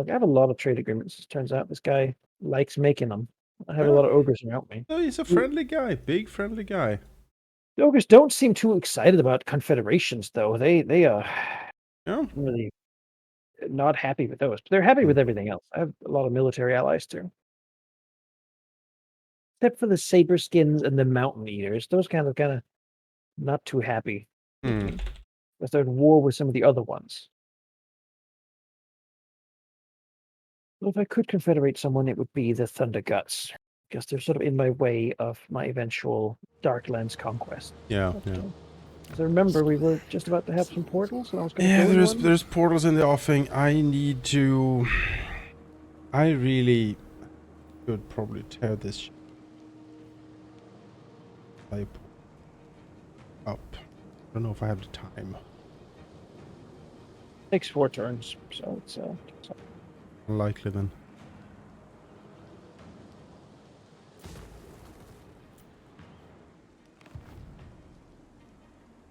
Like, I have a lot of trade agreements. It turns out this guy likes making them. I have a Yeah. lot of ogres around me. No, he's a friendly guy, big friendly guy. The ogres don't seem too excited about confederations, though. They Yeah. really not happy with those. But they're happy Hmm. with everything else. I have a lot of military allies too. Except for the saber skins and the mountain eaters. Those kind of not too happy with Hmm. me. Because they're at war with some of the other ones. Well, if I could confederate someone, it would be the Thunder Guts. Because they're sort of in my way of my eventual Darklands conquest. Yeah, But, yeah. as I remember, we were just about to have some portals, and I was going to Yeah, go in one. there's portals in the offing. I need to. I really could probably tear this pipe up. I don't know if I have the time. Takes 4 turns, so it's Unlikely then.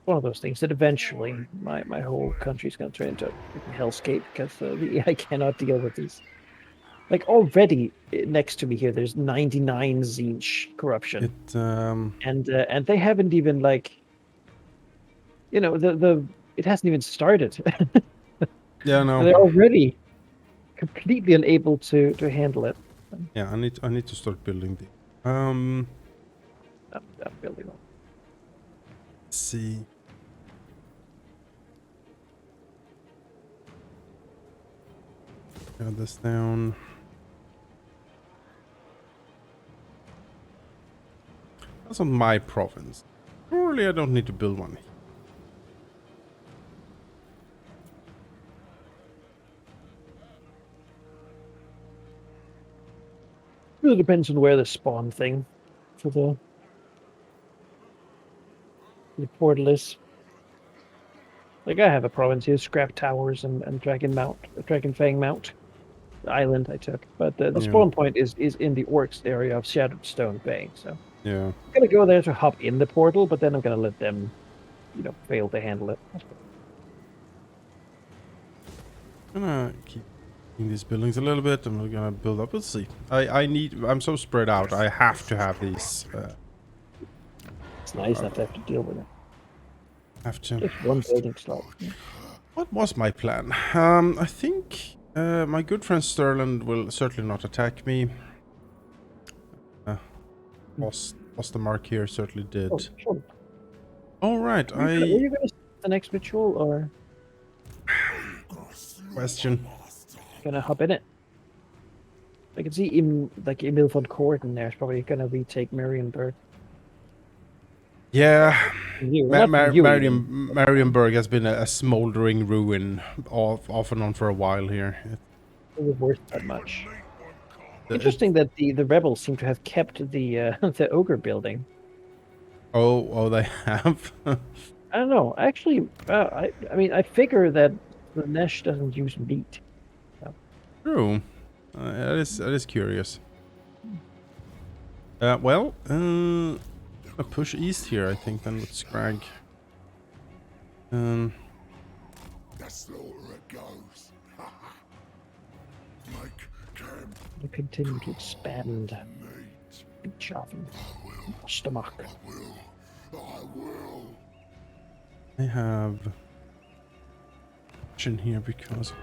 one of those things that eventually my whole country's going to turn into a hellscape because the AI cannot deal with these. Like already next to me here, there's 99 Zinch corruption, It and they haven't even it hasn't even started. yeah, And no. they're already completely unable to handle it. Yeah, I need to start building the I'm building them. let's see. Got this down. That's on my province. Surely I don't need to build one. Really depends on where the spawn thing for the portal is. Like I have a province here, Scrap Towers and Dragon Fang Mount, the island I took. But the Yeah, spawn point is in the Orcs area of Shattered Stone Bay. So yeah. I'm gonna go there to hop in the portal, but then I'm gonna let them, fail to handle it. I'm gonna keep these buildings a little bit, and we're gonna build up. We'll see. I'm so spread out. I have to have these. It's nice not to have to deal with it. Have to. Just one building slot. Yeah. What was my plan? I think my good friend Sterland will certainly not attack me. Lost the mark here certainly Oh, did. sure. All right, Were you gonna the next ritual or question. gonna hop in it? I can see Emil von Korden there is probably gonna retake Marienburg. Yeah, Not from you even. Marienburg has been a smoldering ruin off and on for a while here. It was worth that much. It, Interesting that the rebels seem to have kept the the ogre building. oh, they have. I don't know. Actually, I mean, I figure that the Nesh doesn't use meat. So. True. That is curious. Well, a push east here, I think, then with Scrag. That's the order it goes. Make camp. We continue to expand beach oven. Stomach. I will. I have in here because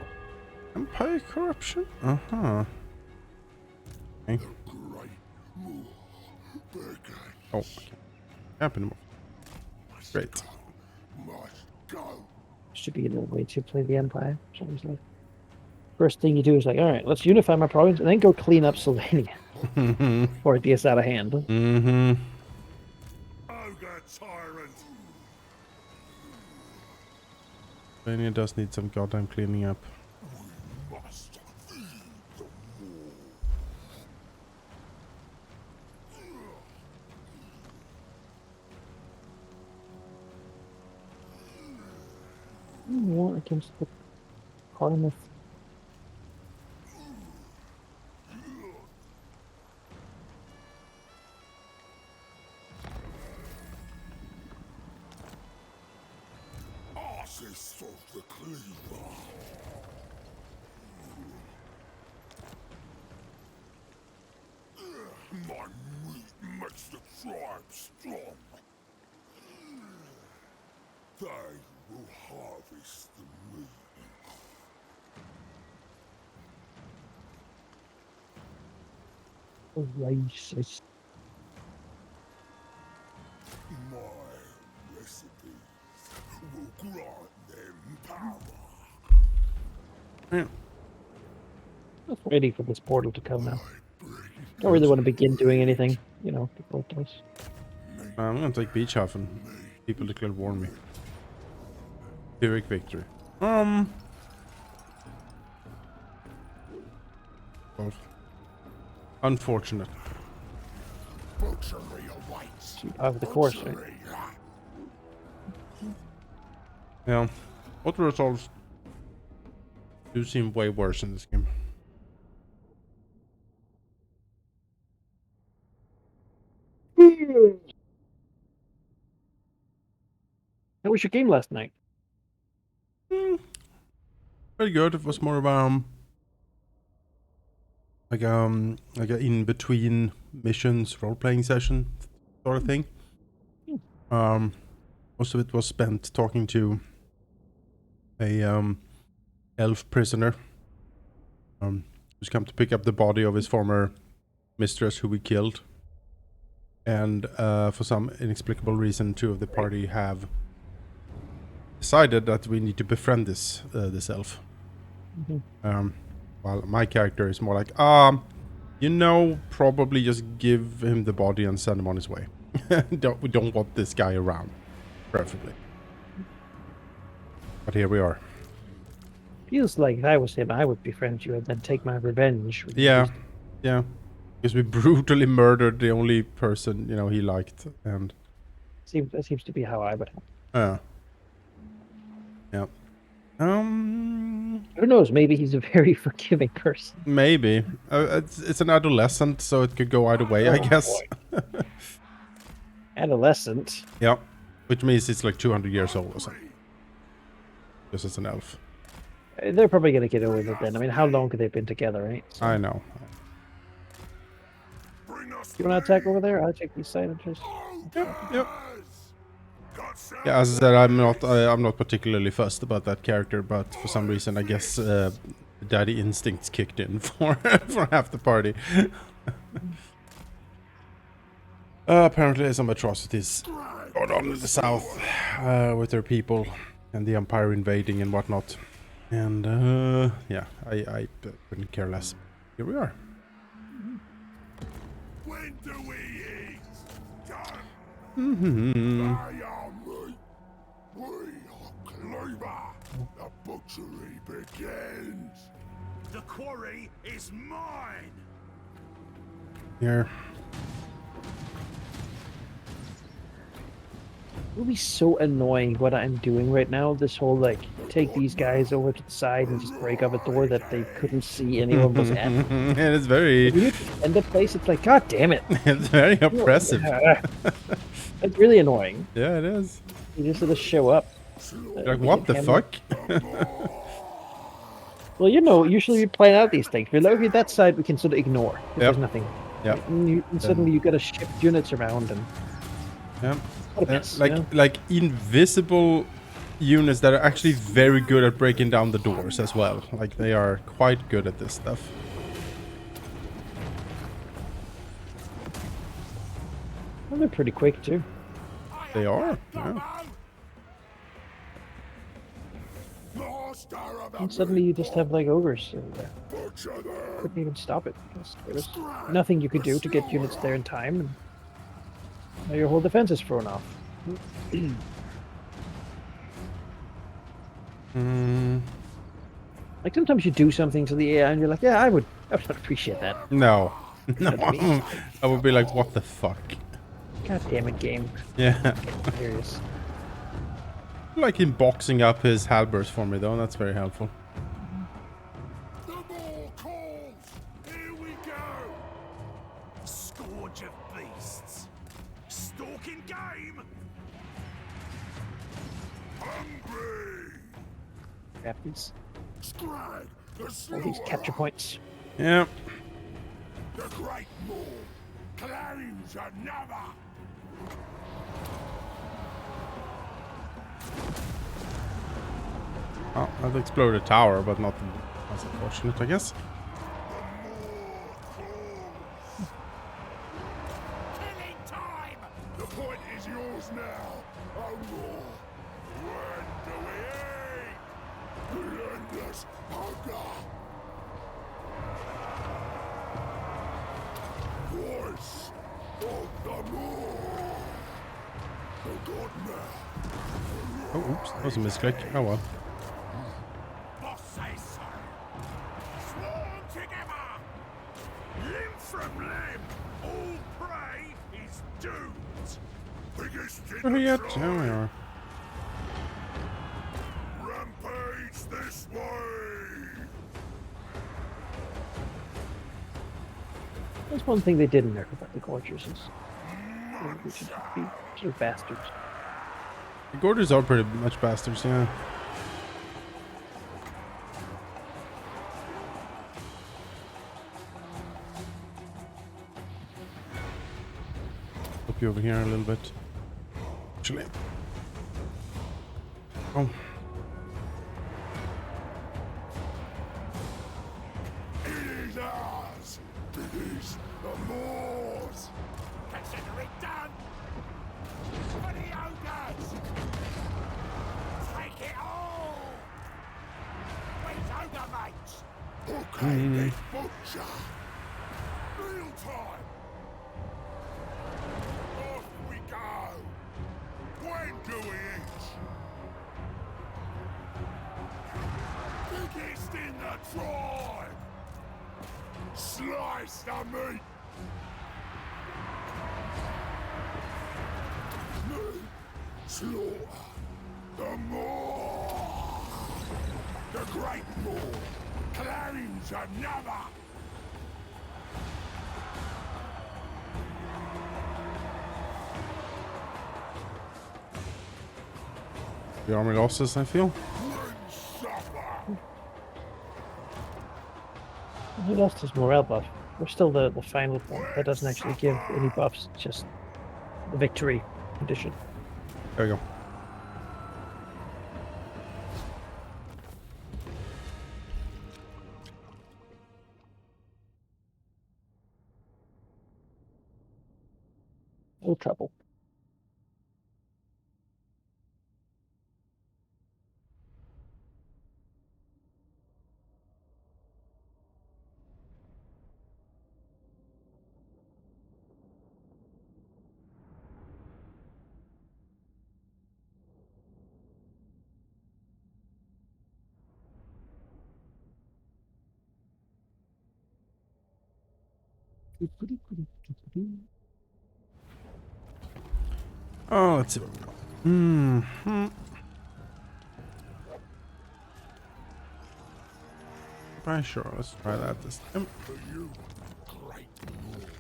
empire corruption. Okay. Oh, okay. Happen. Great. Should be a little way to play the Empire. So it's like, first thing you do is like, all right, let's unify my province and then go clean up Slovenia before it gets out of hand. Mm-hmm. Ogre tyrant. Slovenia does need some goddamn cleaning up. Must feed the war. War against the Cardiff. Artist of the cleaver. stripe strong. They will harvest the meat. Racist. My recipes will grant them power. Yeah. I'm ready for this portal to come now. Don't really want to begin doing anything, you know, before it does. I'm gonna take beach half and people declare war on me. Pyrrhic victory. Well, unfortunate. Butchery awaits. Out of the course, right? Butchery. Yeah. What results do seem way worse in this game. How was your game last night? Very good. It was more of like a in between missions role playing session sort of thing. Most of it was spent talking to a elf prisoner who's come to pick up the body of his former mistress who we killed. And for some inexplicable reason, two of the party have decided that we need to befriend this elf. While my character is more like, you know, probably just give him the body and send him on his way. We don't want this guy around, preferably. But here we are. Feels like if I was him, I would befriend you and then take my revenge. Yeah, yeah. Because we brutally murdered the only person, you know, he liked, and That seems to be how I would have. yeah. Who knows? Maybe he's a very forgiving person. Maybe it's an adolescent, so it could go either way, I guess. Adolescent. Yeah, which means it's like 200 years old or something. Just as an elf. They're probably gonna get over it then. I mean, how long could they have been together, right? So, I know. you want to attack over there? I'll check these signatures. Yep. Yeah, as I said, I'm not particularly fussed about that character, but for some reason, I guess daddy instincts kicked in for for half the party. Apparently, some atrocities going on in the south with their people and the Empire invading and whatnot. And yeah, I couldn't care less. Here we are. When do we eat? Mm-hmm. I am meat. We are clover. The butchery begins. The quarry is mine. Here. It would be so annoying what I'm doing right now. This whole like take these guys over to the side and just break up a door that they couldn't see anyone was at. And it's very. When you end the place, it's like, God damn it! It's very oppressive. It's really annoying. Yeah, it is. You just sort of show up. Like, what the fuck? Well, you know, usually we plan out these things. We're like, okay, that side we can sort of ignore. If there's nothing. Yeah. And suddenly you gotta shift units around and. Yeah. What a mess, Like you know? like invisible units that are actually very good at breaking down the doors as well. Like they are quite good at this stuff. Well, they're pretty quick too. They are. Yeah. And suddenly you just have like ogres. And, couldn't even stop it because there was nothing you could do to get units there in time. And now your whole defense is thrown off. Like sometimes you do something to the AI and you're like, yeah, I would not appreciate that. No. No. I would be like, what the fuck? God damn it, game. Yeah. Serious. I like him boxing up his halberds for me though, that's very helpful. The more calls. Here we go. Scourge of beasts. Stalking game. Hungry. Grab these, Scrag. The all these capture points. Yeah. The great maw claims another. Oh, I've exploded a tower, but not. That's unfortunate, I guess. Killing time! The point is yours now. Oh no. When do we eat? Relentless hunger. Voice of the moon. Forgotten now. Oh, oops, that was a misclick. Oh well. Boss says so. Swarm together. Limb from limb. All prey is doomed. Biggest in Where are we the at? tribe. There we are. Rampage this way. That's one thing they didn't nerf about the Gorgers is they should be sort of bastards. The Gorgers are pretty much bastards, yeah. Up you over here a little bit. Actually. Oh. It is ours. It is the Moors. Consider it done. For the Ogres. Take it all. Where's Ogre mates? Okay, big butcher. Meal time. Off we go. When do we eat? Biggest in the tribe. Slice the meat. Meat. Slaughter. The Moor. The Great Moor. Claims another. The army losses, I feel. Grim supper. He lost his morale buff. We're still the final point. That doesn't actually give any buffs, it's just the victory condition. There we go. No trouble. Oh, let's see what we got. Pretty sure. Let's try that this time. For you, Great Moor.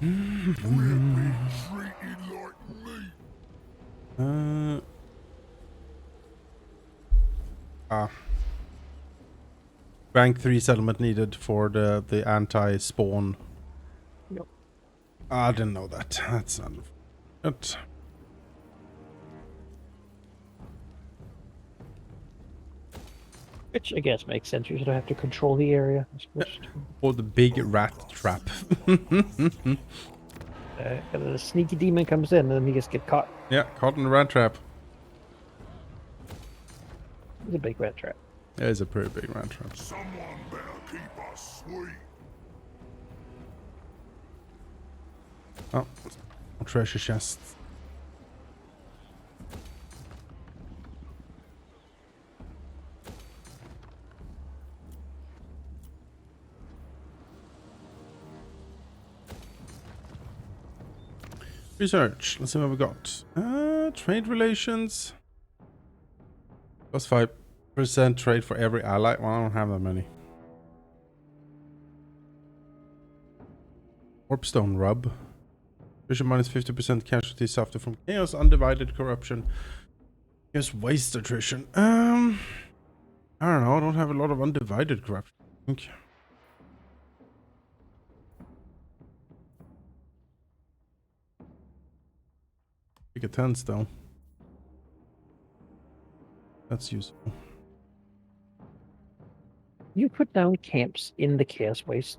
We're being treated like meat. Rank 3 settlement needed for the anti-spawn. Yep. I didn't know that. That's unfortunate. Which I guess makes sense. You should have to control the area. I suppose. Or the big rat trap. And the sneaky demon comes in, and then he just get caught. Yeah, caught in the rat trap. It's a big rat trap. It is a pretty big rat trap. Someone better keep us sweet. Oh, treasure chests. Research. Let's see what we got. Trade relations. Plus 5% trade for every ally. Well, I don't have that many. Warpstone rub. Attrition minus 50% casualty suffered from chaos, undivided corruption. Just waste attrition. I don't know. I don't have a lot of undivided corruption, I think. Take a tense though. That's useful. You put down camps in the Chaos Waste,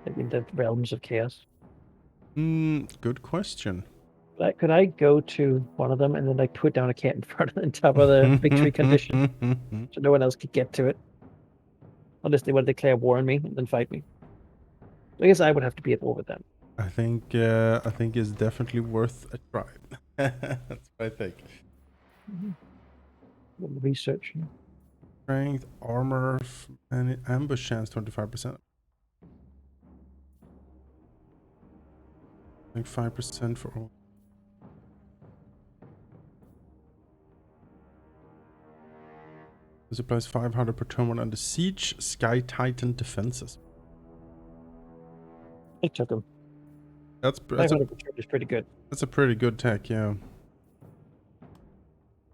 like in the realms of Chaos. Good question. Like, could I go to one of them and then like put down a camp in front of the top of the victory condition, so no one else could get to it, unless they want to declare war on me and then fight me? I guess I would have to be at war with them. I think it's definitely worth a try. That's what I think. Research. Strength, armor, and ambush chance 25%. Like 5% for all. This applies 500 per turn when under siege. Sky Titan defenses. I took them. That's 500 is pretty good. a pretty good tech, yeah.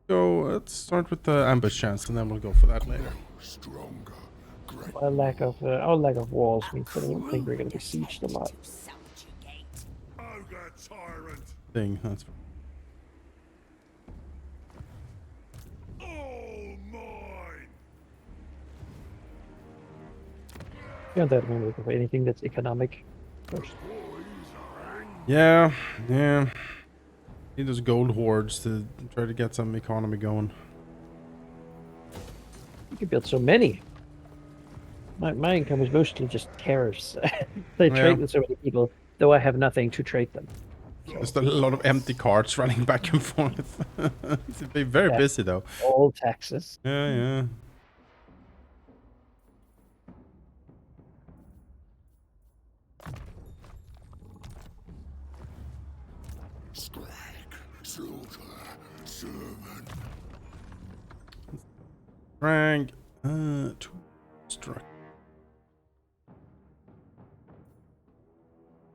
So let's start with the ambush chance, and then we'll go for that later. Stronger. Great. Our lack of walls means that I don't think we're going to be sieged a lot. Ogre tyrant. Thing. That's All mine. Beyond that, we're looking for anything that's economic first. yeah. Need those gold hordes to try to get some economy going. You could build so many. My income is mostly just tariffs. They trade with so many people, though I have nothing to trade them. Just a lot of empty carts running back and forth. It's very busy though. All taxes. Yeah. Scrag. Slaughter. Servant. Rank. To struck.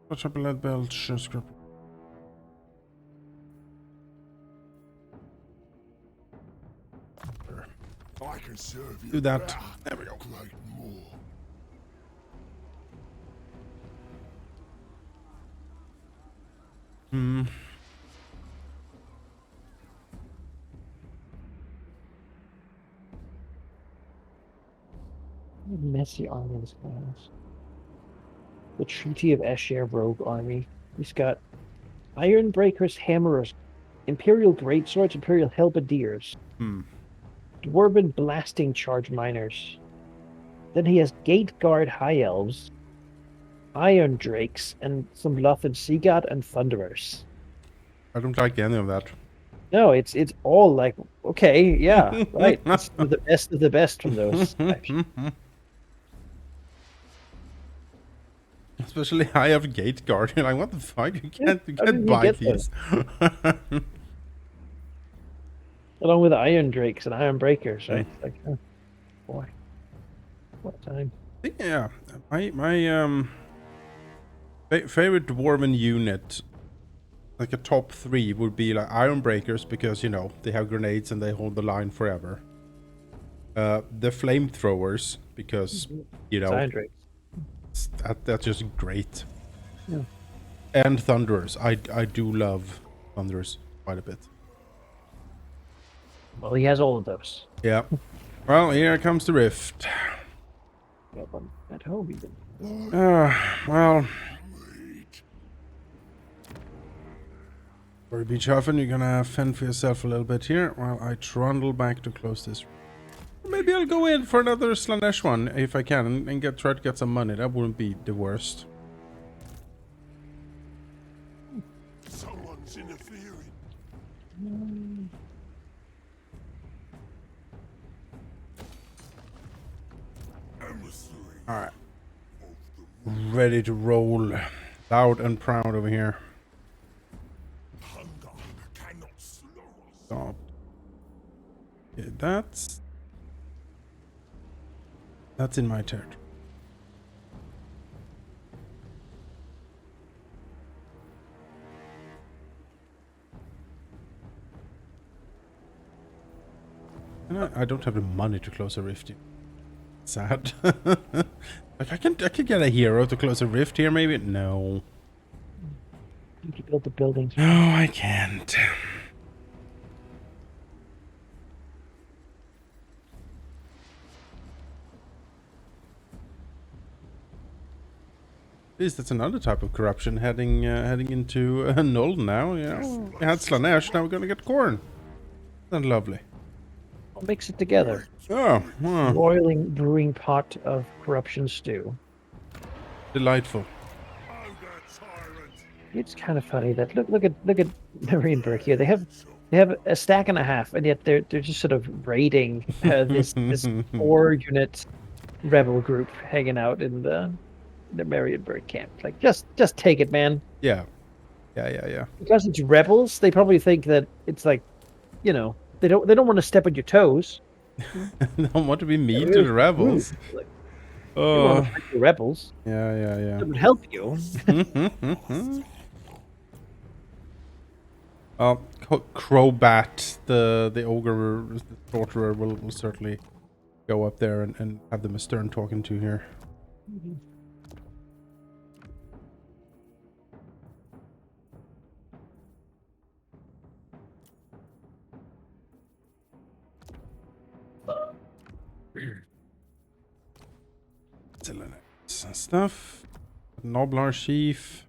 Watch up a lead belt. Scrap. I can serve you. Do that. back. There we go. Great more. Messy army this guy has. The Treaty of Escher Rogue Army. He's got Iron Breakers, Hammerers, Imperial Greatswords, Imperial Halberdiers, Dwarven Blasting Charge Miners. Then he has Gate Guard High Elves, Iron Drakes, and some Lothan Sea God and Thunderers. I don't like any of that. No, it's all like, okay, yeah, right. It's the best of the best from those. Especially high have gate guard. You're like, what the fuck? You Yeah, can't how did you buy get these. Along with Iron Drakes and Iron Breakers, right? Like, oh, boy, what time? Yeah, my favorite dwarven unit, like a top 3, would be like Iron Breakers, because you know they have grenades and they hold the line forever. The flamethrowers, because you know Iron Drakes. that's just great. Yeah. And Thunderers, I do love Thunderers quite a bit. Well, he has all of those. Yeah. Well, here comes the rift. Got one at home even. Well. For Beach Huffin, you're gonna fend for yourself a little bit here while I trundle back to close this. Maybe I'll go in for another Slanesh one if I can and try to get some money. That wouldn't be the worst. Someone's interfering. Emissary Alright. of the Ready to roll. Loud and proud over here. hunger cannot slow us. Stop. Okay, that's in my territory. And I don't have the money to close a rift. Sad. Like I can get a hero to close a rift here, maybe? No. You can build the buildings. No, I can't. At least that's another type of corruption heading into null now. You know, we had Slanesh, now we're gonna get corn. Isn't that lovely? I'll mix it together. Oh, wow. Boiling, brewing pot of corruption stew. Delightful. Ogre tyrant. It's kind of funny that look at Marienburg here. They have a stack and a half, and yet they're just sort of raiding this 4-unit rebel group hanging out in the Marienburg camp. Like just take it, man. Yeah. Yeah. Because it's rebels, they probably think that it's like, you know, they don't want to step on your toes. They don't want to be mean to the rebels. Like, you want to fight the rebels. Yeah. It would help you. Crobat, the ogre, the sorcerer, will certainly go up there and have them a stern talking to here. Some stuff. Noblar sheaf.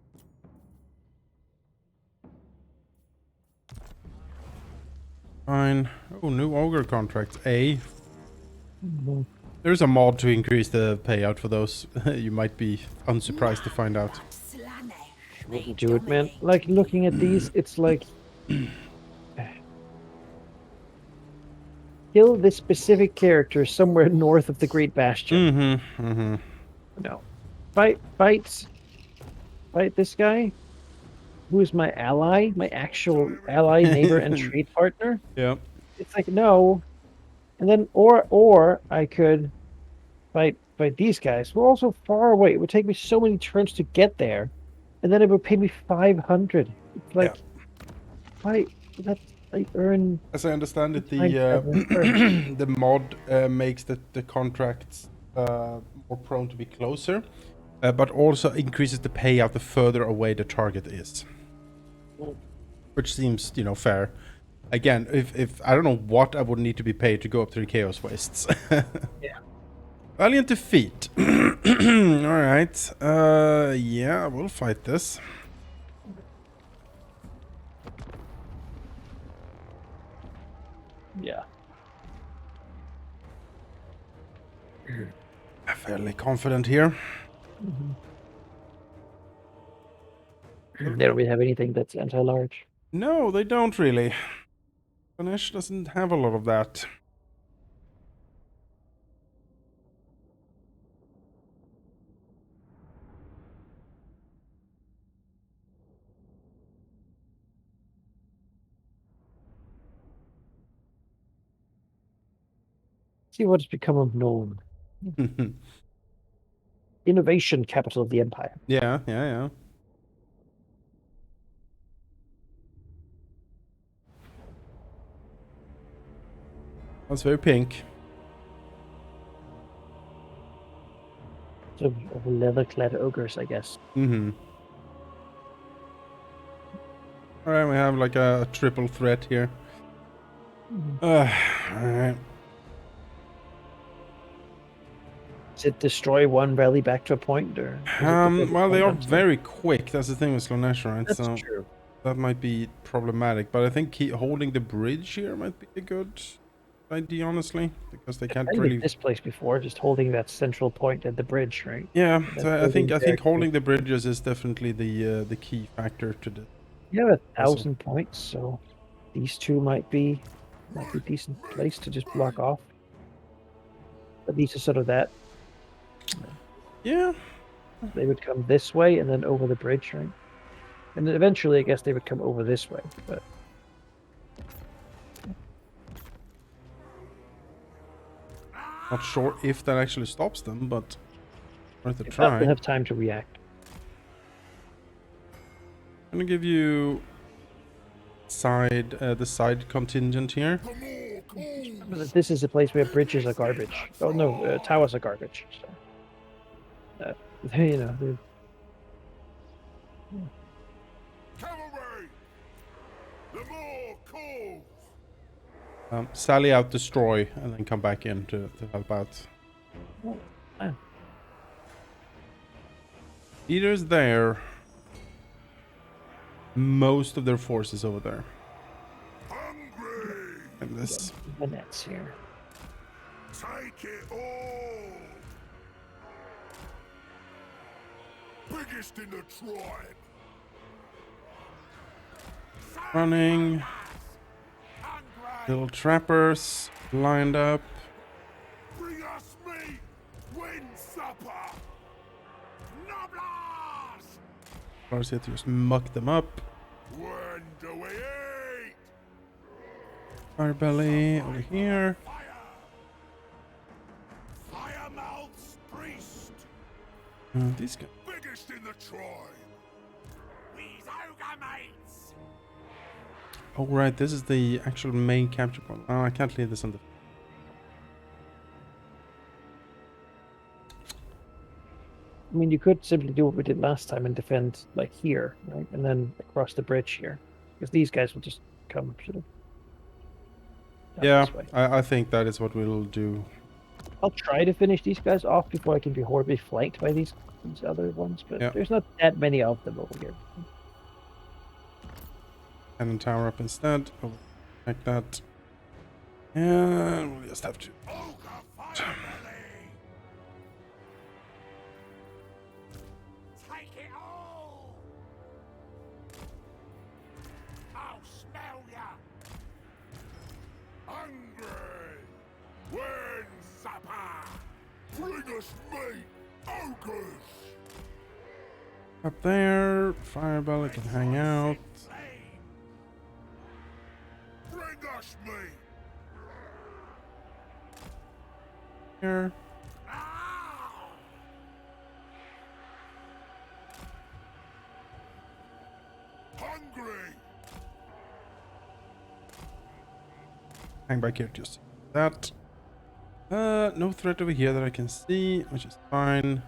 Fine. Oh, new ogre contracts. A. There's a mod to increase the payout for those. You might be unsurprised to find out. Wouldn't do it, man. Like looking at these, it's like kill this specific character somewhere north of the Great Bastion. No, fight this guy, who is my ally, my actual ally, neighbor, and trade partner. Yeah. It's like no, and then or I could fight these guys who are also far away. It would take me so many turns to get there, and then it would pay me 500. It's like, why? I earn. As I understand it, the mod makes the contracts more prone to be closer, but also increases the payout the further away the target is, which seems, you know, fair. Again, if I don't know what I would need to be paid to go up to the Chaos Wastes. Yeah. Valiant defeat. All right. Yeah, we'll fight this. Yeah. Fairly confident here. They don't really have anything that's anti-large. No, they don't really. Ganesh doesn't have a lot of that. See what has become of Nome. Innovation capital of the empire. Yeah. That's very pink. So of leather-clad ogres, I guess. Alright, we have like a triple threat here. Alright. Does it destroy one rally back to a point, or? Well, they are very quick. That's the thing with Slanesh, right? That's so true. that might be problematic. But I think holding the bridge here might be a good idea, honestly, because they can't I really. did this place before, just holding that central point at the bridge, right? Yeah, That's so I think holding holding the bridges is definitely the key factor to the. You have 1,000 points, so these two might be a decent place to just block off. But these are sort of that. Yeah. They would come this way and then over the bridge, right? And then eventually, I guess they would come over this way. But Not sure if that actually stops them, but worth a if not, try. they'll have time to react. I'm gonna give you the side contingent here. This is a place where bridges are garbage. Oh no, towers are garbage. So, you know, Cavalry! The more calls! Sally out, destroy, and then come back in to help out. ah, Leaders there. Most of their forces over there. Hungry! And this. the nets here. Take it all! Biggest in the tribe! Running. Hungry! Little trappers lined up. Bring us meat! Win supper! Noblars! Lars here to just muck them up. When do we eat? Firebelly over here. Fire! Firemouth's priest! These guys. Biggest in the tribe! We's ogre mates! Oh right, this is the actual main capture point. Oh, I can't leave this on the. I mean, you could simply do what we did last time and defend like here, right, and then across the bridge here, because these guys will just come sort of. down Yeah, this way. I think that is what we'll do. I'll try to finish these guys off before I can be horribly flanked by these other ones, but Yeah. there's not that many of them over here. Cannon tower up instead. Oh, like that. And we'll just have to. Ogre Firebelly! Take it all! I'll smell ya! Hungry! When supper! Bring us meat! Ogres! Up there. Firebelly can hang out. Bring us meat! Here. Hungry! Hang back here just that. No threat over here that I can see, which is fine.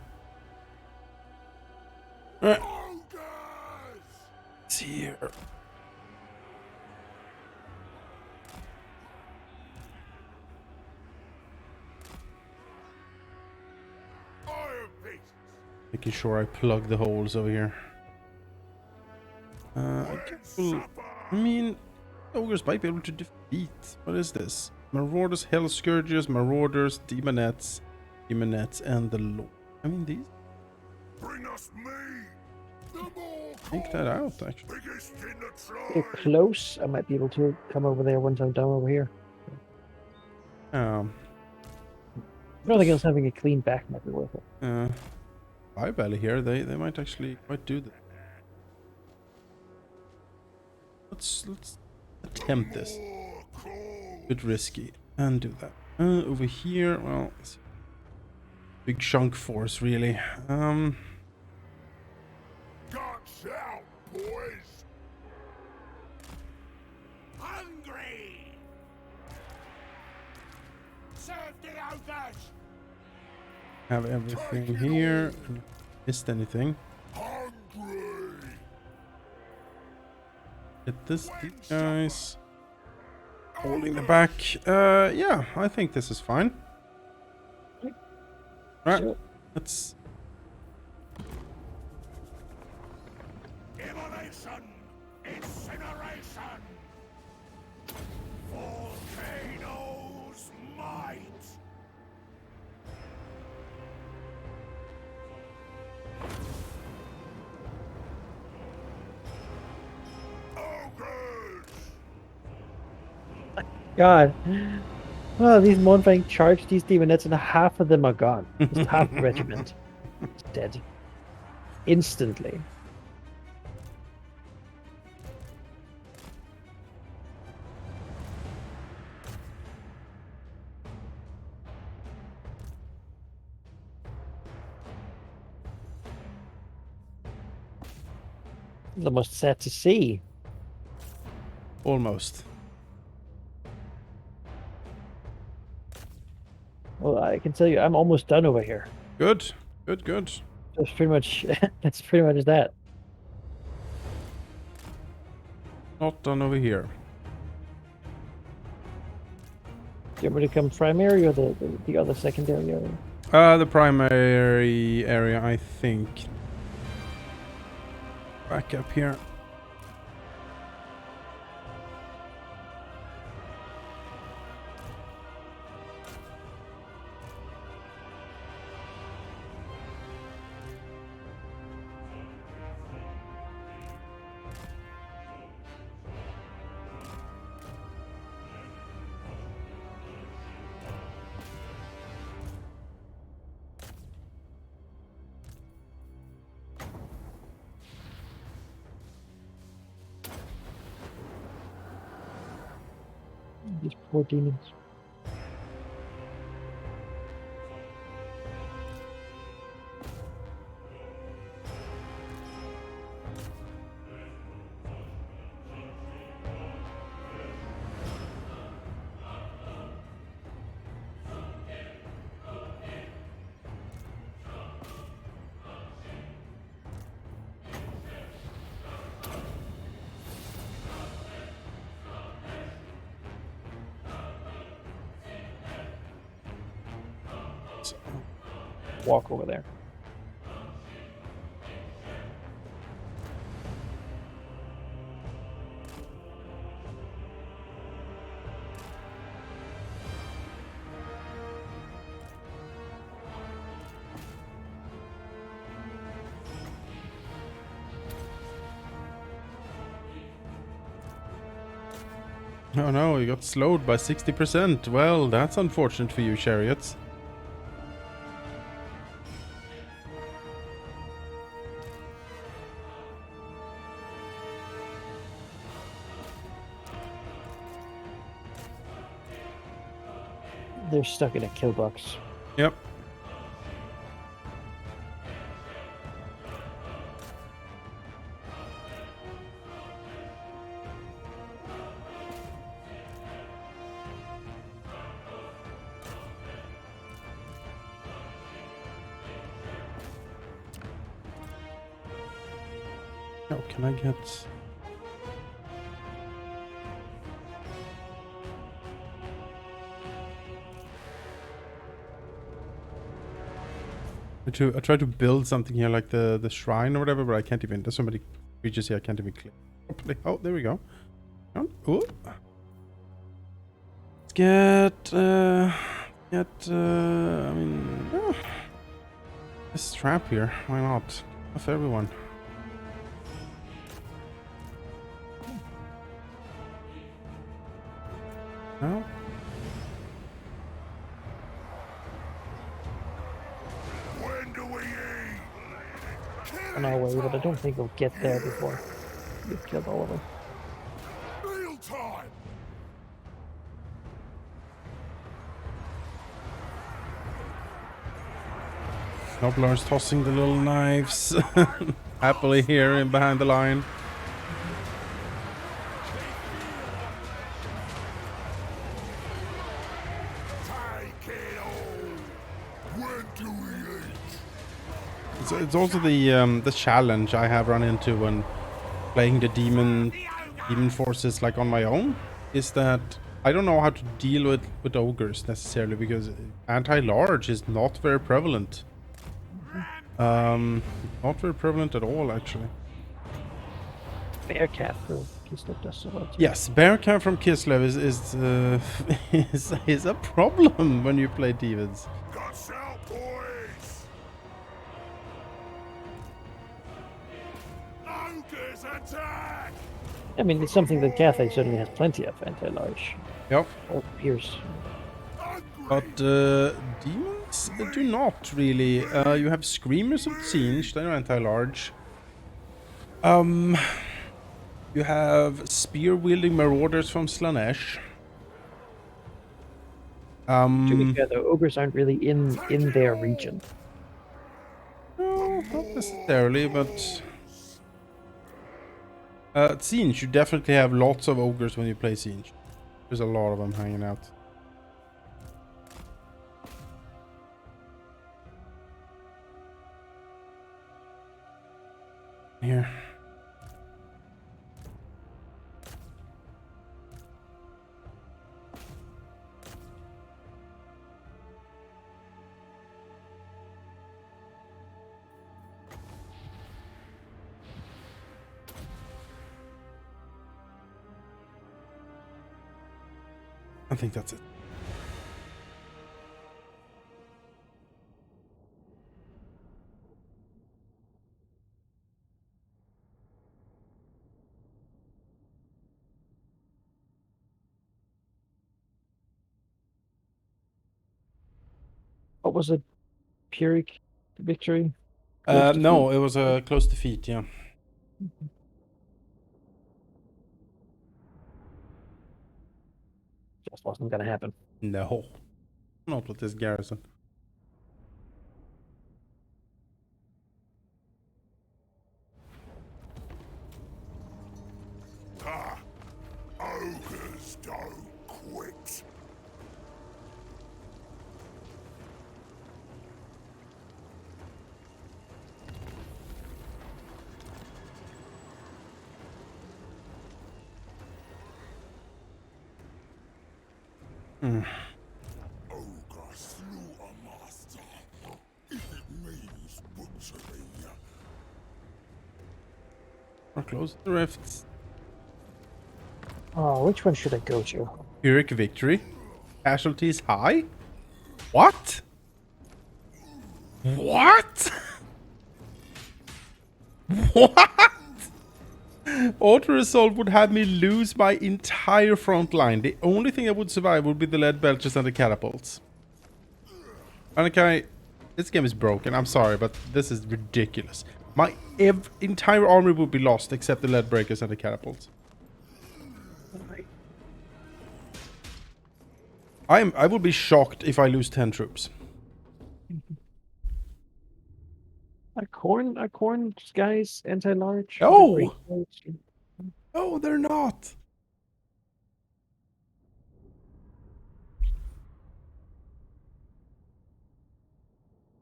Alright, Ogres! it's here. Iron fists! Making sure I plug the holes over here. I When guess we'll- supper! I mean, ogres might be able to defeat. What is this? Marauders, Hell Scourges, Marauders, Demonettes, and the Lord. I mean, these. Bring us meat! The more Take that out, actually. biggest in the They're tribe! close. I might be able to come over there once I'm done over here. Nothing else having a clean back might be worth it. Firebelly here. They might actually quite do that. Let's attempt this. More calls! Bit risky, and do that. Over here, well, it's big chunk force really. Guts out, boys! Hungry! Serve the ogres! Have everything here. Missed anything? Hungry! Get these guys holding the back. Yeah, I think this is fine. Right, So, let's. Immolation! Incineration! Volcanoes might! Ogres! God. Oh, these Mournfang charged these demonettes and half of them are gone. Just half the regiment is dead. Instantly. It's almost sad to see. Almost. Well, I can tell you, I'm almost done over here. Good. Good, good. That's pretty much. That's pretty much that. Not done over here. Do you want me to come primary or the other secondary area? The primary area, I think. Back up here. These poor demons. Walk over there. Oh no, you got slowed by 60%. Well, that's unfortunate for you, chariots. They're stuck in a kill box. Yep. Oh, can I get... I try to build something here like the shrine or whatever, but I can't even. There's so many creatures here I can't even click properly. Oh, there we go. Oh, let's get I mean, this trap here. Why not? Off everyone. No. When do we eat? On our way, but I don't think we'll get there before we've killed all of them. Meal time! Noblar's tossing the little knives happily here in behind the line. Take it all! When do we eat? It's also the challenge I have run into when playing the demon forces like on my own, is that I don't know how to deal with ogres necessarily, because anti-large is not very prevalent. Not very prevalent at all, actually. Bearcat for Kislev does so well too. Yes, Bearcat from Kislev is a problem when you play demons. Guts out, boys! Ogres attack! I mean, it's something that Cathay certainly has plenty of, anti-large. Yep. Or Pierce. But demons do not really. You have Screamers of Siege, they're anti-large. You have spear-wielding Marauders from Slanesh. To be fair, though, ogres aren't really in their region. No, not necessarily, but... At Siege, you definitely have lots of ogres when you play Siege. There's a lot of them hanging out. here. I think that's it. What was it? Pyrrhic victory? Close No, defeat? it was a close defeat, yeah. Just wasn't gonna happen. No, not with this garrison. Ha! Ogres don't quit. Ogre slew a master. It means butchery. Or close the rifts. Oh, which one should I go to? Pyrrhic victory. Casualties high? What? What? What? Auto assault would have me lose my entire front line. The only thing that would survive would be the lead belchers and the catapults. Manaki, this game is broken. I'm sorry, but this is ridiculous. My entire army would be lost except the lead breakers and the catapults. I would be shocked if I lose 10 troops. Are corn guys anti-large? No! No, they're not.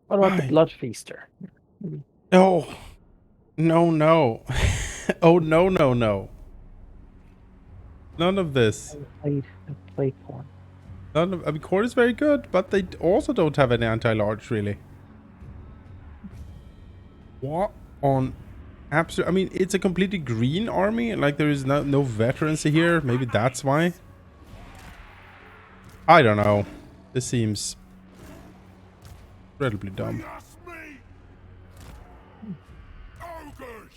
What about the Why? Blood Feaster? No. No, no. Oh, no, no, no. None of this. I played corn. None of, I mean, corn is very good, but they also don't have any anti-large, really. What on absolute... I mean, it's a completely green army. Like, there is no veterans here. Maybe that's why. I don't know. This seems incredibly dumb.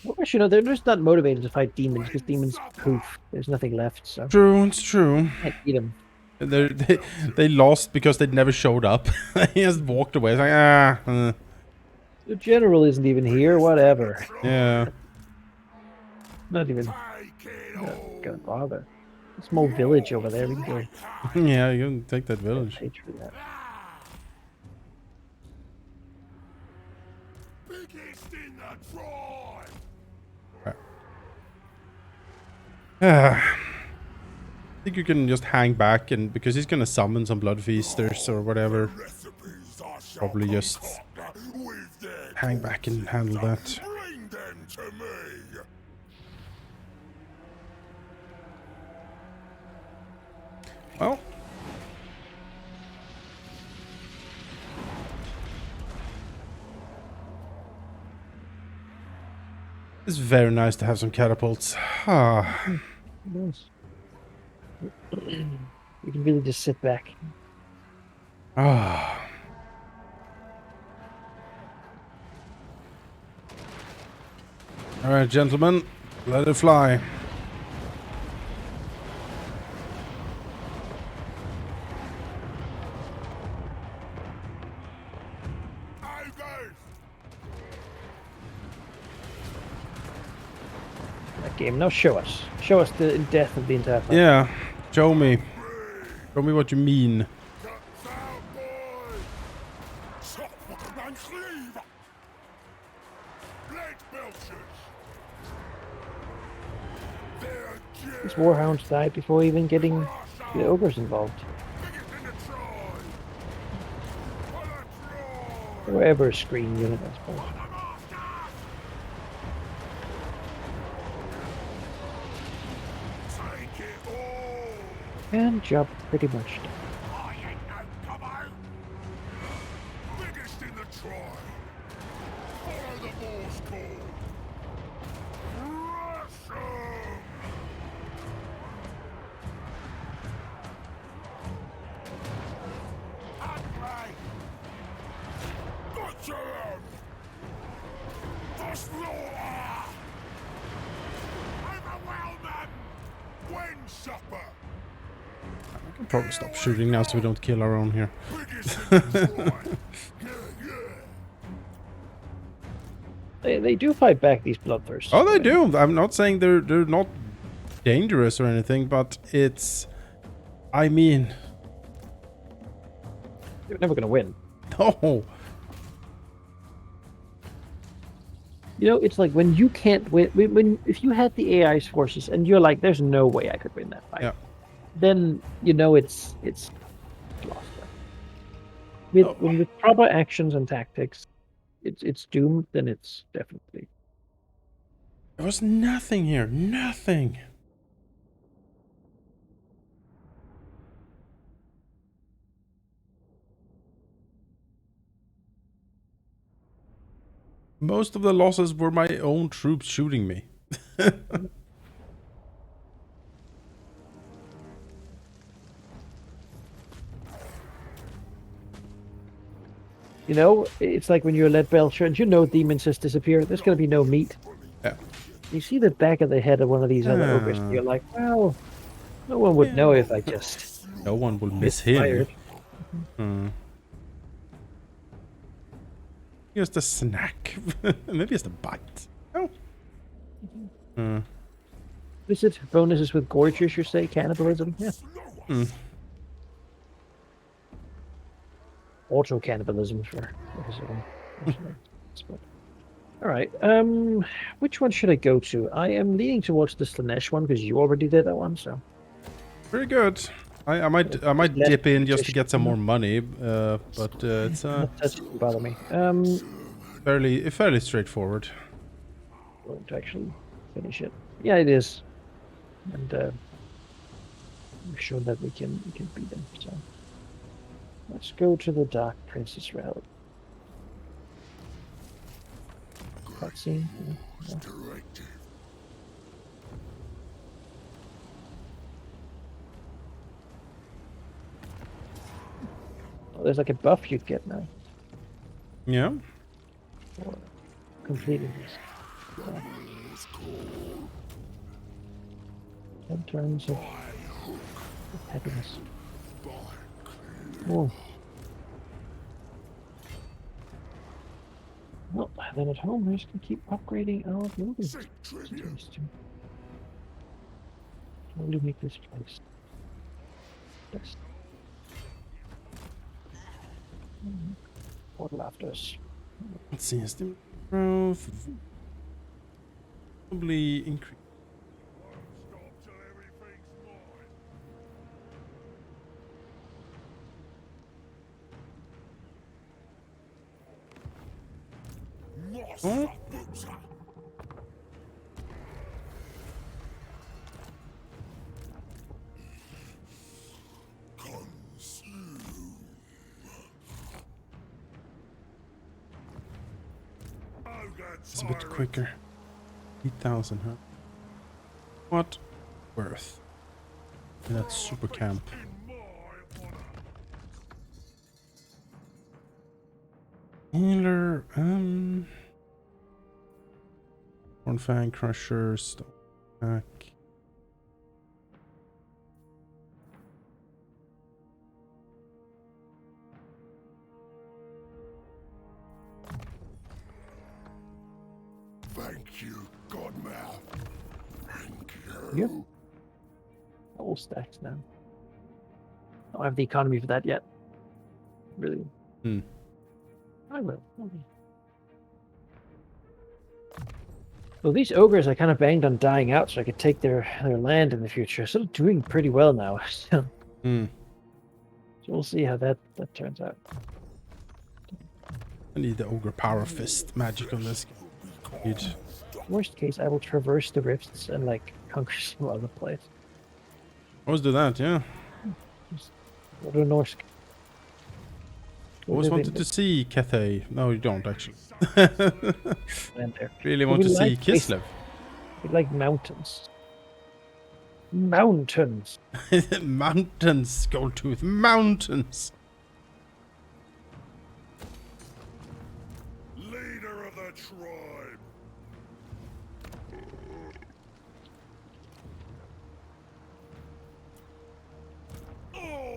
Well, actually, no, they're just not motivated to fight demons because demons poof. There's nothing left, so True, it's true. can't eat them. They lost because they never showed up. He just walked away. It's like, The general isn't even here. Whatever. yeah. Not even gonna bother. Small village over there. We can go Yeah, you can take that village. page for that. Biggest in the tribe. I think you can just hang back, and because he's gonna summon some blood feasters or whatever, Recipes I shall probably just concoct with their hang back and handle that. Bring them to me. Well, it's very nice to have some catapults. Ah, Nice. You can really just sit back. ah. All right, gentlemen, let it fly. Ogres. That game. Now show us. Show us the death of the entire fight. Yeah, show me. Show me what you mean. Cuts out, boy. Chop and cleave. Blade belchers. They're These warhounds died before even getting the ogres involved. biggest in the tribe. For the tribe. Or ever a screen unit, I suppose. And job pretty much done. I ain't no gobbo. Biggest in the tribe. Follow the Morse call. Rush 'em! Ogre! Butcher 'em! The slaughter! Overwhelm them! Wind supper! I can probably stop shooting now so we don't kill our own here. Biggest in the tribe. Yeah. They do fight back, these bloodthirsts. Oh, they do. I'm not saying they're not dangerous or anything, but it's... I mean... They're never going to win. No. You know, it's like when you can't win. When if you had the AI's forces and you're like, "There's no way I could win that fight," Yeah. then you know it's lost. With Oh. when with proper actions and tactics, it's doomed. Then it's definitely. There was nothing here. Nothing. Most of the losses were my own troops shooting me. You know, it's like when you're a lead belcher and you know demons just disappear. There's going to be no meat. Yeah. You see the back of the head of one of these other ogres, and you're like, well, no one would know if I just No one will miss him. fired. Just a snack. Maybe just a bite. Oh. Is it bonuses with gorges, you say? Cannibalism? Yeah. Auto cannibalism for all right. Which one should I go to? I am leaning towards the Slanesh one because you already did that one, so Very good. I might Less dip in just to get some competition. more money, but it's that doesn't bother me. fairly straightforward. Going to actually finish it. Yeah, it is, and I'm sure that we can beat them. So let's go to the Dark Princess Rally. Cutscene. Yeah. Directive. Oh, there's like a buff you'd get now Yeah. for completing this. Yeah. 10 turns of happiness. Oh. Well, then at home, we just can keep upgrading our buildings. Seek tribute. Slowly make this place best. Portal after us. Let's see. Estimate growth. Probably increase. Stop till everything's mine. Nossa, puta! Consume. Ogre It's a bit tyrant. quicker. 8,000, huh? What worth? And that's super camp. In my honor. Healer, Horn Fang Crusher, Stone Back. Thank you, Godmouth. Thank you. Yep. All stacks now. I don't have the economy for that yet. Really. Hmm. I will. Okay. Well, these ogres I kind of banged on dying out so I could take their land in the future. Still doing pretty well now. So Hmm. we'll see how that turns out. I need the Ogre Power Fist magic on this. Dude. Worst case, I will traverse the rifts and like conquer some other place. Always do that, yeah. Just go to Norsk. Always wanted to see Cathay. No, you don't actually. land there. Really But want we to see like places- Kislev. We like mountains. Mountains. Mountains, Goldtooth, mountains. Leader of the tribe.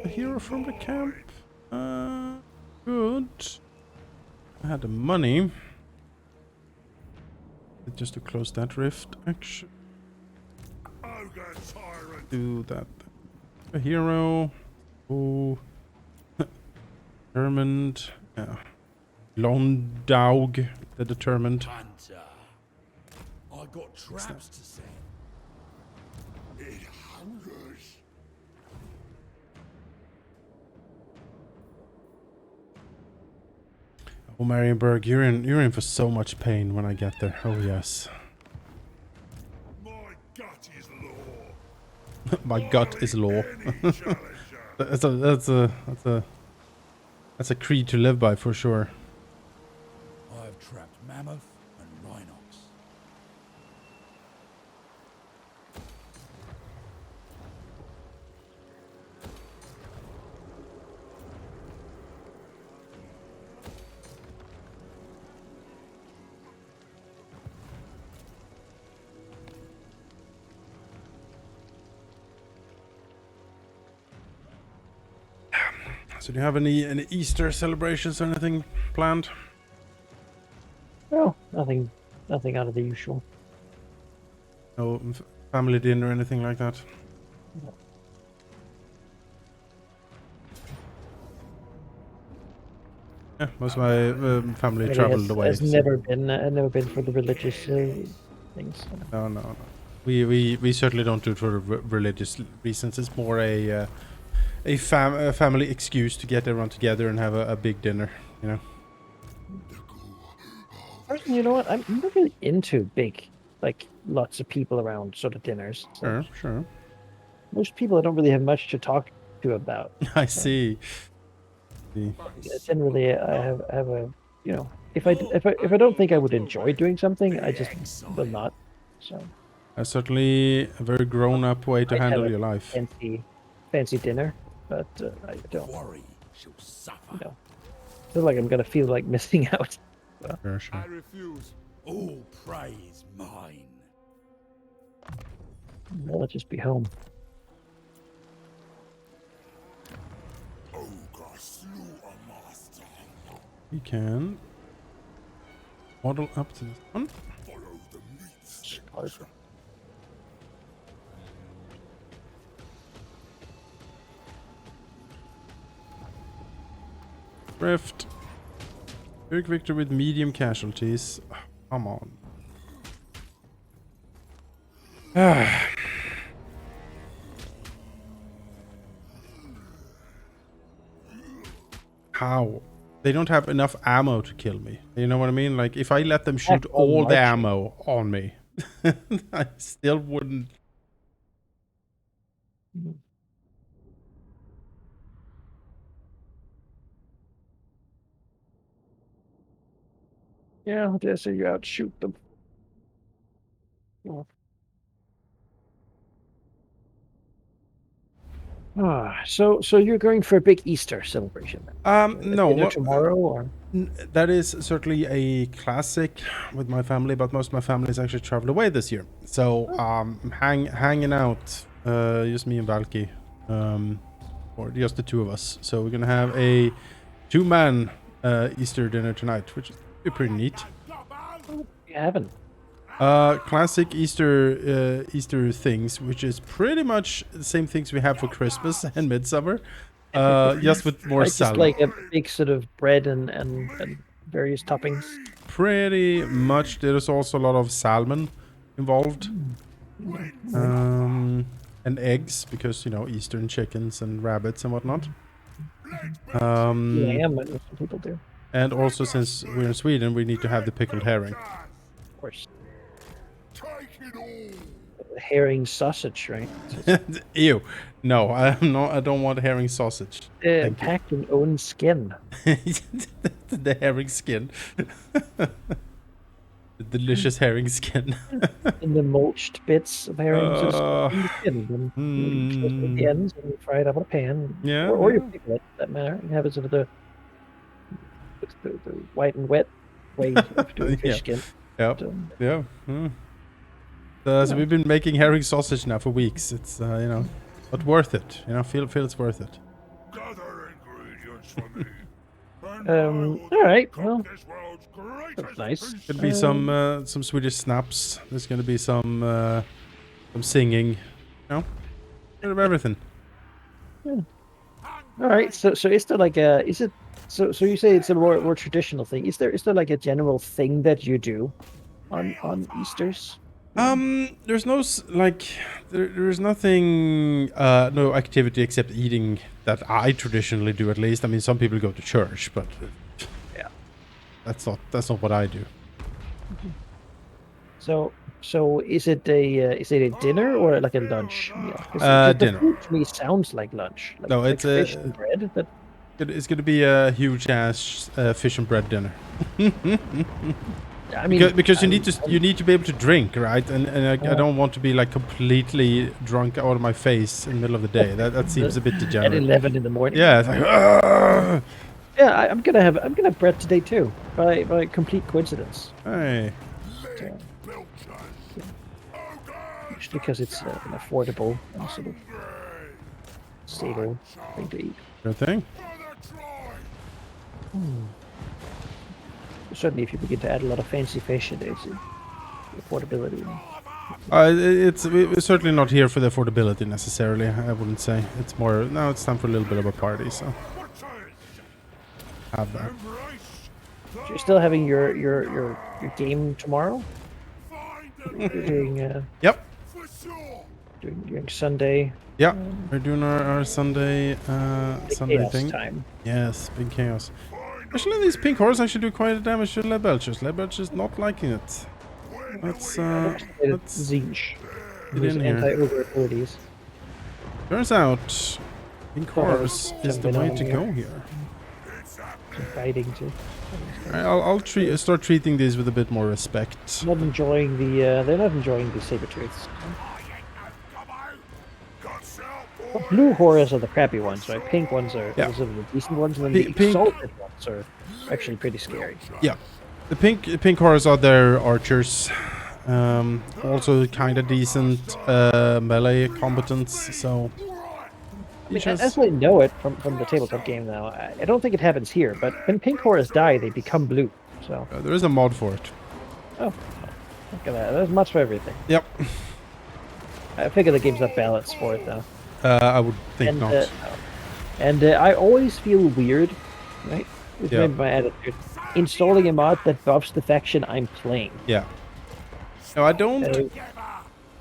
A hero from the camp. Good. I had the money. Just to close that rift, actually. Ogre tyrant. Do that. A hero. Oh. Determined. Yeah. Lone Dog, the determined. Hunter. I got traps to set. It hungers. Oh, Marienburg, you're in for so much pain when I get there. Oh yes. My gut is law. My gut is law. Any challenger. That's a creed to live by for sure. I have trapped mammoth and rhinox. So do you have any Easter celebrations or anything planned? No, nothing out of the usual. No family dinner or anything like that? No. Yeah, most of my family Really traveled away. Has so- never been for the religious things. No. We certainly don't do it for religious reasons. It's more a family excuse to get everyone together and have a big dinner, you know. Personally, you know what? I'm not really into big, like lots of people around sort of dinners. So Sure. most people I don't really have much to talk to about. I see. Generally, I have a, you know, if I don't think I would enjoy doing something, I just will not. So That's certainly a very grown-up way to I'd have handle a your life. fancy dinner, but I don't. Worry shall suffer. You know, feel like I'm gonna feel like missing out. Sure. I refuse. All praise mine. I'll just be home. Ogre slew a master. We can waddle up to this one. Follow the meat. Rift. Big victory with medium casualties. Oh, come on. How? They don't have enough ammo to kill me. You know what I mean? Like, if I let them shoot all the ammo on me, I still wouldn't. Yeah, I'll just say you outshoot them. Yeah. So you're going for a big Easter celebration? Then? No. Dinner tomorrow or? That is certainly a classic with my family, but most of my family has actually traveled away this year. So hanging out, just me and Valky, or just the two of us. So we're gonna have a 2-man Easter dinner tonight, which is pretty neat. You haven't. Classic Easter things, which is pretty much the same things we have for Christmas and Midsummer, just with more Just salad. like a big sort of bread and various toppings. Pretty much. There's also a lot of salmon involved, and eggs, because you know, Eastern chickens and rabbits and whatnot. Lamb, and some people do. And also, since we're in Sweden, we need to have the pickled herring. Of course. Take it all. herring sausage, right? Ew. No, I'm not. I don't want herring sausage. Thank you. Packed in own skin. The herring skin. The delicious herring skin. In the mulched bits of herring, so just Uh, in the skin, and you close it at the mm, ends and you fry it up in a pan, Yeah, or you yeah. pickle it, for that matter, and have it sort of the white and wet way of doing fish Yeah. skin. Yep. But, Yeah. So we've been making herring sausage now for weeks. It's but worth it. Feel it's worth it. Gather ingredients for me. And I will all right, cook well, this world's that's greatest nice. feast. Could be some Swedish snaps. There's gonna be some singing. Bit of everything. All right, so is there like a so you say it's a more traditional thing? Is there like a general thing that you do on Easter's? There's no there's nothing, no activity except eating that I traditionally do. At least, I mean, some people go to church, but Yeah. that's not what I do. So is it a dinner or like a lunch meal? 'Cause the Dinner. food to me sounds like lunch. Like, No, like it's fish a- and bread. That It's gonna be a huge ass fish and bread dinner. I mean, Because you need to be able to drink, right? And I don't want to be like completely drunk out of my face in the middle of the day. That seems a bit at degenerate. 11 in the morning. Yeah, it's like, "Argh!" Yeah, I'm gonna have bread today too, by complete coincidence. Hey, Just because it's an affordable and sort of stable thing to eat. good thing. Certainly, if you begin to add a lot of fancy fish, it's affordability. We're certainly not here for the affordability necessarily. I wouldn't say. It's more now. It's time for a little bit of a party, so have that. So you're still having your game tomorrow? You're doing Yep. doing Sunday. Yeah, we're doing our Sunday Sunday chaos thing. time. Yes, big chaos. Actually, these pink horse actually do quite a damage to lead belchers. Lead belchers not liking it. Let's Zinch. get His in here. anti-ogre abilities. Turns out, pink horse is the Jumping way on to here. go here. Fighting too. I'll start treating these with a bit more respect. Not enjoying the they're not enjoying the saber tooths. Well, blue horrors are the crappy ones, right? Pink ones are Yeah. those are the decent ones, and then the Pink- exalted ones are actually pretty scary. Yeah, the pink horse are their archers. Also kind of decent melee combatants. So I mean, as I know it from the tabletop game now, I don't think it happens here, but when pink horrors die, they become blue. So, there is a mod for it. look at that. There's much for everything. Yep. I figure the game's not balanced for it, though. I would think And, not. I always feel weird, right? It's Yeah. maybe my attitude. Installing a mod that buffs the faction I'm playing. Yeah. No, I don't.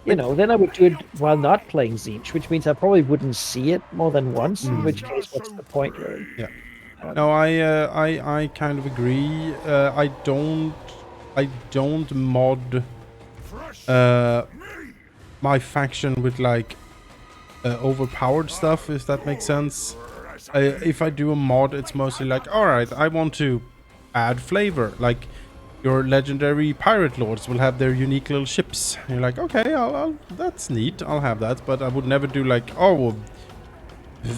Then I would do it while not playing Zinch, which means I probably wouldn't see it more than once. In which case, what's the point, really? Yeah. No, I kind of agree. I don't mod my faction with like overpowered stuff, if that makes sense. If I do a mod, it's mostly like, all right, I want to add flavor. Like your legendary pirate lords will have their unique little ships. And you're like, okay, I'll that's neat. I'll have that, but I would never do like, oh,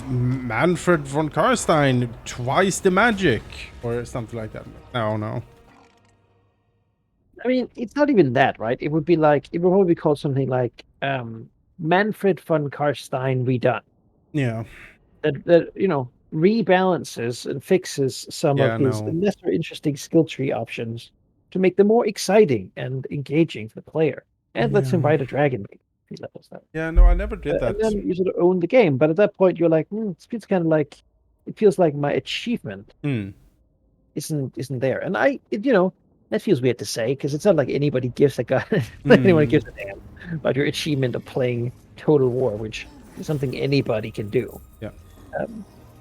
Manfred von Karstein, twice the magic, or something like that. No. I mean, it's not even that, right? It would probably be called something like Manfred von Karstein redone. Yeah. That rebalances and fixes some of his no. lesser interesting skill tree options to make them more exciting and engaging for the player, and lets him Yeah. ride a dragon. He levels that. Yeah, no, I never did that. And then you sort of own the game, but at that point you're like, it feels like my achievement Hmm. isn't there, and that feels weird to say because it's not like anybody gives a god, anyone gives a damn about your achievement of playing Total War, which is something anybody can do. Yeah.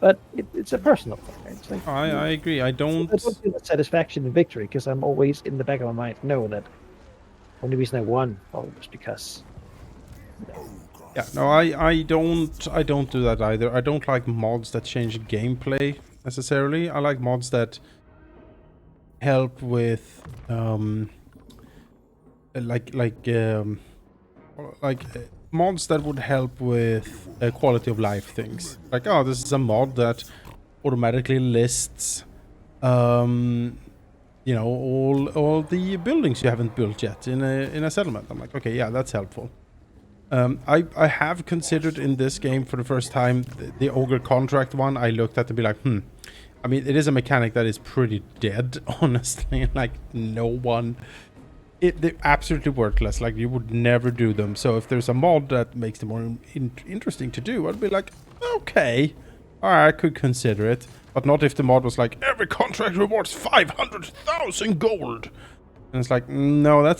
But it's a personal thing. Right? It's like, I agree. I don't. I don't feel the satisfaction in victory because I'm always in the back of my mind know that the only reason I won was because Yeah, no, I don't do that either. I don't like mods that change gameplay necessarily. I like mods that help with like mods that would help with quality of life things. Like, oh, this is a mod that automatically lists you know, all the buildings you haven't built yet in a settlement. I'm like, okay, yeah, that's helpful. I have considered in this game for the first time the Ogre contract one. I looked at and be like, I mean, it is a mechanic that is pretty dead, honestly. Like, no one... they're absolutely worthless. Like, you would never do them. So if there's a mod that makes them more interesting to do, I'd be like, okay. Alright, I could consider it. But not if the mod was like, every contract rewards 500,000 gold. And it's like, no, that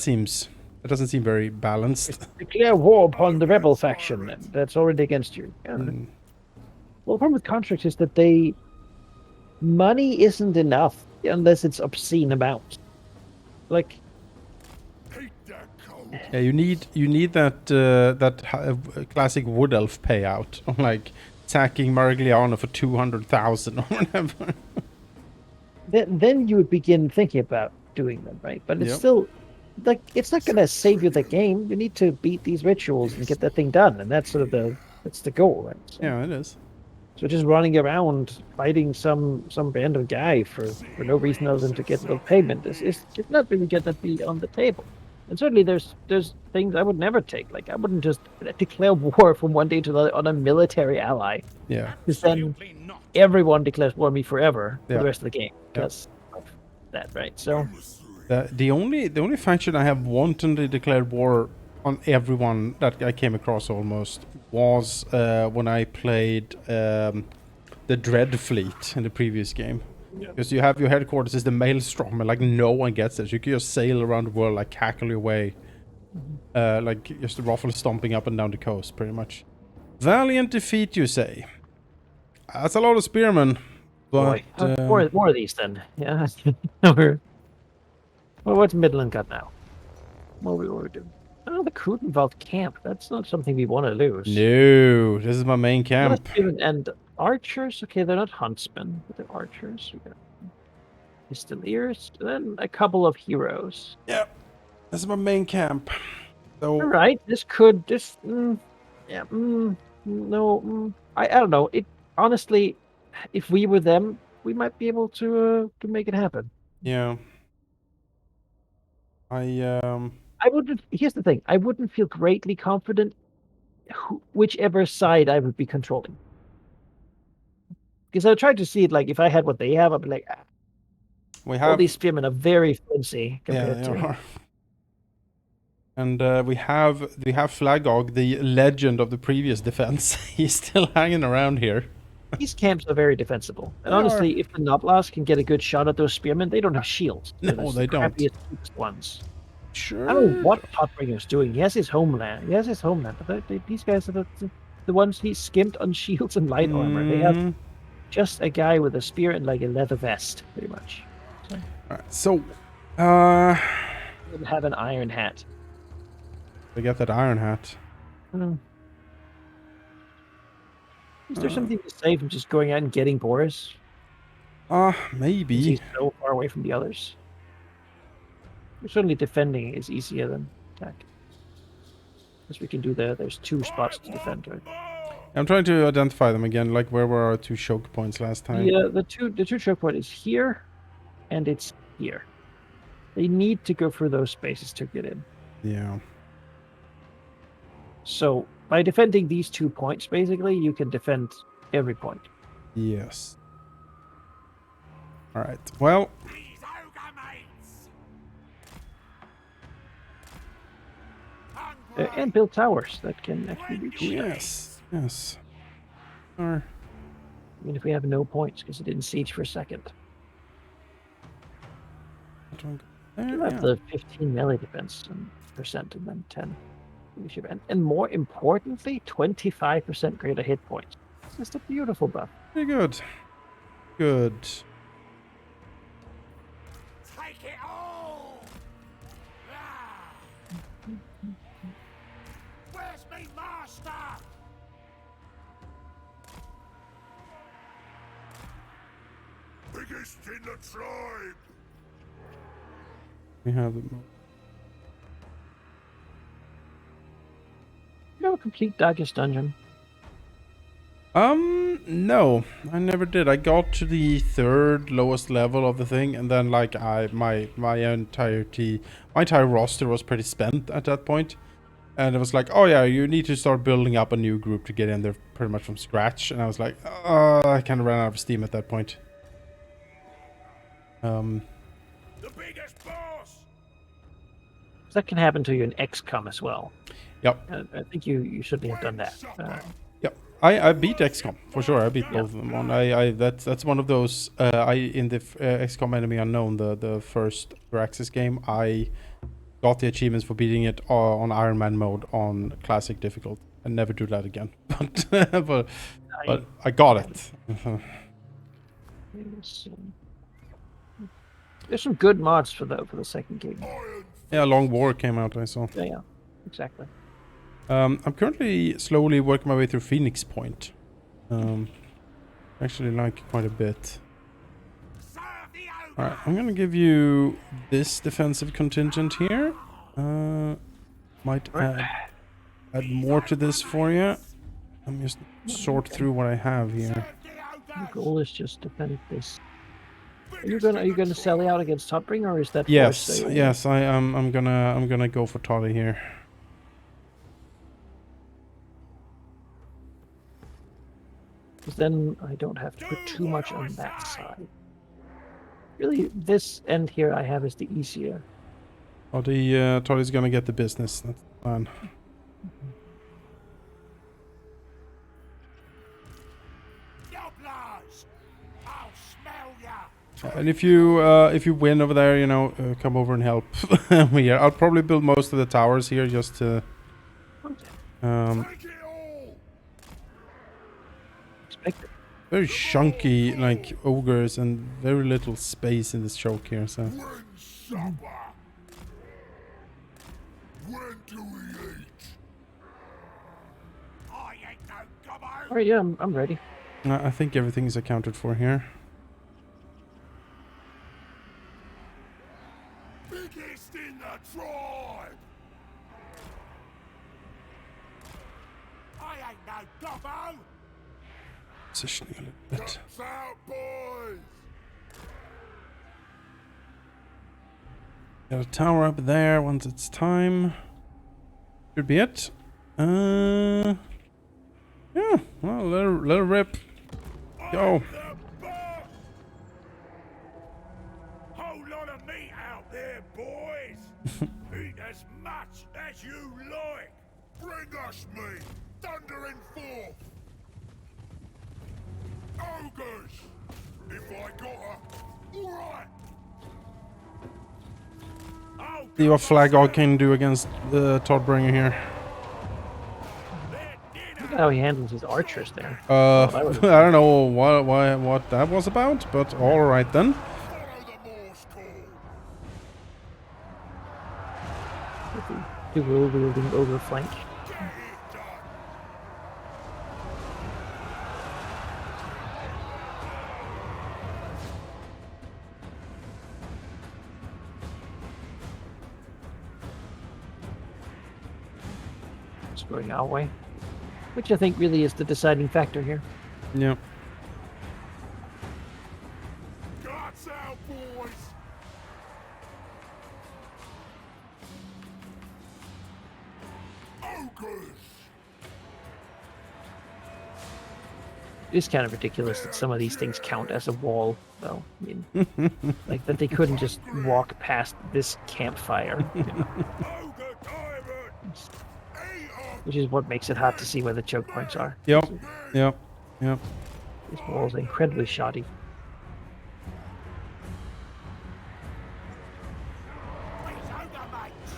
doesn't seem very balanced. Declare war upon the rebel faction that's already against you. Yeah. Well, the problem with contracts is that money isn't enough unless it's obscene amounts. Like, Hate that cold. Yeah, you need that classic wood elf payout, like sacking Marigliano for 200,000 or whatever. then you would begin thinking about doing them, right? But it's still like it's not going to save you the game. You need to beat these rituals and get that thing done, and that's sort of that's the goal, right? So, Yeah, it is. So just running around fighting some random guy for no reason other than to get a little payment is not really going to be on the table. And certainly there's things I would never take. Like I wouldn't just declare war from one day to the other on a military ally. Yeah. Because then everyone declares war on me forever for Yeah. the rest of the game. Because of that, right? So The only faction I have wantonly declared war on everyone that I came across almost was when I played the Dread Fleet in the previous game. Because you have your headquarters is the Maelstrom, and like no one gets it. You can just sail around the world, like cackle your way, like just ruffle stomping up and down the coast, pretty much. Valiant defeat, you say? That's a lot of spearmen, but more of these then. Yeah. Well, what's Midland got now? What are we doing? Oh, the Krudenwald camp. That's not something we want to lose. no, this is my main camp. And archers. Okay, they're not huntsmen, but they're archers. We got pistoliers, then a couple of heroes. Yeah, this is my main camp. So All right, I don't know. It honestly, if we were them, we might be able to make it happen. yeah, I wouldn't. Here's the thing: I wouldn't feel greatly confident whichever side I would be controlling. Because I tried to see it like if I had what they have, I'd be like, we all have these spearmen are very flimsy yeah, compared they to. are. And we have Flagog, the legend of the previous defense. He's still hanging around here. These camps are very defensible. And They honestly, are. if the Noblas can get a good shot at those spearmen, they don't have shields. No, They're they the don't. crappiest, weakest ones. Sure. I don't know what Hotbringer's doing. He has his homeland. But these guys are the ones he skimped on shields and light armor. They have just a guy with a spear and like a leather vest, pretty much. Alright, so They have an iron hat. they got that iron hat. Is there something to say from just going out and getting Boris? Maybe. He's so far away from the others. Certainly defending is easier than attack. Because we can do there's two spots to defend, right? I'm trying to identify them again, like where were our two choke points last time? The two choke point is here, and it's here. They need to go through those spaces to get in. Yeah. So by defending these 2 points, basically, you can defend every point. Yes. Alright, well, These ogre mates. And build towers that can actually reach. yes. Or I mean, if we have no points because it didn't siege for a second. You have the 15 melee defense percent and then 10 leadership. And more importantly, 25% greater hit points. It's just a beautiful buff. Pretty good. Good. Take it all. Ah. Where's me biggest in the tribe. We have the You have a complete Darkest Dungeon. no, I never did. I got to the third lowest level of the thing, and then like my entire roster was pretty spent at that point, and it was like, oh yeah, you need to start building up a new group to get in there pretty much from scratch, and I was like, I kind of ran out of steam at that point. The biggest boss. That can happen to you in XCOM as well. Yep. I think you shouldn't have done that. Yep. I beat XCOM for sure. I beat both of them. On that's one of those. In the XCOM Enemy Unknown, the first Firaxis game, I got the achievements for beating it on Iron Man mode on classic difficult. I never do that again. but I got it. There's some good mods for the second game. Yeah, Long War came out. I saw. Yeah, exactly. I'm currently slowly working my way through Phoenix Point. Actually like it quite a bit. Alright, I'm gonna give you this defensive contingent here. Might add more to this for you. I'm just sort through what I have here. The goal is just to defend this. Are you gonna sell out against Topbringer, or is that Yes, yes, I'm gonna go for Toddy here. Because then I don't have to put too much on that side. Really, this end here I have is the easier. Oh, the Toddy's gonna get the business. That's fine. And if you win over there, you know, come over and help me here. I'll probably build most of the towers here just to very chunky like ogres and very little space in this choke here, so When do we eat? I ain't no gobbo. Alright, yeah, I'm ready. I think everything is accounted for here. Biggest in the tribe. I ain't no gobbo. Positioning a little bit. Guts out, boys. Got a tower up there once it's time. Should be it. Yeah, well, let her rip. Go. Whole lot of meat out there, boys. Eat as much as you like. Bring us meat, thundering forth. Ogres, if I got her, all right. See what Flag God can do against the Todbringer here. Look at how he handles his archers there. I don't know what that was about, but all right then. Follow the Morse call. Dual wielding ogre flank. Get it done. It's going our way. Which I think really is the deciding factor here. Yeah. Guts out, boys. Ogres. It is kind of ridiculous that some of these things count as a wall, though. I mean, like that they couldn't just walk past this campfire, you know, Ogre tyrants. Eat 'em. which is what makes it hard to see where the choke points are. Yep. Yep. Yep. This wall is incredibly shoddy. These ogre mates.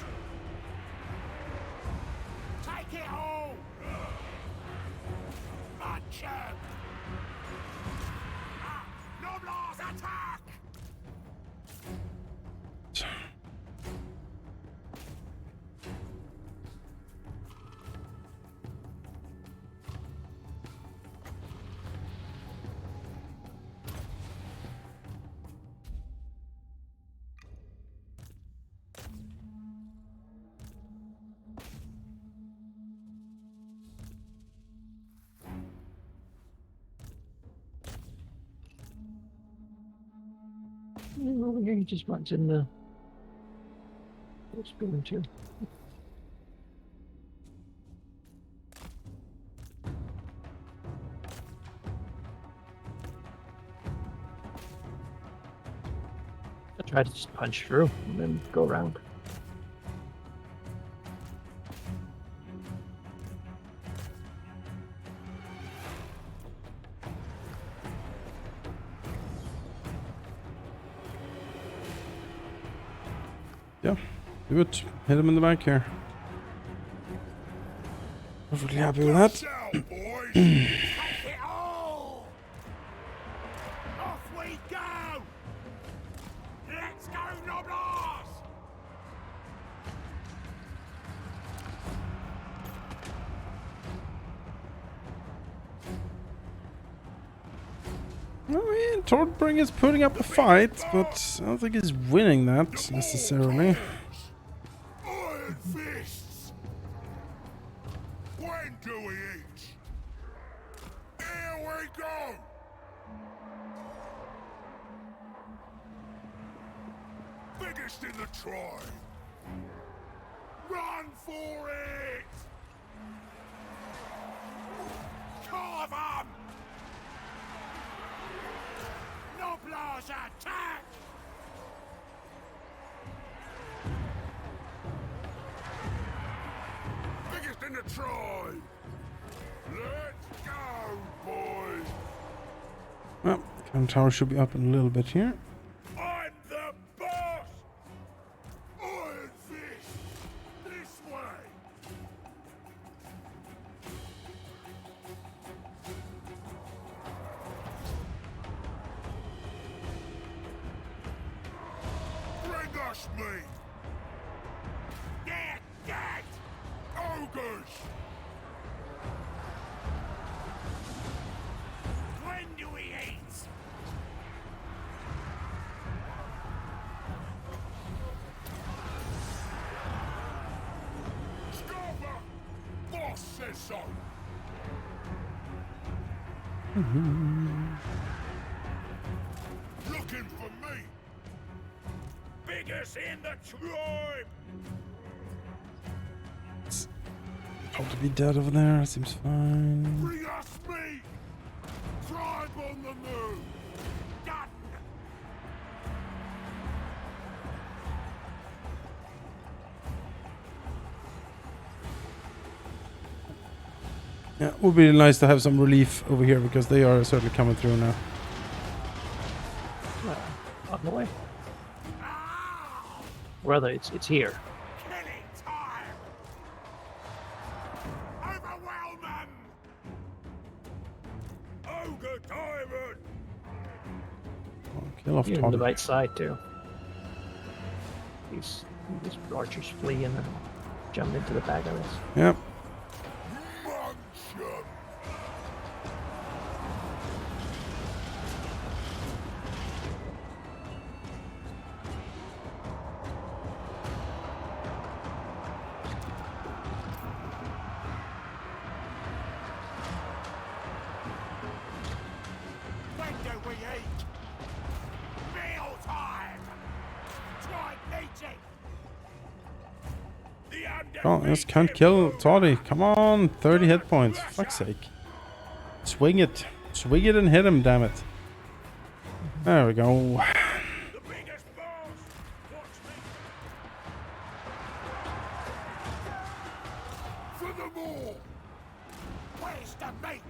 Take it all. Munch 'em. Noblars attack. Over here, he just runs in the. What's going to? I try to just punch through and then go around. Yeah, do it. Hit him in the back here. Perfectly happy with that. Out, boys! Take it all! Off we go! Let's go, Noblars! I mean, Tordbring is putting up a fight, but I don't think he's winning that necessarily. Iron fists! When do we eat? Here we go! Biggest in the tribe! Run for it! Carve 'em! Noblars attack! Biggest in the tribe! Let's go, boys! Well, Cannon Tower should be up in a little bit here. I'm the boss! Iron Fist! This way! Bring us meat! Get! Ogres! When do we eat? Scarborough! Boss says so! Looking for me! Biggest in the tribe! Ought to be dead over there. Seems fine. Bring us meat! Tribe on the move! Done! Yeah, it would be nice to have some relief over here because they are certainly coming through now. On the way. Rather, it's here. Killing time! Overwhelm 'em! Ogre tyrant! Kill off You're on the Todd. right side too. These archers flee and then jump into the bag of this. Yep. Munch 'em! When do we eat? Meal time! Try meeting! The Oh, just can't kill Toddy. Come on, 30 hit points. Fuck's sake. Swing it. Swing it and hit him, damn it. There we go. The biggest boss! Watch me! For the more! Where's the meat?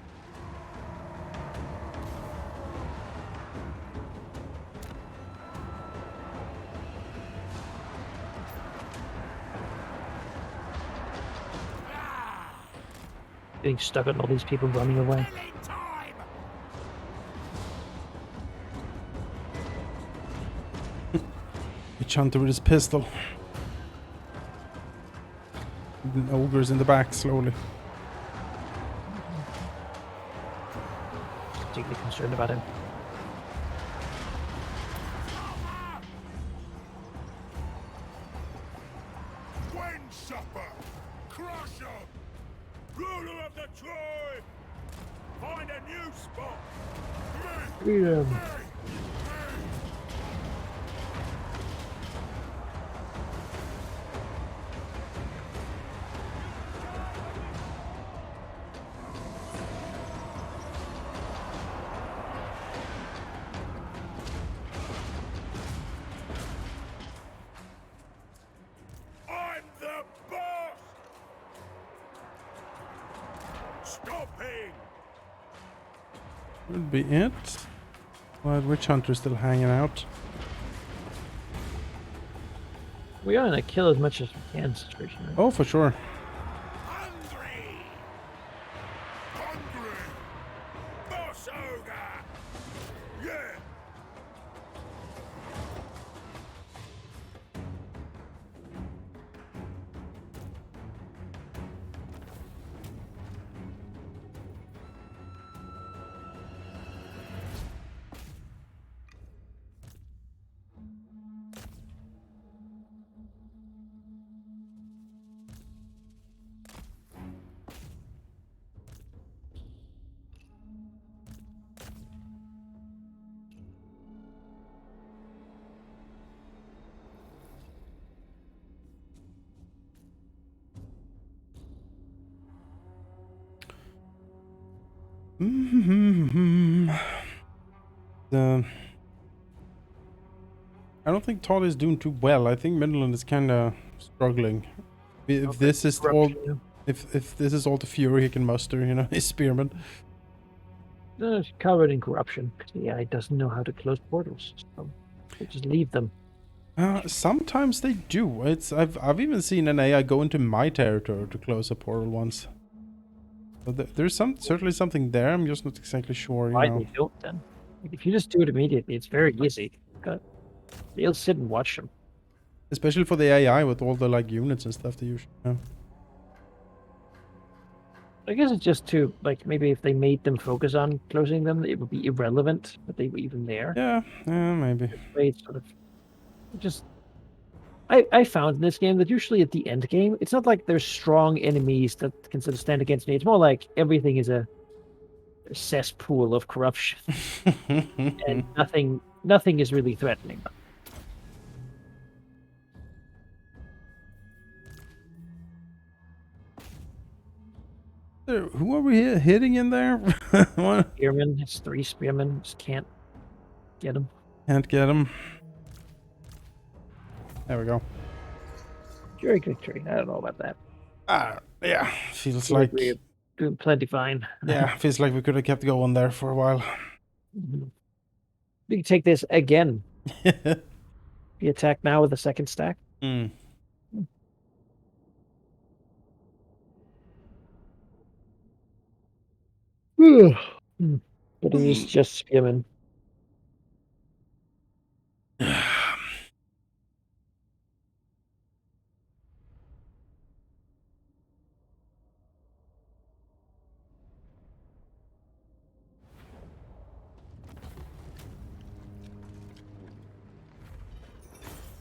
Getting stuck on all these people running away. Killing time! Each hunter with his pistol. The ogre's in the back slowly. Particularly concerned about him. When supper! Crush 'em! Ruler of the tribe! Find a new spot! Me! Freedom. Me! Would be it. While Witch Hunter's still hanging out. We are gonna kill as much as we can situation. Right? Oh, for sure. Hungry! Hungry! Boss Ogre! Yeah! I don't think Todd is doing too well. I think Midland is kind of struggling. If this is all, if this is all the fury he can muster, you know, his spearman. It's covered in corruption. The AI doesn't know how to close portals, so they just leave them. Sometimes they do. I've even seen an AI go into my territory to close a portal once. So there's certainly something there. I'm just not exactly sure. Why they don't then? Like, if you just do it immediately, it's very easy. They'll sit and watch them. Especially for the AI with all the like units and stuff they usually have. I guess it's just to like maybe if they made them focus on closing them, it would be irrelevant that they were even there. Yeah, maybe. It's sort of just. I found in this game that usually at the end game, it's not like there's strong enemies that can sort of stand against me. It's more like everything is a cesspool of corruption, and nothing is really threatening. Who are we hitting in there? Spearmen, it's 3 spearmen. Just can't get them. Can't get them. There we go. Jury victory. I don't know about that. Yeah. Feels like we're doing plenty fine. Yeah, feels like we could have kept going there for a while. We can take this again. The attack now with the second stack. But it is just spearmen.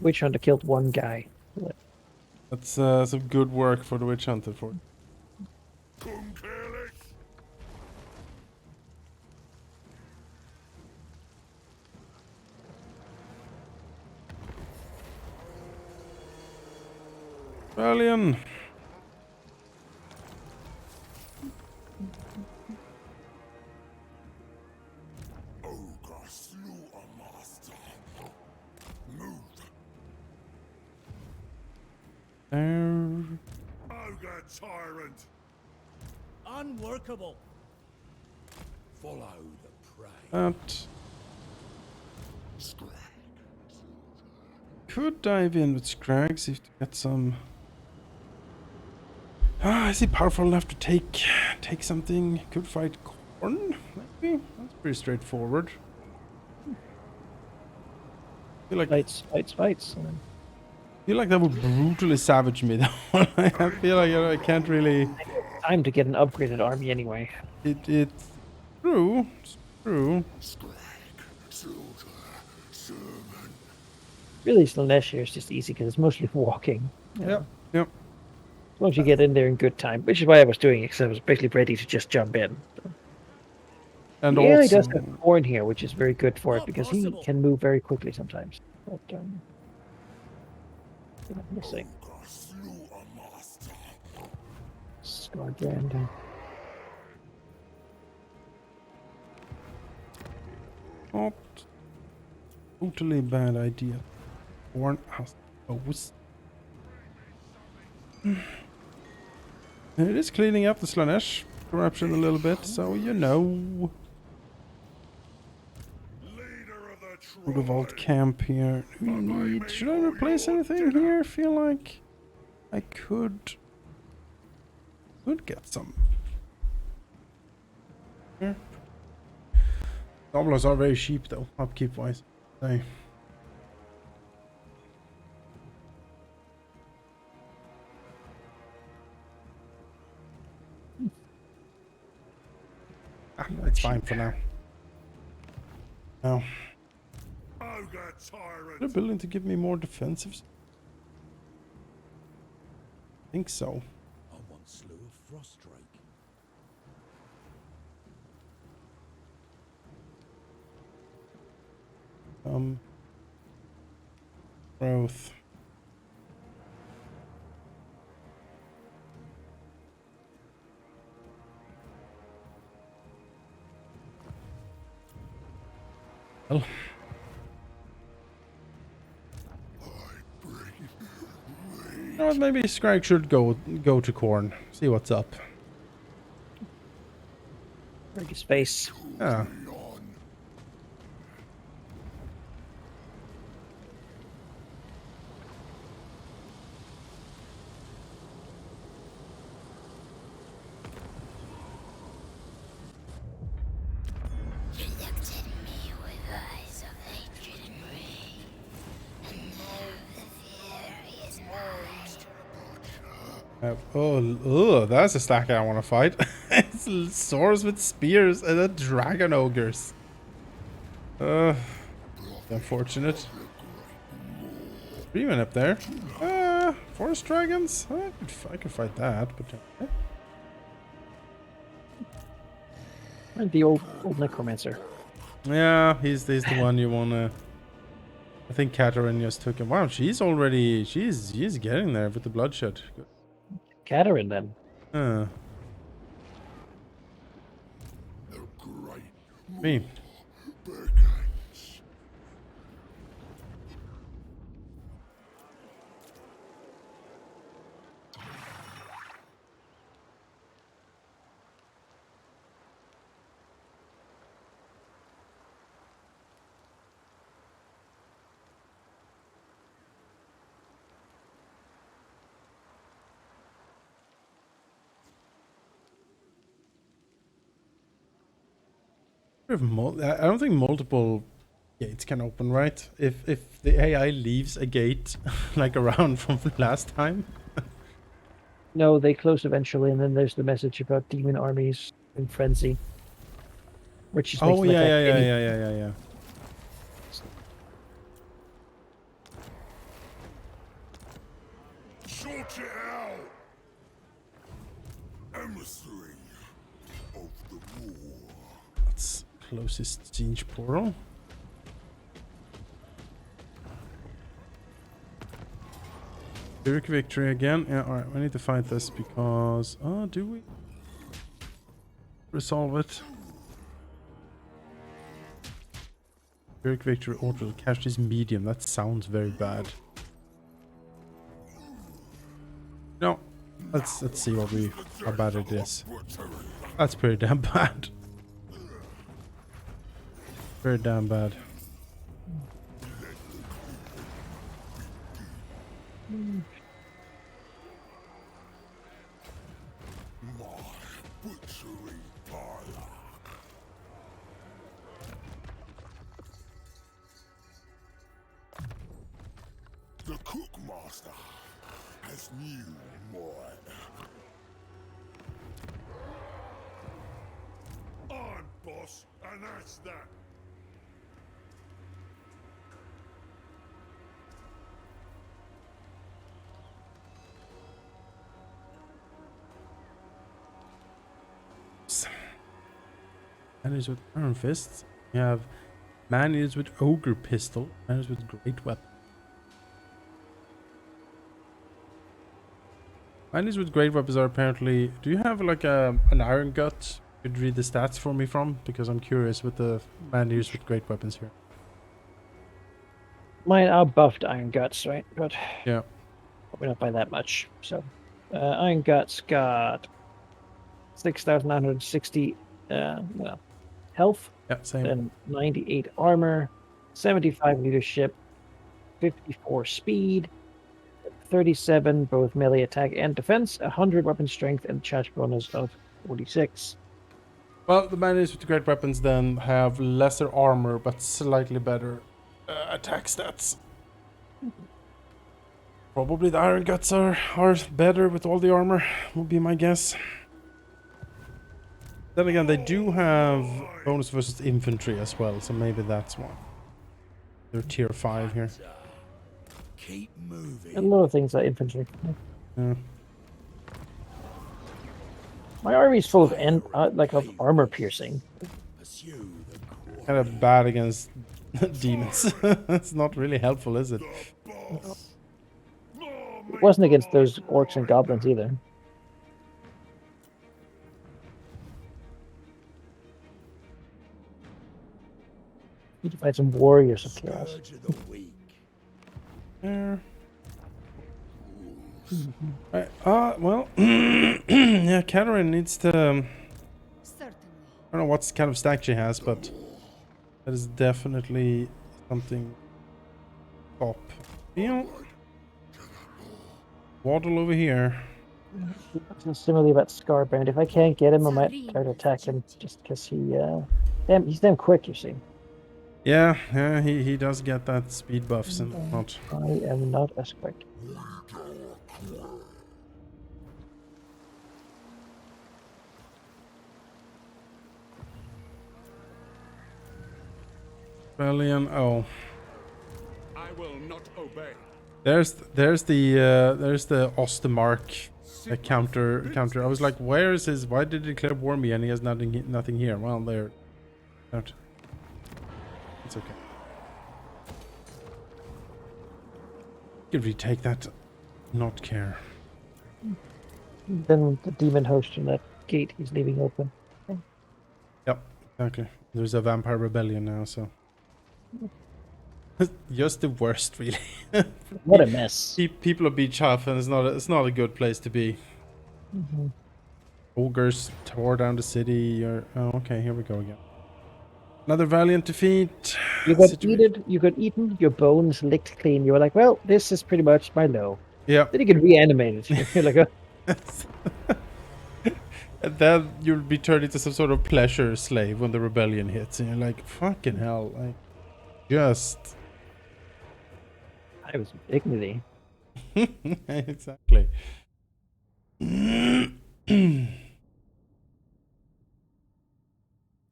Witch Hunter killed 1 guy. That's some good work for the Witch Hunter for. Come careless! Rebellion. Ogre slew a master. Move. Ogre tyrant. Unworkable. Follow the prey. That could dive in with Scrag, see if to get some. Is he powerful enough to take something? Could fight Corn? Maybe? That's pretty straightforward. I feel like Fights. I feel like that would brutally savage me though. I feel like I can't really. Time to get an upgraded army anyway. It's true. It's true. Really, Slanesh here is just easy because it's mostly walking. Yep. As long as you get in there in good time, which is why I was doing it, because I was basically ready to just jump in. So. And Yeah, he also, does have Corn here, which is very good for it because he can move very quickly sometimes. But we'll see. Ogre slew a master. Scarbrand. not totally bad idea. Born as those. It is cleaning up the Slanesh corruption a little bit, so you know. Through the vault camp here. Do we need... Should I replace anything here? I feel like I could get some. Here. Goblins are very cheap though, upkeep wise. Say. It's fine for now. Now, Ogre tyrant. they're building to give me more defensives. I think so. I once slew a frost drake. Growth. Well. You know what, maybe Scrag should go to Corn. See what's up. Break his face. Yeah. You looked at me with eyes of hatred and rage, and now the fury is mine. Oh, that's a stack I want to fight. It's swords with spears and a dragon ogres. Unfortunate. Freeman up there. Forest dragons. I could fight that, but. The old necromancer. Yeah, he's the one you wanna. I think Katarina just took him. Wow, she's getting there with the bloodshed. Katarin then. Me. I don't think multiple gates can open, right? If the AI leaves a gate like around from last time. No, they close eventually, and then there's the message about demon armies in frenzy, which is Oh makes like yeah. Sort it out. Emissary of the war. That's closest siege portal. Pyrrhic victory again. Yeah, alright, we need to fight this because... Oh, do we? Resolve it. Pyrrhic victory order catch this medium. That sounds very bad. No. Let's see how bad it is. That's pretty damn bad. Very damn bad. Butchery parlor. The cookmaster has new might. I'm boss, and that's that. Man-eaters with iron fists. You have man-eaters with ogre pistol. Man-eaters with great weapon. Man-eaters with great weapons are apparently... Do you have like an iron gut? Could you read the stats for me from? Because I'm curious with the man-eaters with great weapons here. Mine are buffed Iron Guts, right? But Yeah. probably not by that much. So, Iron Guts got 6,960 health, Yeah, same. then 98 armor, 75 leadership, 54 speed, 37 both melee attack and defense, 100 weapon strength, and charge bonus of 46. Well, the bandits with the great weapons then have lesser armor, but slightly better attack stats. Probably the Iron Guts are better with all the armor, would be my guess. Then again, they do have bonus versus infantry as well, so maybe that's why. They're tier 5 here. Keep moving. A lot of things are infantry. Yeah. My army's full of of armor piercing. Pursue the quest. Kind of bad against demons. It's not really helpful, is it? Boss. It wasn't against those orcs and goblins either. Need to find some warriors of chaos. Scourge of the weak. There. Right. Well, yeah, Catherine needs to. Certainly. I don't know what kind of stack she has, but that is definitely something top. Waddle over here. Similarly about Scarbrand. If I can't get him, I might try to attack him just because he's damn quick, you see. Yeah, he does get that speed buffs and whatnot. I am not as quick. Rebellion. Oh, I will not obey. there's the Ostermark counter. I was like, where is his? Why did he declare war me and he has nothing here? Well, there. Out. It's okay. Could retake that. Not care. Then the demon host in that gate he's leaving open. Yep, exactly. There's a vampire rebellion now, so just the worst, really. What a mess. People of Beach Huff, and it's not a good place to be. Ogres tore down the city. Oh, okay, here we go again. Another valiant defeat. You got eaten, your bones licked clean. You were like, well, this is pretty much my low. Yeah. Then you get reanimated. You're like, And then you'll be turned into some sort of pleasure slave when the rebellion hits, and you're like, fucking hell, like, just. I was dignity. Exactly.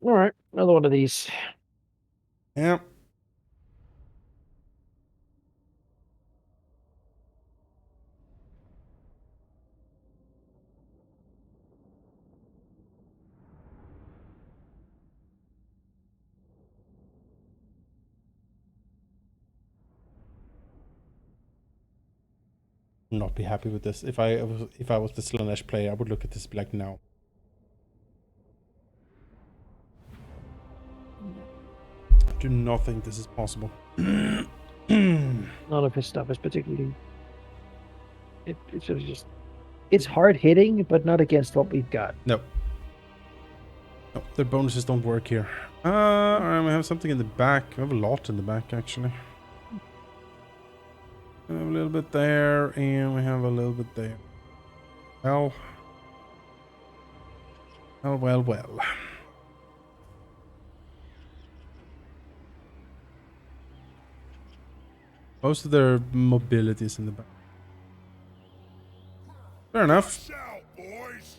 All right, another one of these. Yeah. Not be happy with this. If I was the Slanesh player, I would look at this and be like, no. Do not think this is possible. None of his stuff is particularly. It's just. It's hard hitting, but not against what we've got. No. No, their bonuses don't work here. Alright, we have something in the back. We have a lot in the back, actually. We have a little bit there, and we have a little bit there. Well. Well. Most of their mobility is in the back. Fair enough. Shout, boys.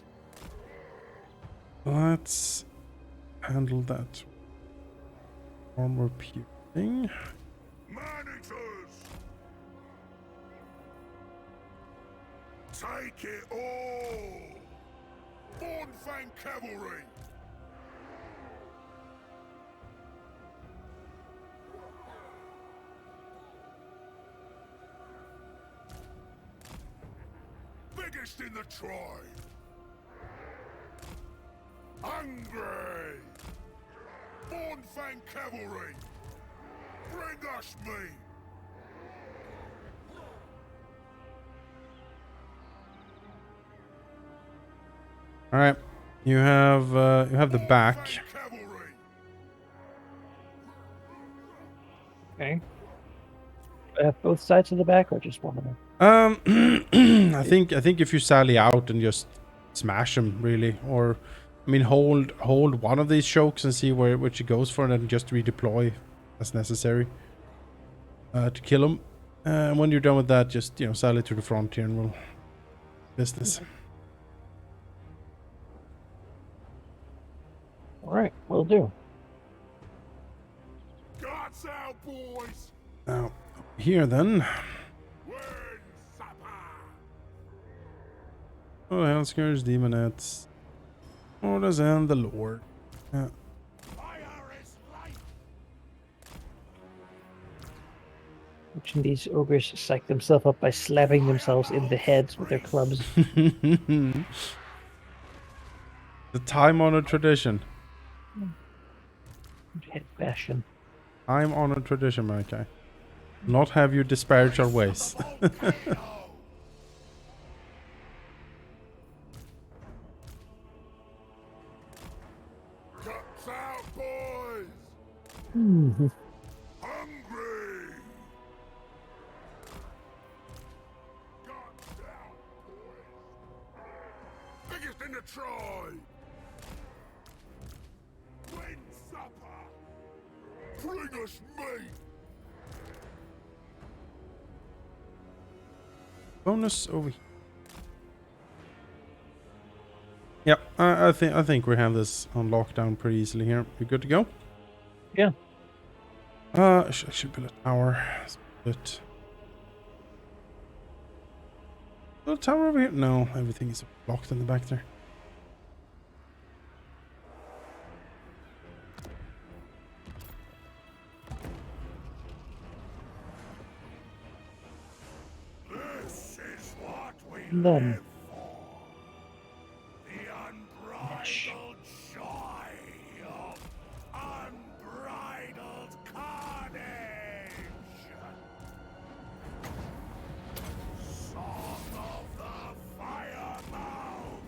Let's handle that. Armor piercing. Managers. Take it all. Bornfang cavalry. Biggest in the tribe. Hungry. Bornfang cavalry. Bring us meat. All right, you have the back. Bornfang cavalry. Okay. Both sides of the back or just one of them? I think if you sally out and just smash them, really, or I mean, hold one of these chokes and see which it goes for, and then just redeploy as necessary to kill them. And when you're done with that, just sally to the front here, and we'll business. All right, will do. Guts out, boys! Now here then. Win supper! Oh, Hellscourge, Demonettes, Orders, and the Lord. Yeah. Fire is life! Watching these ogres psych themselves up by slapping themselves in the heads with their clubs. The time-honored tradition. Head bashing. Time-honored tradition, Manaki. Not have you disparage our ways. Guts out, boys! Mhm. Hungry! Guts out, boys! Biggest in the tribe! Win supper! Bring us meat! Bonus over here. Yep, I think we have this on lockdown pretty easily here. We good to go? Yeah. I should build a tower. But little tower over here? No, everything is blocked in the back there. This is what we And then- live for. The unbridled joy of unbridled carnage. Song of the fire mouth.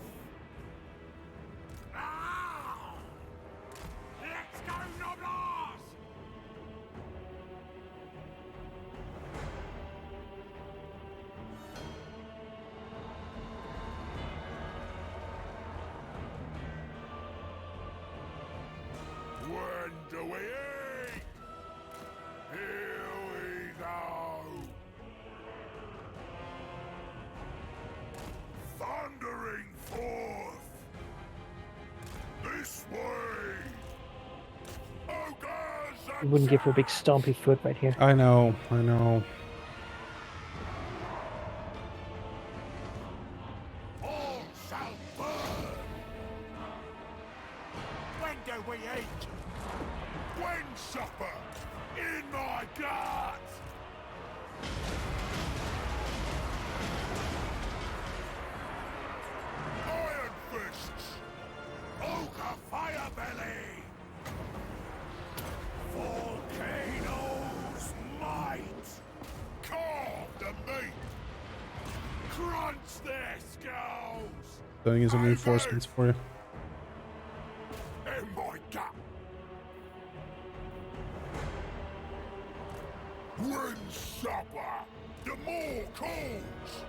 Now, let's go, Noblars! When do we eat? Here we go. Thundering forth. This way. Ogres You wouldn't give her a big stompy foot right here. I know. all shall burn. When do we eat? When supper? In my guts! Iron fists! Ogre fire belly! Volcanoes might! Carve the meat! Crunch their skulls! Sending in some reinforcements for you. In my gut! When supper, the more calls!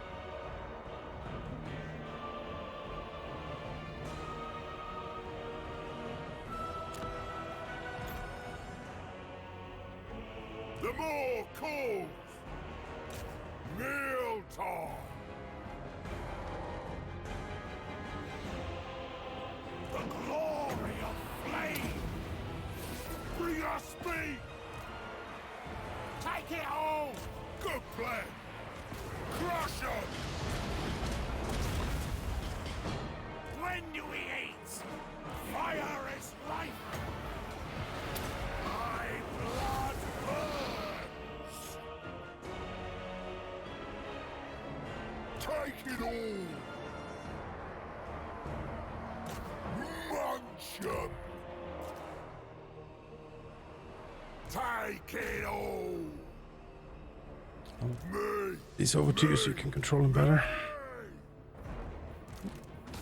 The more calls! Meal time! The glory of flame! Bring us speed! Take it all! Good plan! Crush them! When do we eat? Fire is life! My blood burns! Take it all! Munch 'em! Take it all! Me! These over to you so you can control them better.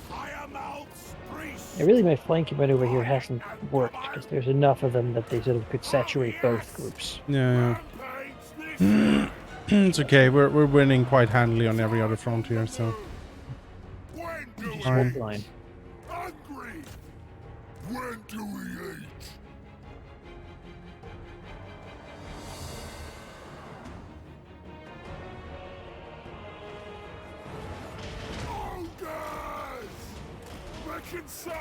Firemouth's priest! Yeah, really, my flanking right over here hasn't worked because there's enough of them that they sort of could saturate both groups. Yeah. And It's okay. We're winning quite handily on every other front here. So When do we Fine. Line. hungry? When do we eat? Ogres! Reckon so.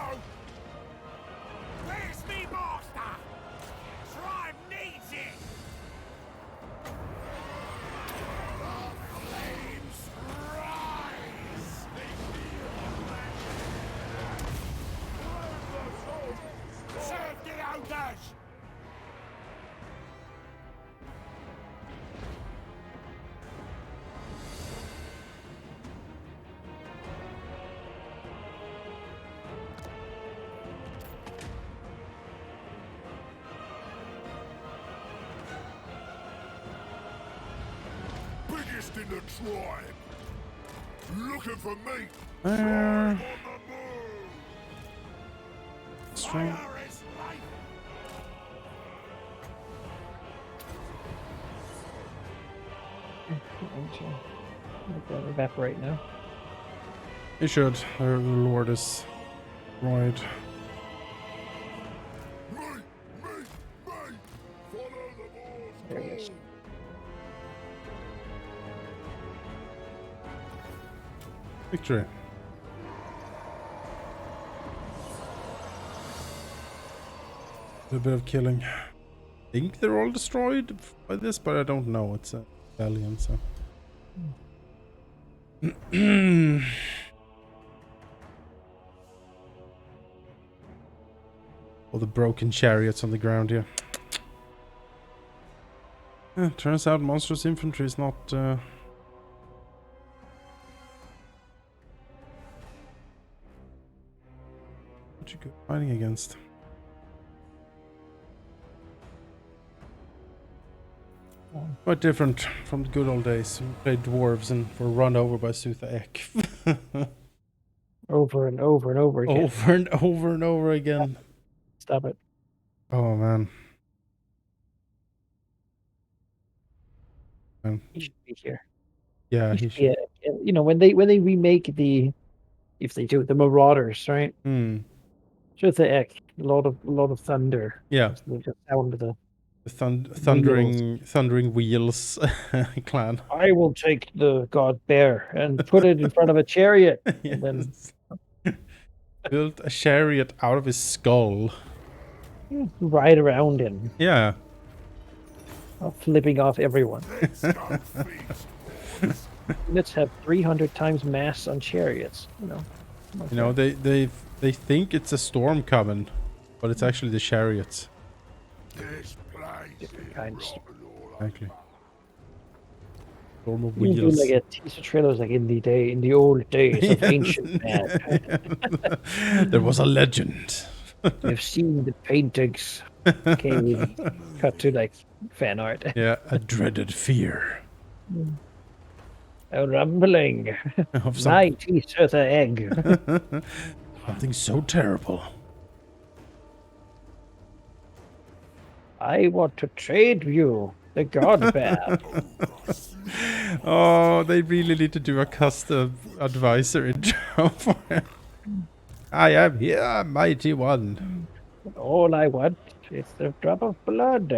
Where's me master? Tribe needs it. Flames rise. Serve the ogres. Biggest in the tribe. Looking for meat. Tribe on the move. strong. Fire is life. Let that evaporate now. You should. The Lord is right. Me. Follow the boar's There it is. call. Victory. A bit of killing. I think they're all destroyed by this, but I don't know. It's a rebellion, so. All the broken chariots on the ground here. Yeah, turns out monstrous infantry is not. What you go fighting against? Quite different from the good old days. We played dwarves and were run over by Sutha Ek. Over and over and over again. Over and over and over again. Stop it. Oh man. He should be here. Yeah, he should. You know, when they remake if they do the Marauders, right? Hmm. Just the Ek, a lot of thunder. Yeah. The sound of the. The thundering wheels clan. I will take the god bear and put it in front of a chariot, and then Yes. Built a chariot out of his skull. ride around him, Yeah. flipping off everyone. Let's go feast. Let's have 300 times mass on chariots. You know, they think it's a storm coming, but it's actually the chariots. This place Different is kinds. rotten all over. Exactly. Storm of You can do wheels. like a teaser trailers like in the old days of ancient man. There was a legend. You've seen the paintings. Okay, we cut to like fan art. Yeah, a dreaded fear A rumbling. of My teeth are the egg. something so terrible. I want to trade you the god bear. Oh, they really need to do a custom advisor intro for him. I am here, mighty one. All I want is a drop of blood.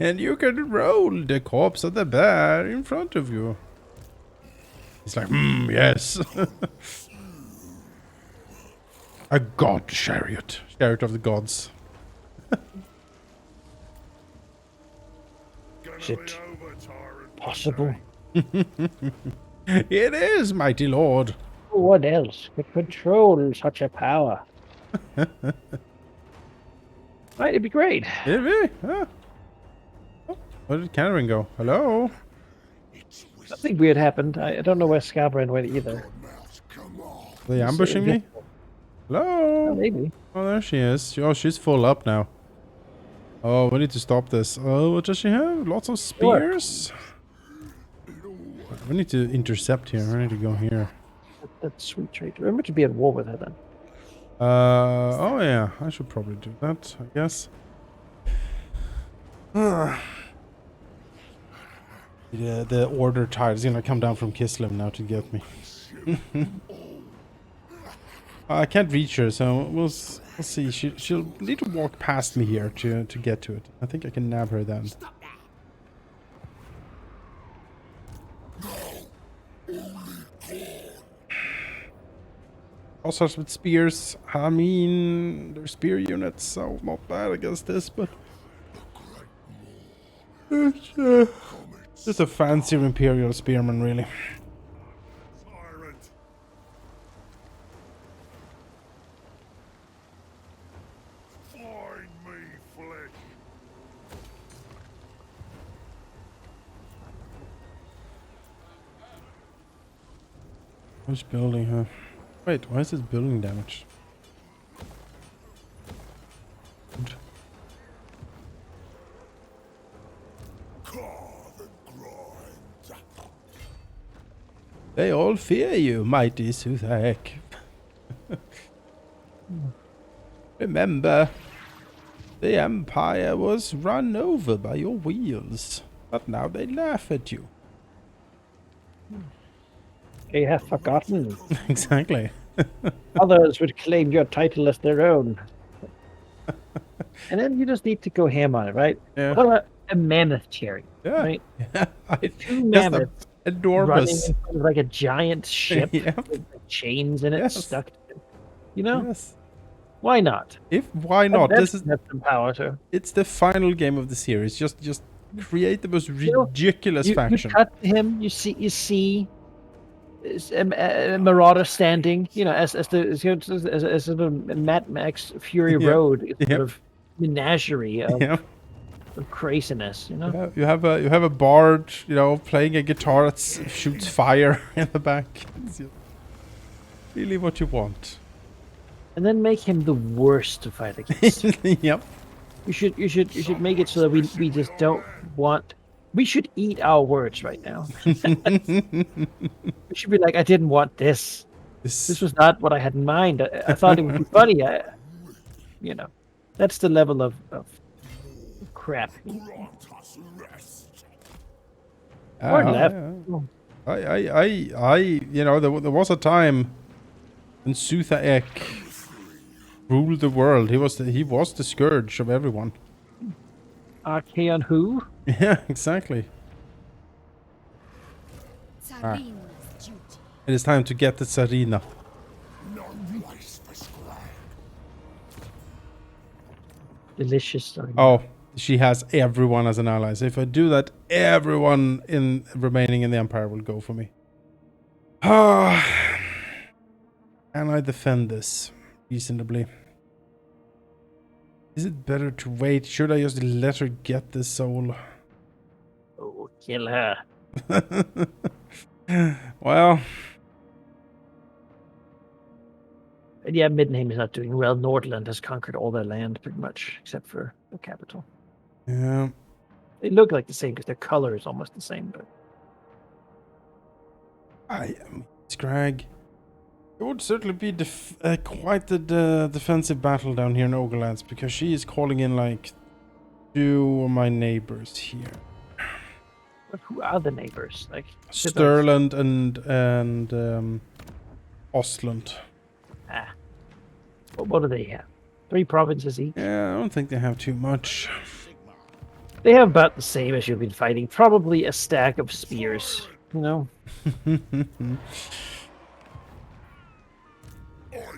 And you can roll the corpse of the bear in front of you. He's like, yes. A god chariot. Chariot of the gods. Is it possible? It is, mighty lord. No one else could control such a power. Right, it'd be great. Did we? Huh? Oh, where did Canarin go? Hello? Something weird happened. I don't know where Scabran went either. Are they ambushing me? Oh, Hello? maybe. Oh, there she is. Oh, she's full up now. Oh, we need to stop this. Oh, what does she have? Lots of spears? We need to intercept here. We need to go here. That's sweet trait. Remember to be at war with her then. Oh yeah, I should probably do that, I guess. The order tide is gonna come down from Kislev now to get me. I can't reach her, so we'll see. She'll need to walk past me here to get to it. I think I can nab her then. All sorts with spears. I mean, they're spear units, so not bad against this, but it's just a fancier Imperial spearman, really. Tyrant. Find me flesh. Which building, huh? Wait, why is this building damaged? Carve and grind. They all fear you, mighty Suthaek. Remember, the Empire was run over by your wheels, but now they laugh at you. They have forgotten. Exactly. Others would claim your title as their own. And then you just need to go ham on it, right? Yeah. What about a mammoth chariot, Yeah. right? Yeah. Two Just mammoths running enormous. in front of like a giant ship Yeah. with chains in it Yes. stuck to it. You know? Yes. Why not? Why not? That's This is some power to. it's the final game of the series. Just create the most know, ridiculous You faction. cut him. You see a marauder standing. You know, as sort of Mad Max Fury Yeah. Road, Yeah. sort of menagerie of, Yeah. of craziness. You know. Yeah, you have a bard, playing a guitar that shoots fire in the back. It's just really what you want. And then make him the worst to fight against. Yep. You should make it so that we just don't want. We should eat our words right now. We should be like, I didn't want this. This was not what I had in mind. I thought it would be funny. That's the level of crap. Grant us rest. Or left. There was a time when Suthaek ruled the world. He was the scourge of everyone. Archaeon who? Yeah, exactly. Tsarina's duty. It is time to get the Tsarina. No place for scrap. Delicious story. Oh, she has everyone as an ally. So if I do that, everyone remaining in the Empire will go for me. Ah, can I defend this reasonably? Is it better to wait? Should I just let her get this soul? Oh, kill her. Well, And yeah, Middenheim is not doing well. Nordland has conquered all their land pretty much, except for the capital. yeah. They look like the same because their color is almost the same, but Scrag. It would certainly be quite the defensive battle down here in Ogrelands, because she is calling in like 2 of my neighbors here. But who are the neighbors? Like Sturland and Ostland. What do they have? 3 provinces each. Yeah, I don't think they have too much. They have about the same as you've been fighting. Probably a stack of spears. You know.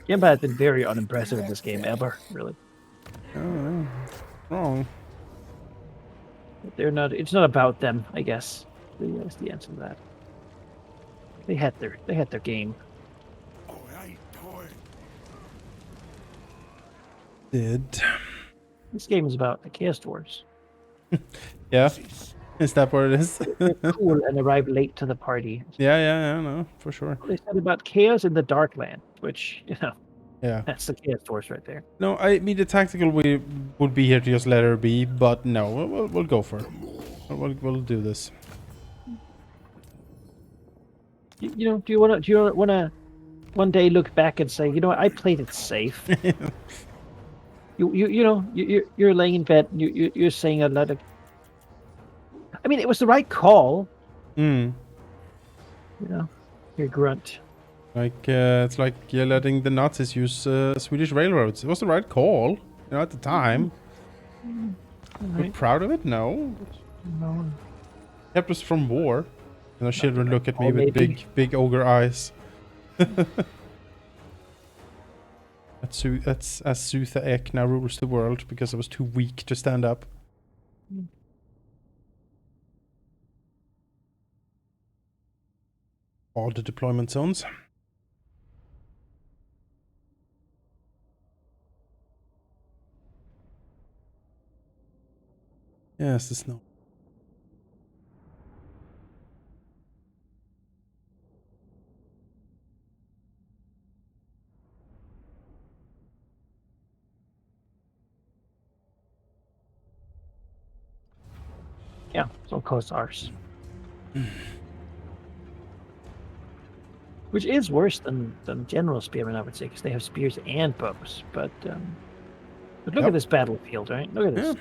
Gemba has been very unimpressive in this game ever, really. Oh, wrong. But they're not. It's not about them, I guess. That's the answer to that. They had their game. I ain't dying. Did. This game is about the Chaos Dwarves. Yeah. Is that what it is? They're cool and arrive late to the party. Yeah, no, for sure. They said about chaos in the Darkland, which, Yeah. that's the Chaos Dwarves right there. No, I mean the tactical we would be here to just let her be, but no, we'll go for it. We'll do this. Do you want to one day look back and say, I played it safe. You're laying in bed. You're saying a lot of. I mean, it was the right call. Hmm. You know, your grunt. Like it's like you're letting the Nazis use Swedish railroads. It was the right call, you know, at the time. All We're right. proud of it? No. No. Kept us from war. And our children look at me Or with maybe. big ogre eyes. That's as Sutha Ek now rules the world because I was too weak to stand up. All the deployment zones. Yes, the snow. Yeah, so Khazars. Which is worse than general spearmen, I would say, because they have spears and bows. But look Yep. at this battlefield, right? Look at Yeah, this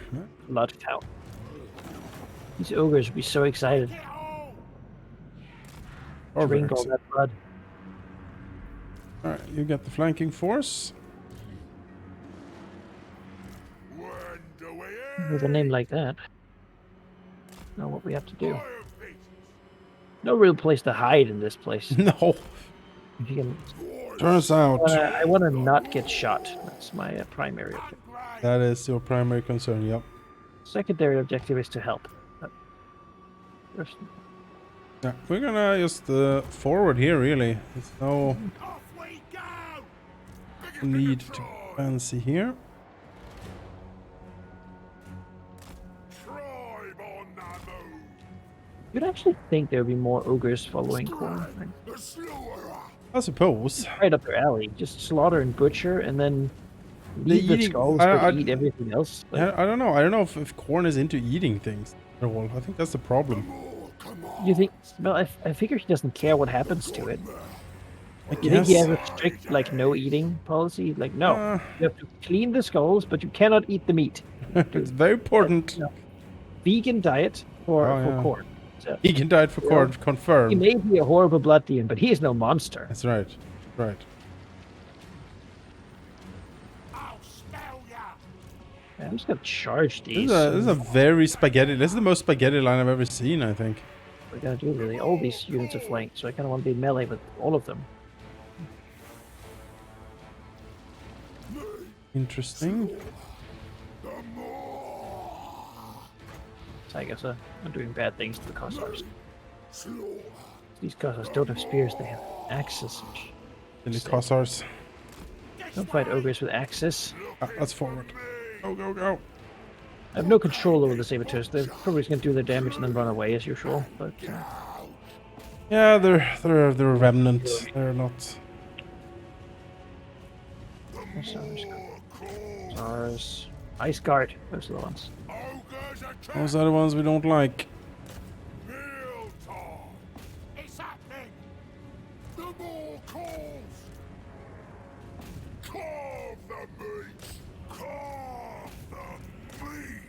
blood town. These ogres would be so excited to drink all that blood. Alright, you got the flanking force. When do we With a name like that, know what we have to do. Fire pieces. No real place to hide in this place. No. If you can, Turns out I want to not get shot. That's my primary objective. that is your primary concern. Yep. Secondary objective is to help. But first, Yeah, we're gonna just forward here. Really, there's no Off we go. need to fancy here. Tribe on the move. you'd actually think there would be more ogres following Korn. Right? The slaughterer. I suppose. Right up their alley. Just slaughter and butcher, and then They leave the eating- skulls, I- but I- eat everything else. Like, I don't know. I don't know if Korn is into eating things at all. I think that's the problem. Oh, come on. you think? Well, I figure he doesn't care what happens to it. I You think he guess. has a strict like no eating policy? Like no, Uh, you have to clean the skulls, but you cannot eat the meat. it's very important. No. Vegan diet for yeah. Korn. So He can die for Korn. he Confirmed. may be a horrible blood demon, but he is no monster. That's right. Right. I'll spell ya. I'm just gonna charge This these. is a very spaghetti. This is the most spaghetti line I've ever seen. I think. We're gonna do really. All these units are flanked, so I kind of want to be melee with all of them. Interesting. So I guess I'm doing bad things to the Khazars. Slaughter. These Khazars don't have spears; they have axes. Silly Khazars. Don't fight ogres with axes. Let's forward. Go, go, go. I have no control over the saboteurs. They're probably just gonna do their damage and then run away as usual. But Yeah, they're a remnant. They're not. Khazars, Ice Guard. Those are the ones. Ogres attack. Those are the ones we don't like. Meal time. It's happening. The more calls. Carve the meat. Carve the meat.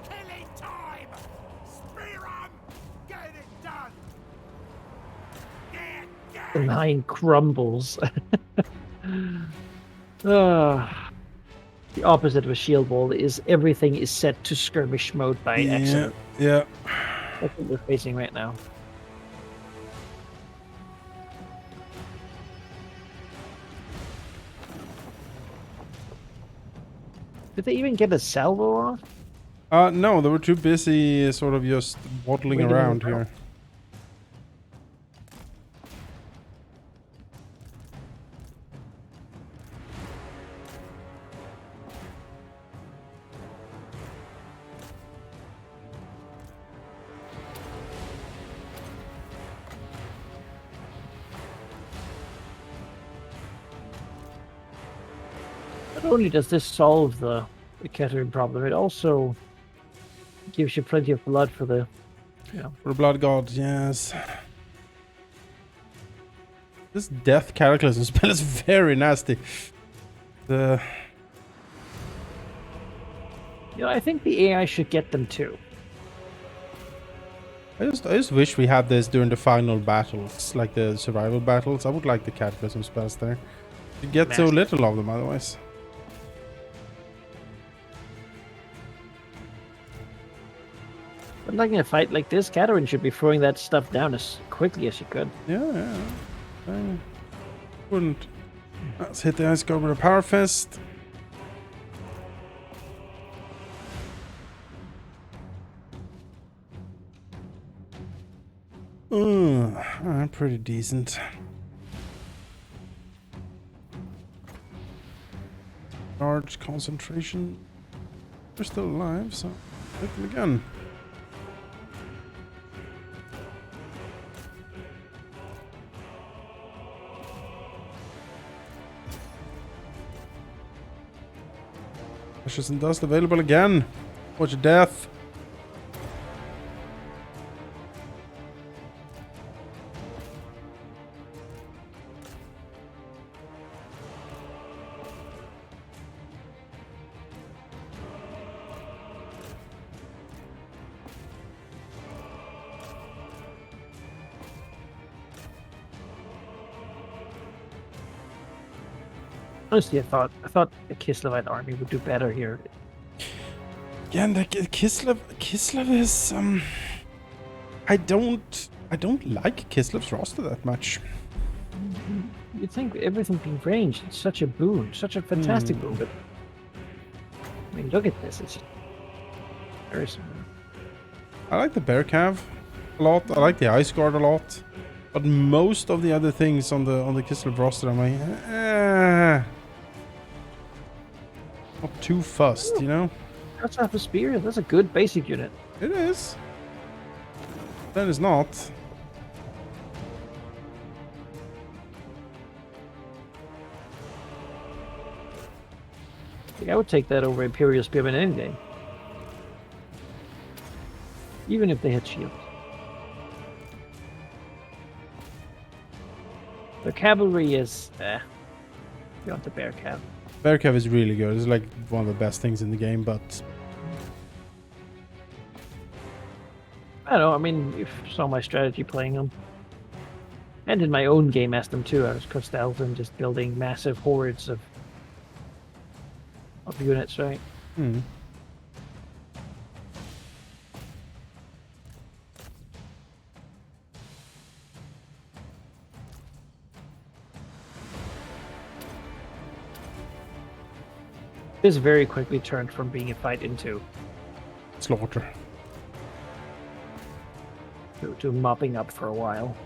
Killing time. Spear 'em. Get it done. The line crumbles. The opposite of a shield wall is everything is set to skirmish mode by Yeah, accident. yeah. That's what we're facing right now. Did they even get a salvo off? No, they were too busy sort of just waddling Waiting around around. here. Not only does this solve the Catherine problem, it also gives you plenty of blood for the, For the Blood God, yes. This Death Cataclysm spell is very nasty. The I think the AI should get them too. I just wish we had this during the final battles, like the survival battles. I would like the cataclysm spells there. You get so Massive. little of them otherwise. But like in a fight like this, Catherine should be throwing that stuff down as quickly as she could. Yeah. I wouldn't. Let's hit the ice guard with a power fist. Pretty decent. Large concentration. They're still alive, so hit them again. Ashes and dust available again. Watch your death. Honestly, I thought the Kislevite army would do better here. Again, the Kislev is I don't like Kislev's roster that much. You'd think everything being ranged, it's such a boon, such a fantastic boon. But I mean, look at this. It's very small. I like the Bear Cav a lot. I like the Ice Guard a lot. But most of the other things on the Kislev roster, I'm like, not too fussed, you know? That's half a spear. That's a good basic unit. It is. Then it's not. Like, I would take that over Imperial Spearmen any day. Even if they had shields. The cavalry is beyond the bear cav. Bear Cav is really good. It's like one of the best things in the game, but I don't know, I mean, you saw my strategy playing them. And in my own game as them too. I was stealth and just building massive hordes of units, right? This very quickly turned from being a fight into slaughter. to mopping up for a while.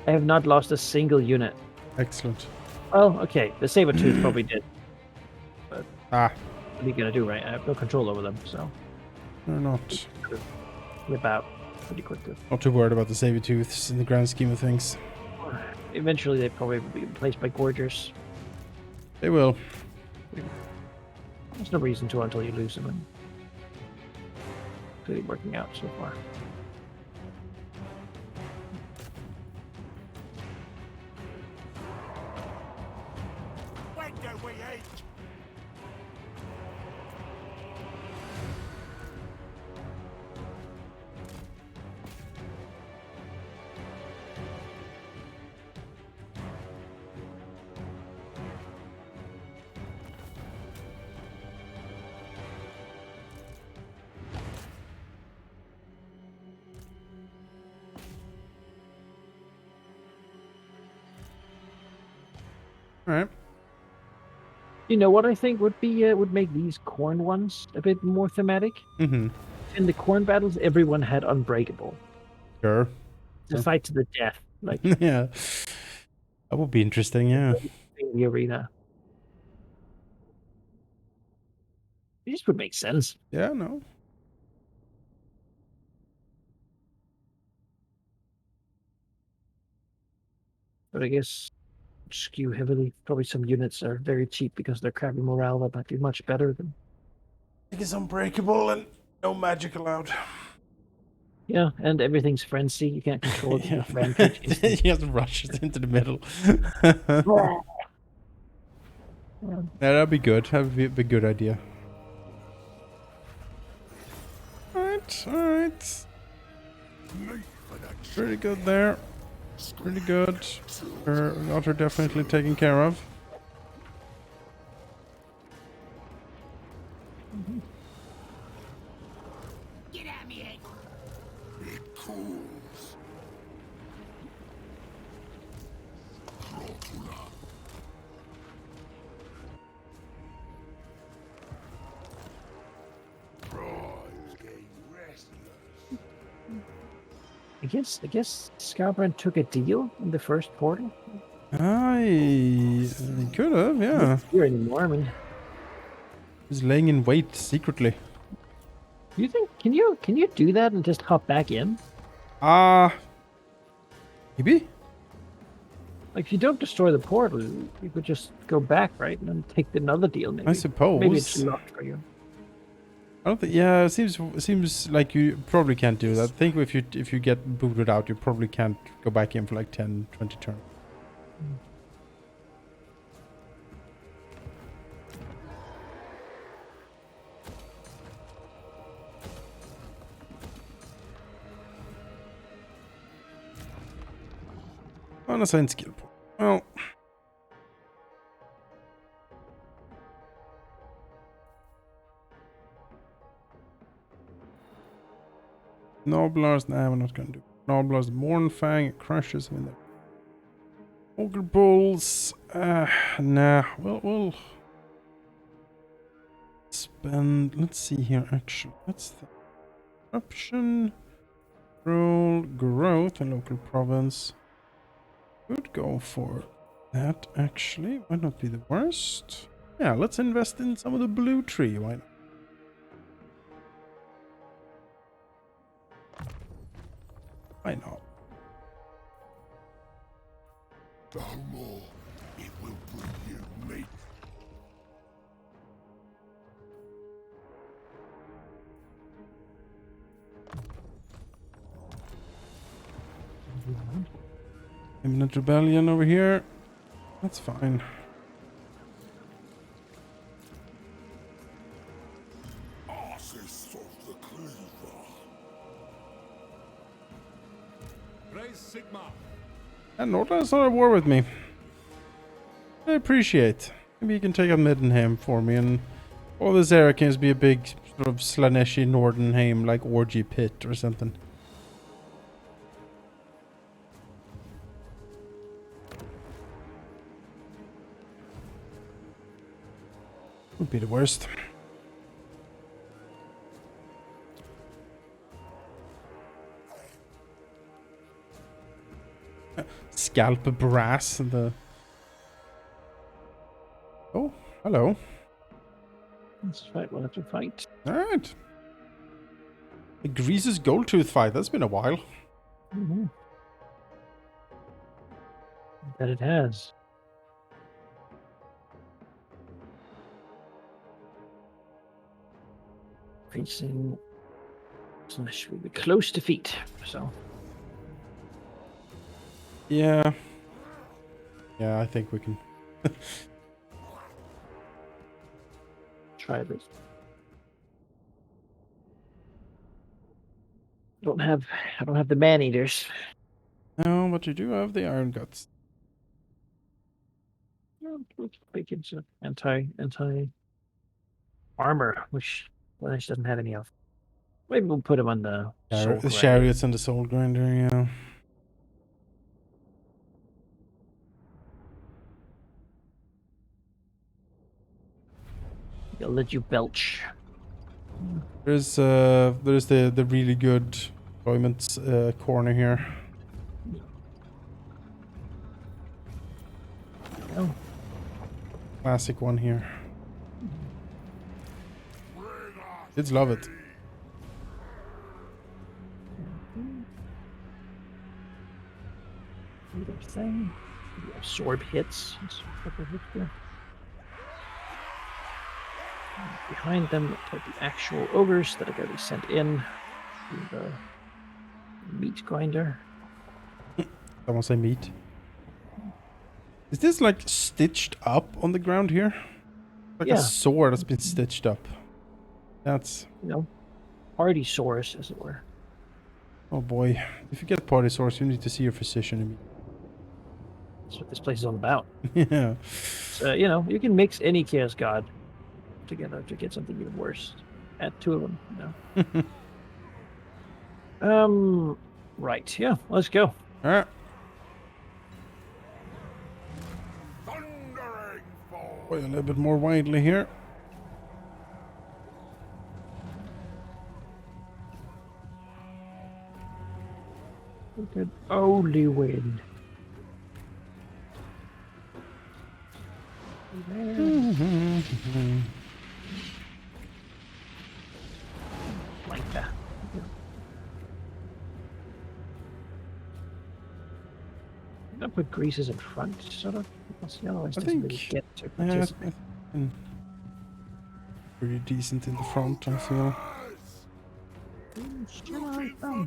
I have not lost a single unit. Excellent. Well, okay, the Sabertooth probably did. But Ah, what are you gonna do, right? I have no control over them, so they're not whip out pretty quickly. too worried about the Sabertooths in the grand scheme of things. Eventually, they probably will be replaced by Gorgers. They will. There's no reason to until you lose them, and clearly working out so far. When do we eat? All right. You know what I think would be would make these corn ones a bit more thematic? Mm-hmm. In the corn battles, everyone had unbreakable. Sure. To fight to the death, like Yeah. That would be interesting, yeah. in the arena. It just would make sense. Yeah, no. But I guess skew heavily. Probably some units are very cheap because they're crappy morale that might be much better than. I think it's unbreakable and no magic allowed. Yeah, and everything's frenzy. You can't control it. Yeah. Rampage He just rushes into the middle. Yeah. Yeah, that'd be good. That'd be a good idea. Alright. Alright. Meat for the Pretty good there. Pretty good. Got her definitely taken care of. Get at me! it cools. Crotula. Prize getting restless. I guess Scalbrand took a deal in the first portal. I could have, yeah. Not here anymore. I mean, He's laying in wait secretly. do you think can you do that and just hop back in? Maybe? Like if you don't destroy the portal, you could just go back, right, and then take another deal. Maybe. I suppose. Maybe it's locked for you. I don't think. Yeah, it seems like you probably can't do that. I think if you get booted out, you probably can't go back in for like 10, 20 turns. Unassigned skill point. Well. Noblars, nah, we're not gonna do Noblars. Mornfang, it crushes him in there. Ogre Bulls, nah, we'll spend, let's see here actually. What's the corruption? Roll growth in local province. Could go for that actually. Might not be the worst. Yeah, let's invest in some of the blue tree. Why not? Why not? No more. It will bring you meat. Imminent rebellion over here. That's fine. Arses of the cleaver. Raise Sigma. And Nordland's not at war with me. I appreciate. Maybe you can take up Middenheim for me, and all this area can just be a big sort of Slaneshi Nordenheim like orgy pit or something. Would be the worst. Scalp brass and the. Oh, hello. Let's fight. We'll have to fight. Alright. The Grease's Goldtooth fight. That's been a while. Mm-hmm. That it has. Facing Slash will be close defeat. So Yeah. Yeah, I think we can. try this. I don't have the man eaters. No, but you do have the Iron Guts. Let's make it anti armor, which Slash doesn't have any of. Maybe we'll put him on the soul The grinder. chariots and the soul grinder, yeah. He'll let you belch. There's the really good employment corner here. Oh, Classic one here. Kids love it. either thing. Maybe absorb hits. Let's put the hit there. Behind them are the actual ogres that are going to be sent in to the meat grinder. Someone say meat. Is this like stitched up on the ground here? Like Yeah. a sword that's been stitched up. That's You know, party source, as it were. Oh boy. If you get party source, you need to see your physician immediately. That's what this place is all about. Yeah. So, you know, you can mix any Chaos God together to get something even worse. Add two of them, you know. Right, yeah, let's go. Alright. Thundering form. Wait a little bit more widely here. Look at Holy Wind. Like that. I'm gonna put greases in front, sort of. Because otherwise, I it doesn't really think- get to Yeah, participate. pretty decent in the front, I feel. Looking for me.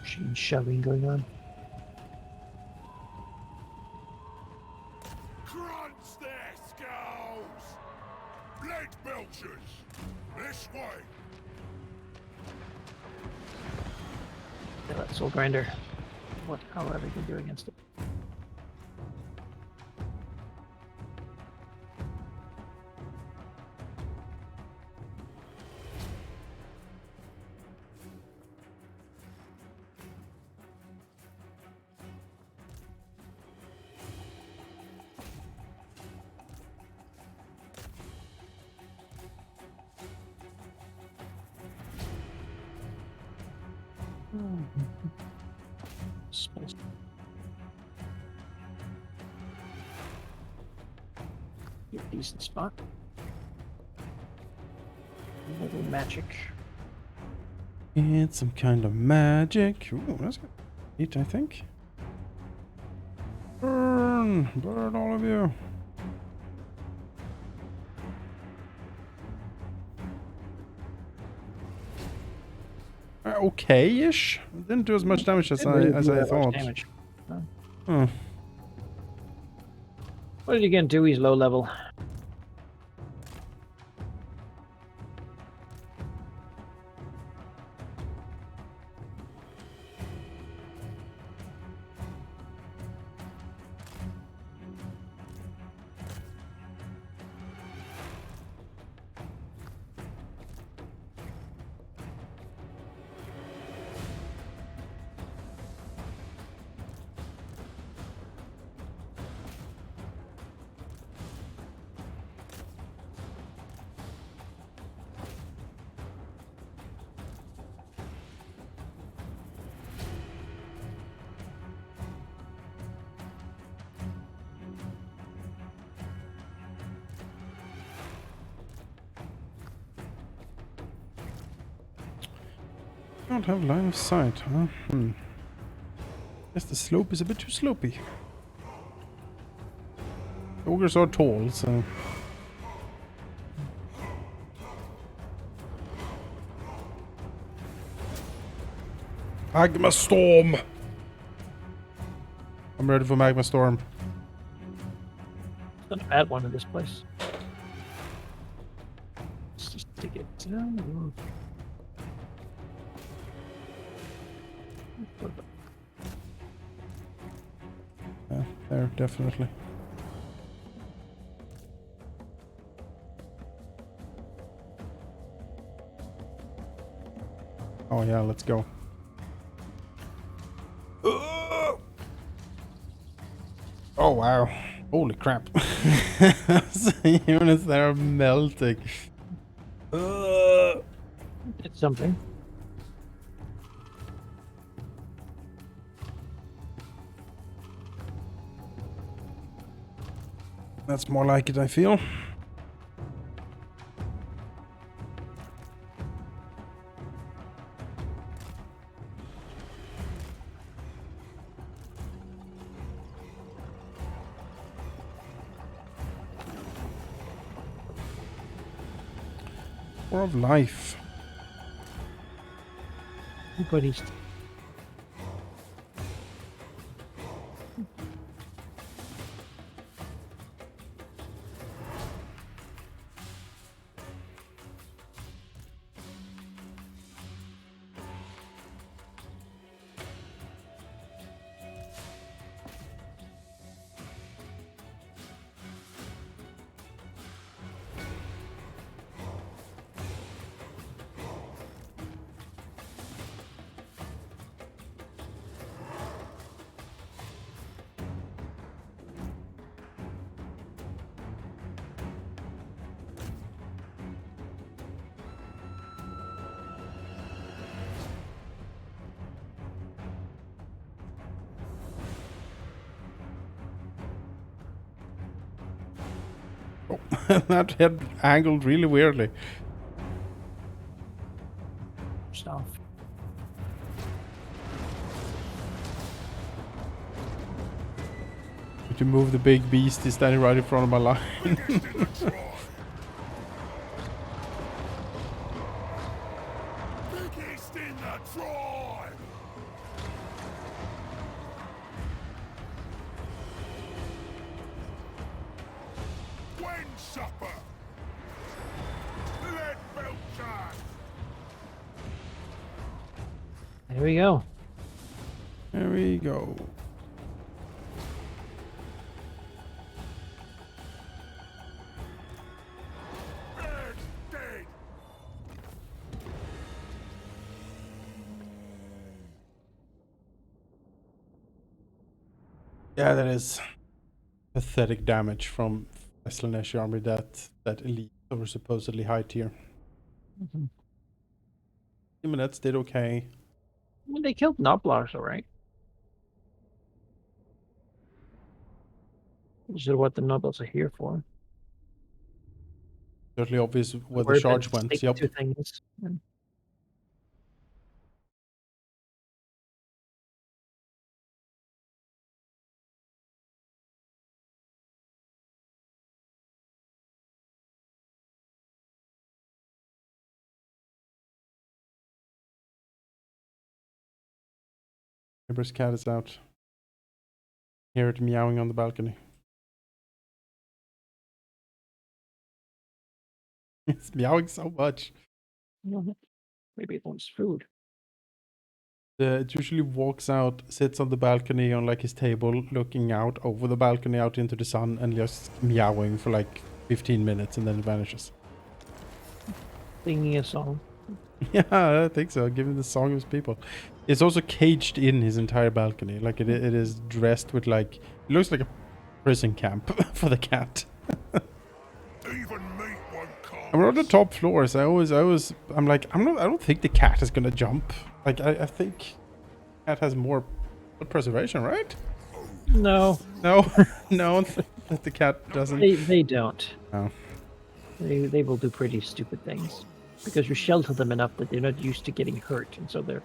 Machine shoving going on. Crunch their skulls. Blood belchers. This way. Yeah, that soul grinder. However you can do against it. Space. Get a decent spot. A little magic. It's some kind of magic. Ooh, that's good. Eat, I think. Burn! Burn, all of you. Okay-ish. Didn't do as much damage as Didn't really I do that much thought. damage. No. Huh. What did you get do? He's low level. Don't have line of sight, huh? Guess the slope is a bit too slopey. Ogres are tall, so... Magma Storm! I'm ready for Magma Storm. Not a bad one in this place. Let's just dig it down. Yeah, there, definitely. Oh yeah, let's go. Oh wow. Holy crap. Units that are melting. It's something. That's more like it, I feel. More of life. Everybody's That head angled really weirdly. Stuff. To move the big beast is standing right in front of my line. Biggest in the tribe! When supper! Lead belcher! There we go. There we go. Bear's dead! Yeah, that is pathetic damage from Slanesh army that elite or supposedly high tier. Mhm. Minutes did okay. I mean, they killed Noblars, all right. Which is what the Nobles are here for. Certainly obvious where the We're charge meant to went. stick Yep. to things. Yeah. Neighbor's cat is out. Hear it meowing on the balcony. It's meowing so much. Mhm. Maybe it wants food. It usually walks out, sits on the balcony on like his table, looking out over the balcony out into the sun and just meowing for like 15 minutes and then it vanishes. Singing a song. Yeah, I think so. Give him the song of his people. It's also caged in his entire balcony. Like it is dressed with like, it looks like a prison camp for the cat. Even meat won't come. And we're on the top floors. I'm like, I don't think the cat is gonna jump. Like, I think cat has more preservation, right? No, No, no, the cat doesn't. they don't. No. They will do pretty stupid things because you shelter them enough that they're not used to getting hurt, and so their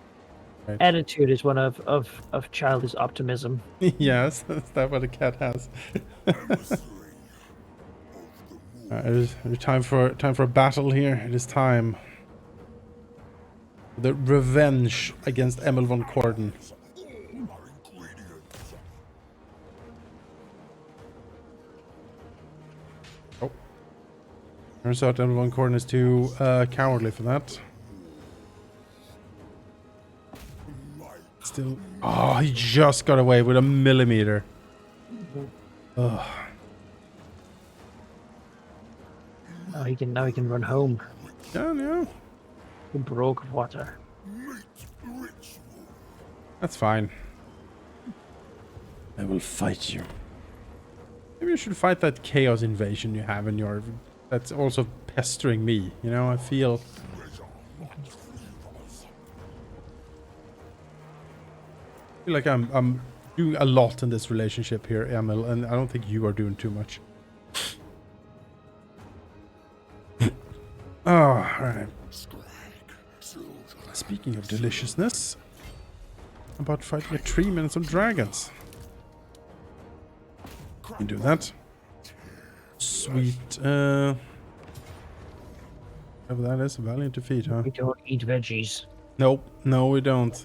Right. attitude is one of childish optimism. Yes, that's that what a cat has. It is time for a battle here. It is time. The revenge against Emil von Corden. Oh. Turns out Emil von Corden is too cowardly for that. Still. Oh, he just got away with a millimeter. Ugh. Now he can run home. Yeah. The broke of water. That's fine. I will fight you. Maybe you should fight that chaos invasion you have in your... That's also pestering me, you know? I feel like I'm doing a lot in this relationship here, Emil, and I don't think you are doing too much. Oh, alright. Speaking of deliciousness, I'm about fighting a tree man and some dragons. You can do that. Sweet. Whatever that is, a valiant defeat, huh? We don't eat veggies. Nope. No, we don't.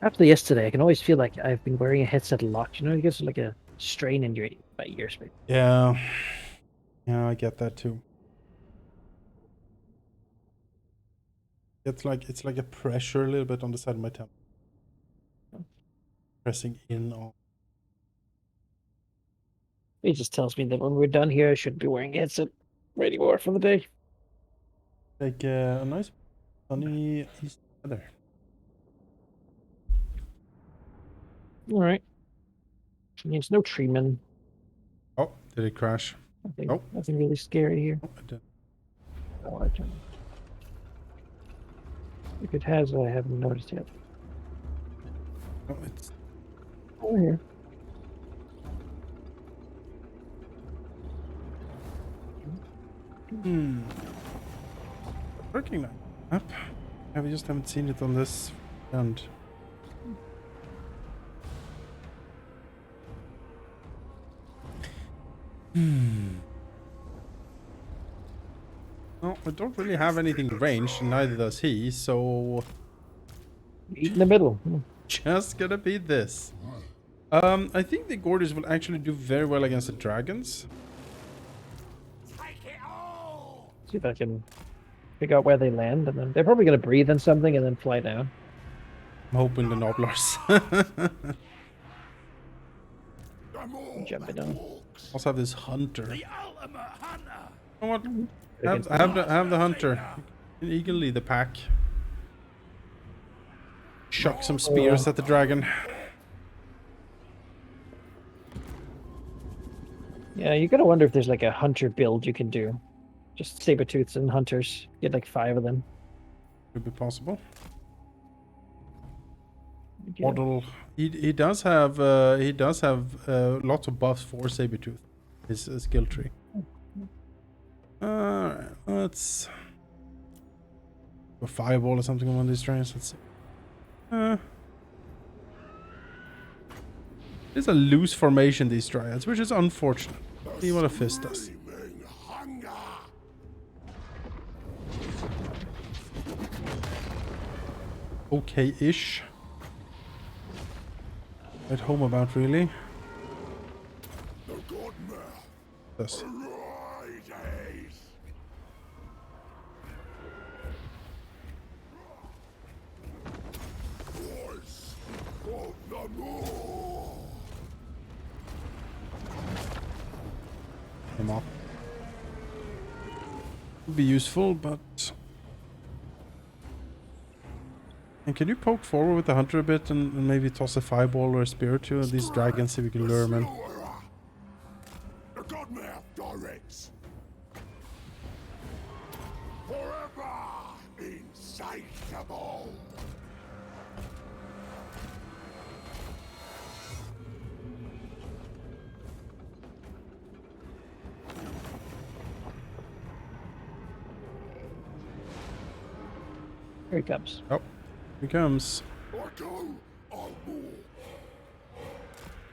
After yesterday, I can always feel like I've been wearing a headset a lot. You know, it gets like a strain in my ears. Maybe. Yeah. Yeah, I get that too. It's like a pressure a little bit on the side of my temple. Pressing in on. It just tells me that when we're done here, I shouldn't be wearing a headset anymore for the day. Like a nice sunny east weather. All right. There's no treatment. Oh, did it crash? Nothing, Oh. nothing really scary here. Oh, I did. Oh, I don't- If it has, I haven't noticed yet. Oh, it's Oh, here. working like map. Yeah, we just haven't seen it on this end. Well, we don't really have anything ranged, and neither does he, so Eat in the middle. just gonna be this. I think the Gorders will actually do very well against the dragons. Take it all! See if I can figure out where they land, and then they're probably going to breathe in something and then fly down. I'm hoping the Noblars. The more Jumping that on. walks, Also have this hunter. the ultimate hunter! You know what? Against Have the hunter. You can eagle lead the pack. Chuck some spears at the dragon. Yeah, you gotta wonder if there's like a hunter build you can do. Just saber-tooths and hunters. Get like 5 of them. Could be possible. Yeah. Model. He does have lots of buffs for Sabretooth. His skill tree. Let's a fireball or something on one of these trains. Let's see. It's a loose formation, these dryads, which is unfortunate. He want to fist us. Screaming hunger! Okay-ish. At home about, really. The godmouth This. rises! Voice of the North! Him off. Would be useful, but... And can you poke forward with the hunter a bit and maybe toss a fireball or a spear to these dragons, see if we can lure them in? The godmouth directs. Forever insatiable. Here he comes. Oh, here he comes. I go, I war.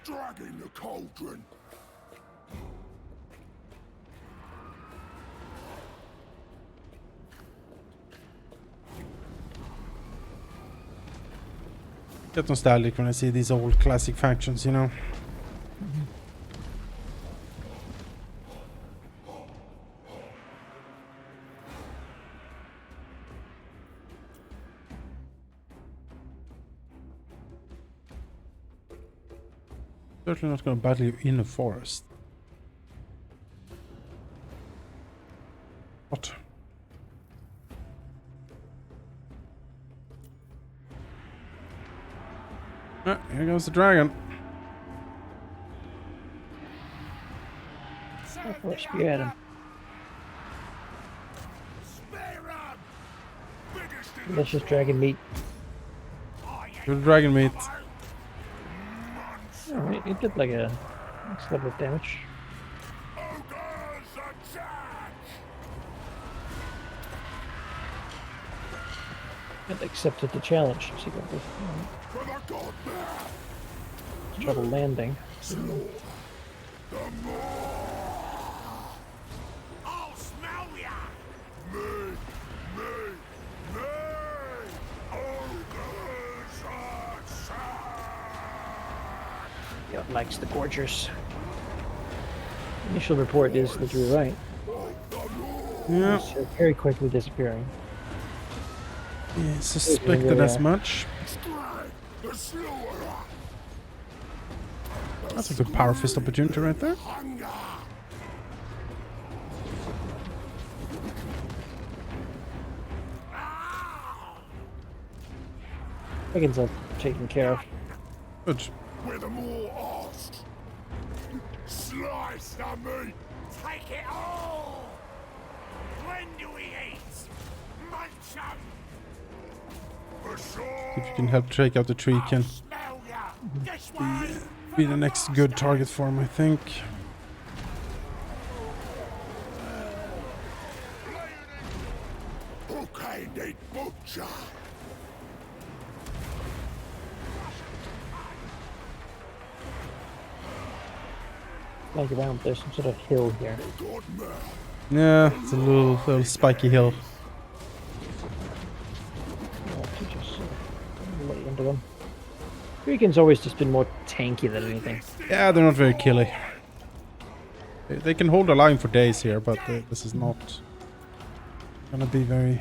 Dragging the cauldron. Get nostalgic when I see these old classic factions, you know? Certainly not going to battle you in a forest. What? Ah, here goes the dragon. Oh, spear at him. Spare 'em! Biggest in That's just dragon meat. The dragon meat. Oh, it did like a next level of damage. Ogres attack! It accepted the challenge. See what For the godmouth! the trouble landing. I'll smell ya! Me! Ogres attack! Yeah, likes the gorgers. Initial report is that you're right. Yeah, It's very quickly disappearing. yeah, suspected as much. Strike the slaughterer! That's a good power fist opportunity right there. Hunger! Dragons are taken care of. Good. With the more asked. Slice the meat! Take it all! When do we eat? Munch 'em! See if you can help take out the tree. Can Smell ya! This way! be the next good target for him, I think. Hook-handed butcher! Like around, there's some sort of hill here. Good man! Yeah, it's a little spiky hill. I'll have to just lay into them. Freakin's always just been more tanky than anything. Yeah, they're not very killy. They can hold a line for days here, but this is not gonna be very...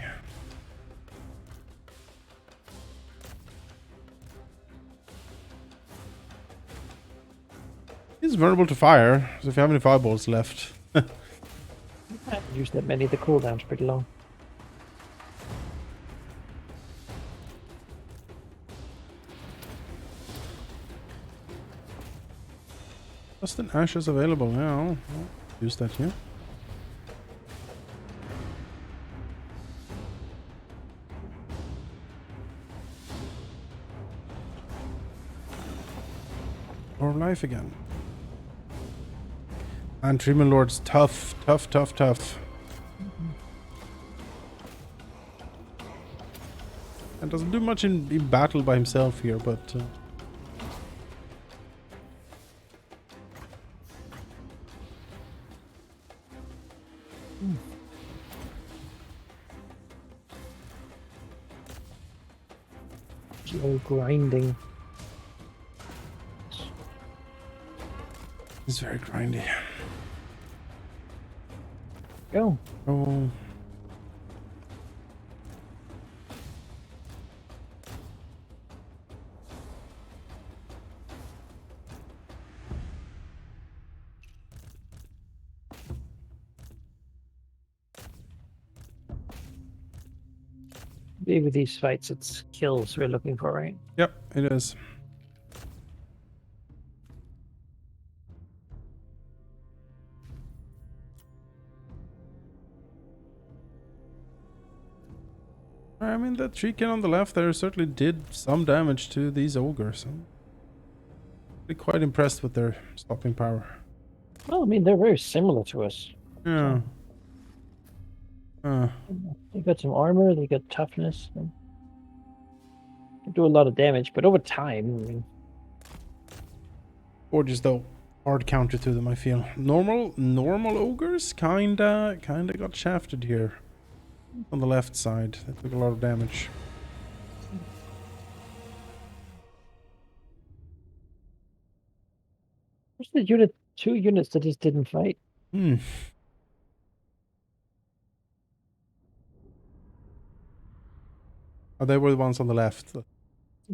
He's vulnerable to fire, so if you have any fireballs left... I haven't used that many, the cooldown's pretty long. Just an ashes available now. I'll use that here. Or life again. And Treatment Lord's tough. And doesn't do much in battle by himself here, but... Slow grinding. It's very grindy. Go. Oh. Maybe with these fights, it's kills we're looking for, right? Yep, it is. I mean, that treekin on the left there certainly did some damage to these ogres. I'm really quite impressed with their stopping power. Well, I mean, they're very similar to us. Yeah. They got some armor, they got toughness. And they do a lot of damage, but over time, I mean, Gorgeous though. Hard counter to them, I feel. Normal ogres kinda got shafted here. On the left side. They took a lot of damage. what's the unit? 2 units that just didn't fight. Hmm. Oh, they were the ones on the left.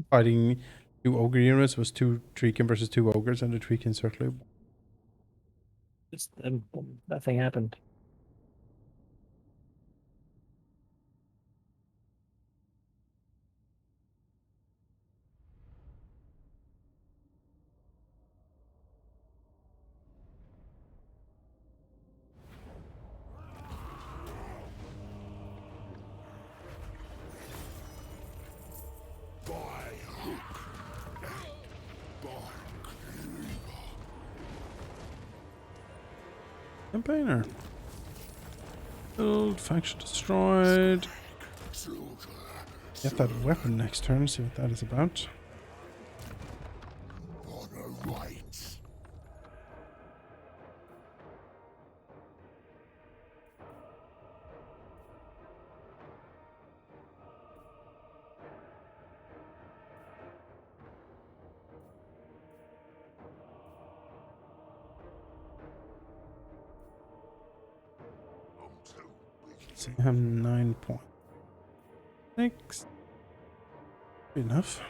Fighting 2 ogre units was 2 treekin versus 2 ogres, and the treekin certainly. Just nothing happened. Campaigner. Build, faction destroyed. Get that weapon next turn, see what that is about. So I have 9.6. Enough.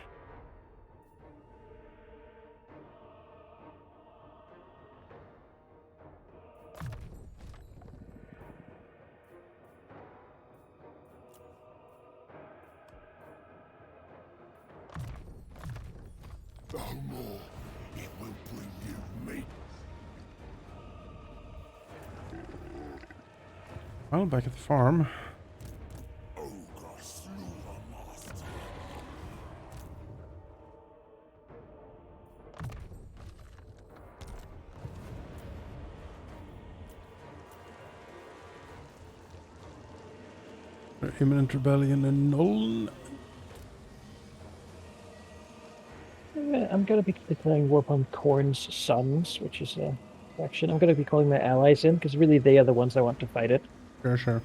No more. It will bring you meat. Well, back at the farm. Ogre slew the master. Imminent rebellion and null. I'm going to be declaring war upon Khorne's sons, which is a faction. I'm going to be calling my allies in, because really they are the ones I want to fight it. Sure.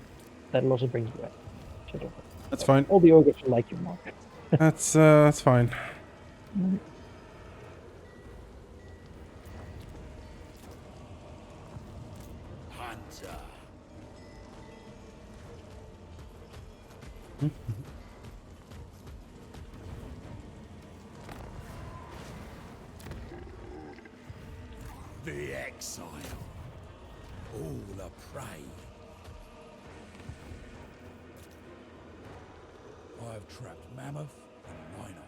That'll also bring you back. That's fine. All the ogres will like you more. That's fine. Mm. Hunter. The exile. All a prey. I have trapped mammoth and rhinox.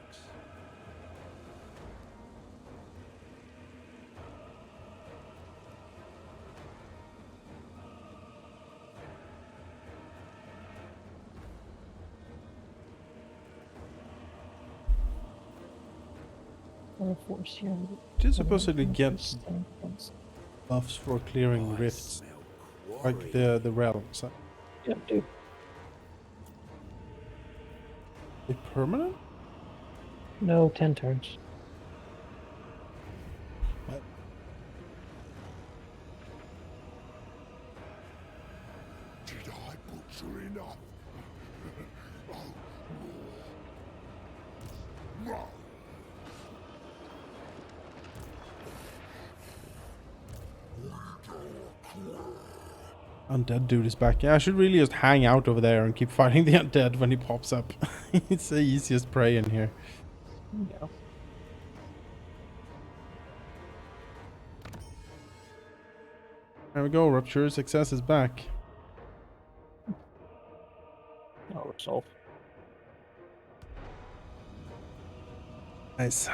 Force here. Did supposedly get buffs for clearing rifts, like the realms. Yeah, dude. They permanent? No, 10 turns. Did I butcher enough? Oh, no. Undead dude is back. Yeah, I should really just hang out over there and keep fighting the undead when he pops up. It's the easiest prey in here. Yeah. There we go, Rupture. Success is back. I'll resolve. Nice.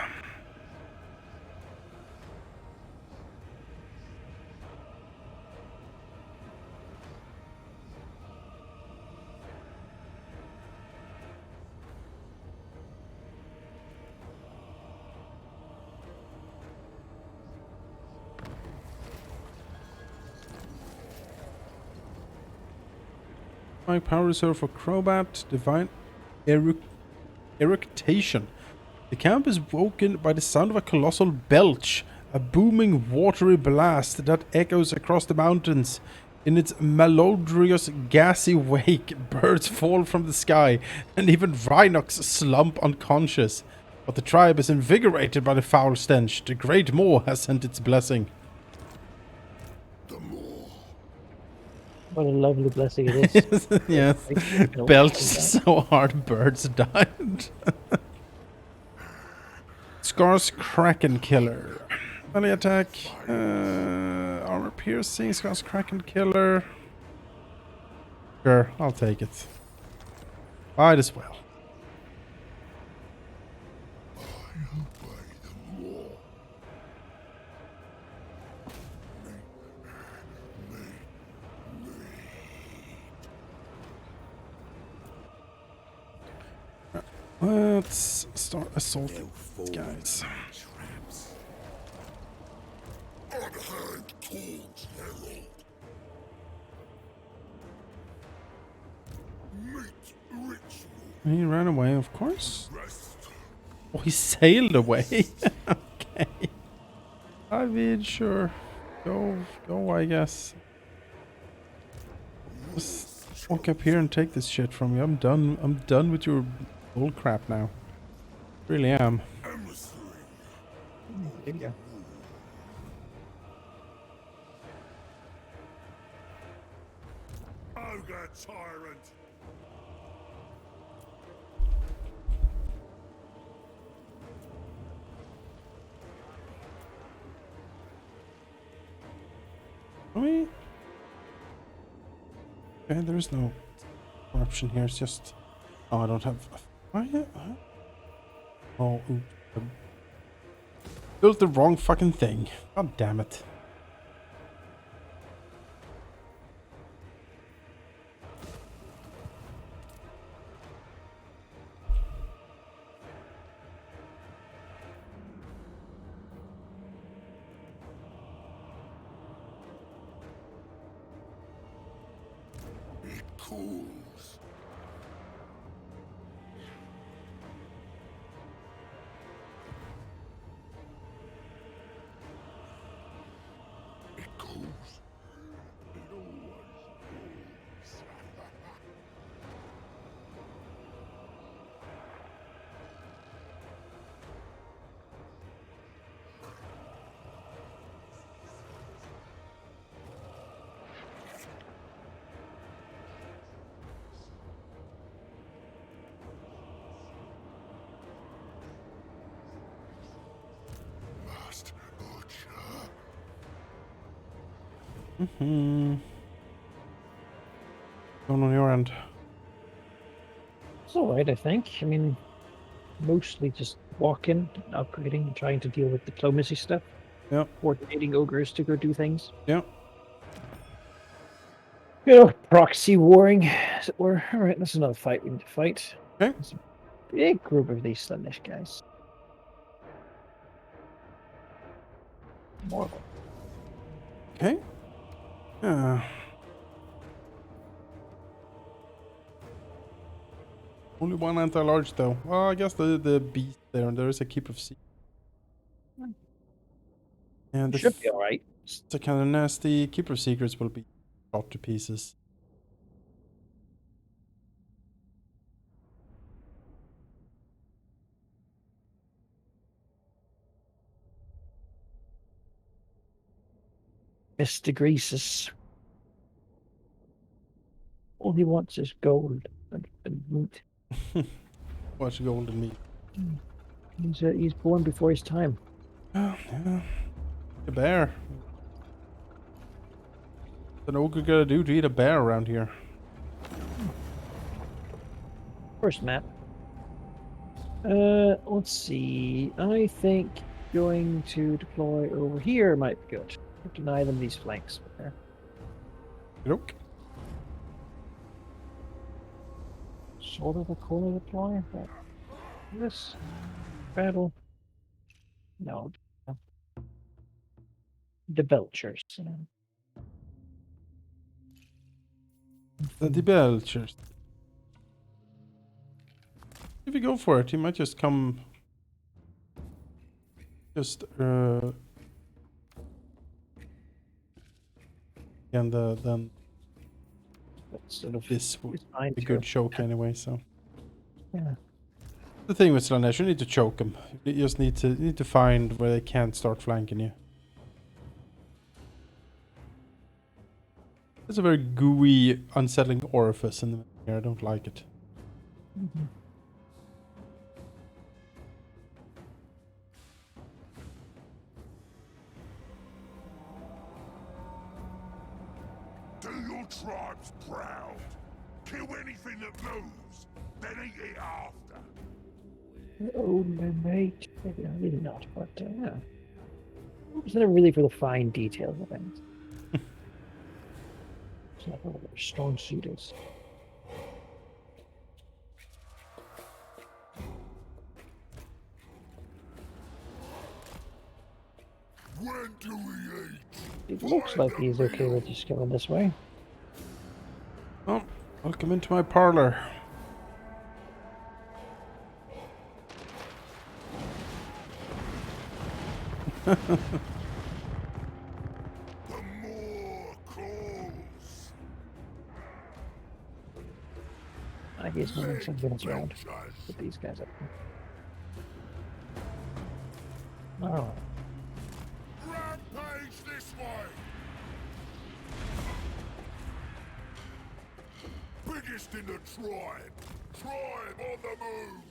My power reserve for Crobat, Divine Eructation. The camp is woken by the sound of a colossal belch, a booming watery blast that echoes across the mountains. In its malodorous gassy wake, birds fall from the sky, and even rhinox slump unconscious. But the tribe is invigorated by the foul stench. The Great Maw has sent its blessing. What a lovely blessing it is. Yes. Belched so hard birds died. Scar's Kraken Killer. Melee attack. Armor piercing. Scar's Kraken Killer. Sure, I'll take it. Might as well. Let's start assaulting these guys. He ran away, of course. Oh, he sailed away. Okay. I mean, sure. Go, I guess. Just walk up here and take this shit from you. I'm done with your bull crap now. Really am. There you go. Ogre tyrant. Okay, there is no corruption here. It's just... Oh, I don't have... Oh, yeah. Oh, ooh. I built the wrong fucking thing. God damn it. It cools. Mm-hmm. Going on your end. It's alright, I think. I mean, mostly just walking, upgrading, and trying to deal with diplomacy stuff. Yeah. Coordinating ogres to go do things. Yeah. You know, proxy warring, as it were. Alright, that's another fight we need to fight. Okay. There's a big group of these Slaanesh guys. More of them. Okay. Only one anti-large though. Well, I guess the beast there, and there is a keep of sea. And the Should be alright. it's a kind of nasty. Keeper of Secrets will be shot to pieces. Mr. Greases. All he wants is gold and meat. Watch golden meat. He's born before his time. Oh, yeah. A bear. What's an ogre gonna do to eat a bear around here? First map. Let's see. I think going to deploy over here might be good. Deny them these flanks. There. Look. Sort of a cool deploy. But this battle. No. The Belchers. The Belchers. If you go for it, he might just come. Just and then Sort of this would it's fine be a to- good choke anyway. So Yeah. the thing with Slaanesh, you need to choke them. You just need to find where they can't start flanking you. It's a very gooey, unsettling orifice in the middle here. I don't like it. Mhm. Do your tribes proud. Kill anything that moves, then eat it after. Oh, my mate. Maybe really not, but yeah. It's not really for the fine details of things. It's not what their strong suit is. When do we eat? It looks like he's okay with just going this way. Oh, welcome into my parlor. The more calls. I guess moving some units around. Put these guys up. Oh, Rampage this way. Biggest in the tribe. Tribe on the move.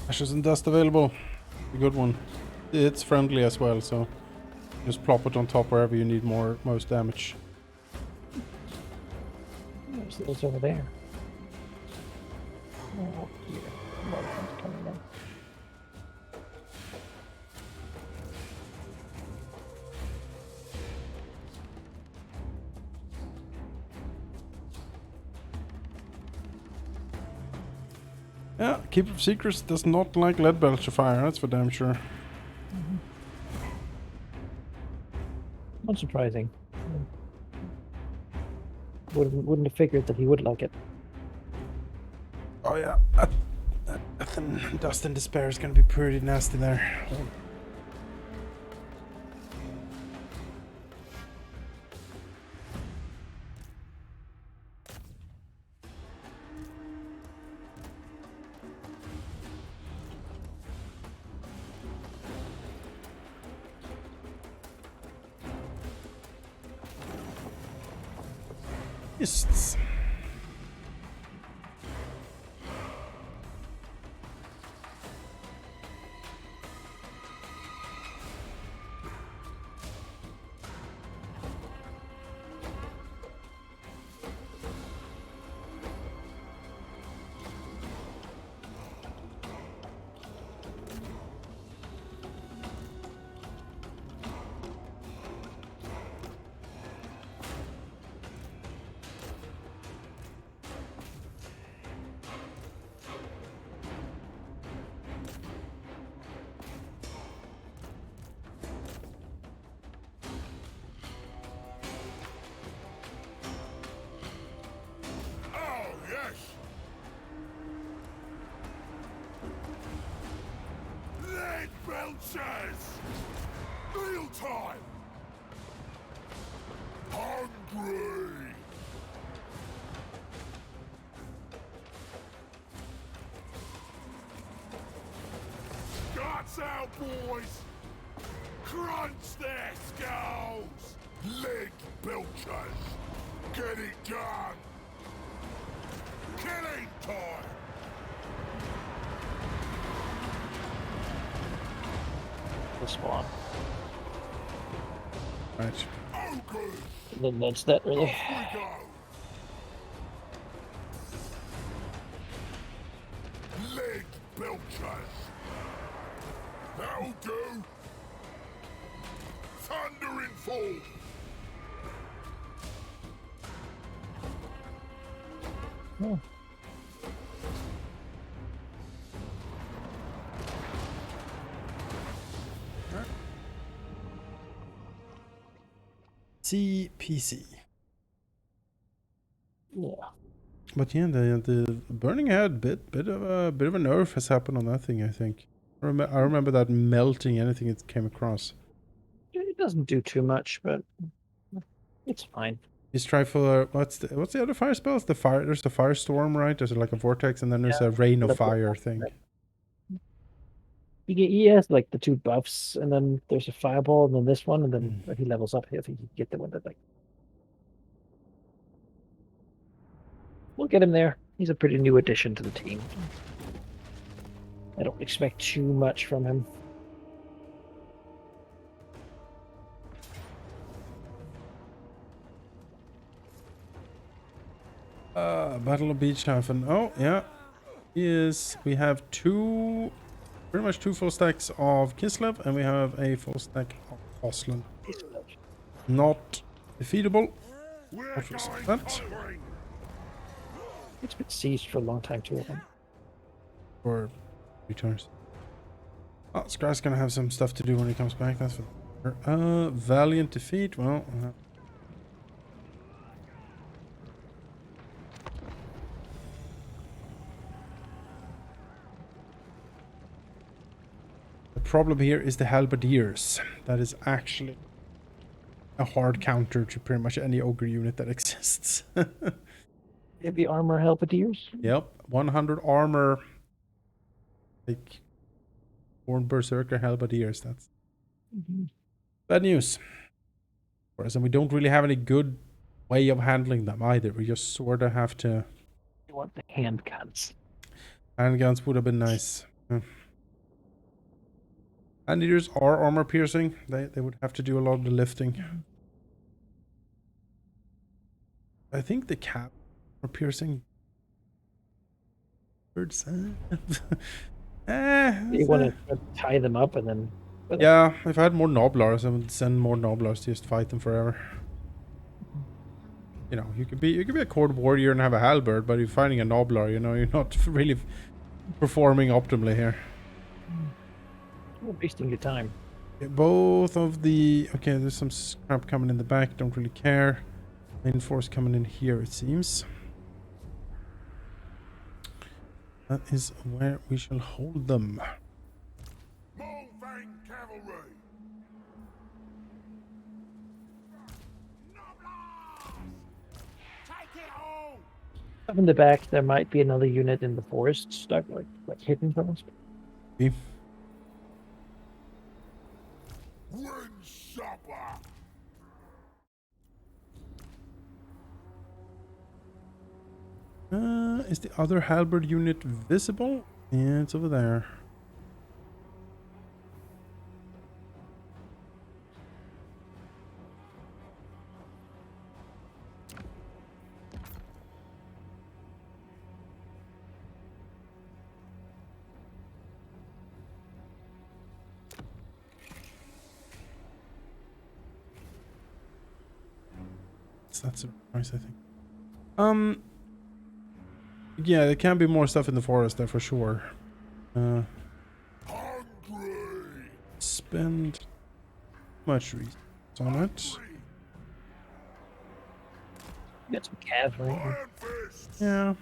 Ashes and dust available. A good one. It's friendly as well, so just plop it on top wherever you need most damage. there's those over there. Oh, here. More ones coming in. Yeah, Keeper of Secrets does not like lead belcher fire, that's for damn sure. Not surprising. Wouldn't have figured that he would like it. Oh yeah, that Dust and Despair is gonna be pretty nasty there. Yes. Oh, yes! Lead belchers! Meal time! Hungry! Guts out, boys! Crunch their skulls! Leg belchers! Get it done! Killing time! The spawn. Right. Ogres! And then that's that really. Off we go! Leg belchers! That'll do! Thundering fall! Oh. CPC. Yeah. But yeah, the burning head bit of a nerf has happened on that thing. I think. I remember that melting anything it came across. It doesn't do too much, but it's fine. He's trying for what's the other fire spells? The fire. There's the firestorm, right? There's like a vortex, and then there's a rain of fire thing. He has like the 2 buffs, and then there's a fireball, and then this one, and then when he levels up, I think you get the one that like. We'll get him there. He's a pretty new addition to the team. I don't expect too much from him. Battle of Beachhaven. Oh yeah, we have pretty much 2 full stacks of Kislev, and we have a full stack of Oslan. Not defeatable. We're Obviously going not. conquering! It's been sieged for a long time too. I think. Or 3 turns. Oh, Scry's gonna have some stuff to do when he comes back. That's for sure. Valiant defeat. Well. The problem here is the halberdiers. That is actually a hard counter to pretty much any ogre unit that exists. Maybe armor halberdiers. Yep, 100 armor. Like born berserker halberdiers. That's bad news. Whereas, and we don't really have any good way of handling them either. We just sort of have to. You want the handguns. Handguns would have been nice. Anteaters are armor piercing. They would have to do a lot of the lifting. I think the cap are piercing. Birds. You want to tie them up and then. Yeah, if I had more Noblars, I would send more Noblars to just fight them forever. You know, you could be a Court Warrior and have a halberd, but if you're fighting a Noblar, you know, you're not really performing optimally here. You're wasting your time. Okay, both of the... Okay, there's some scrap coming in the back. Don't really care. Main force coming in here, it seems. That is where we shall hold them. Mulvane cavalry. Take it all. Up in the back, there might be another unit in the forest stuck, like hidden from us. Okay. Ring supper. Is the other halberd unit visible? Yeah, it's over there. That's a surprise, I think. Yeah, there can be more stuff in the forest there for sure. Hungry. Spend much resources on it. Get some cavalry. Iron fist. Yeah.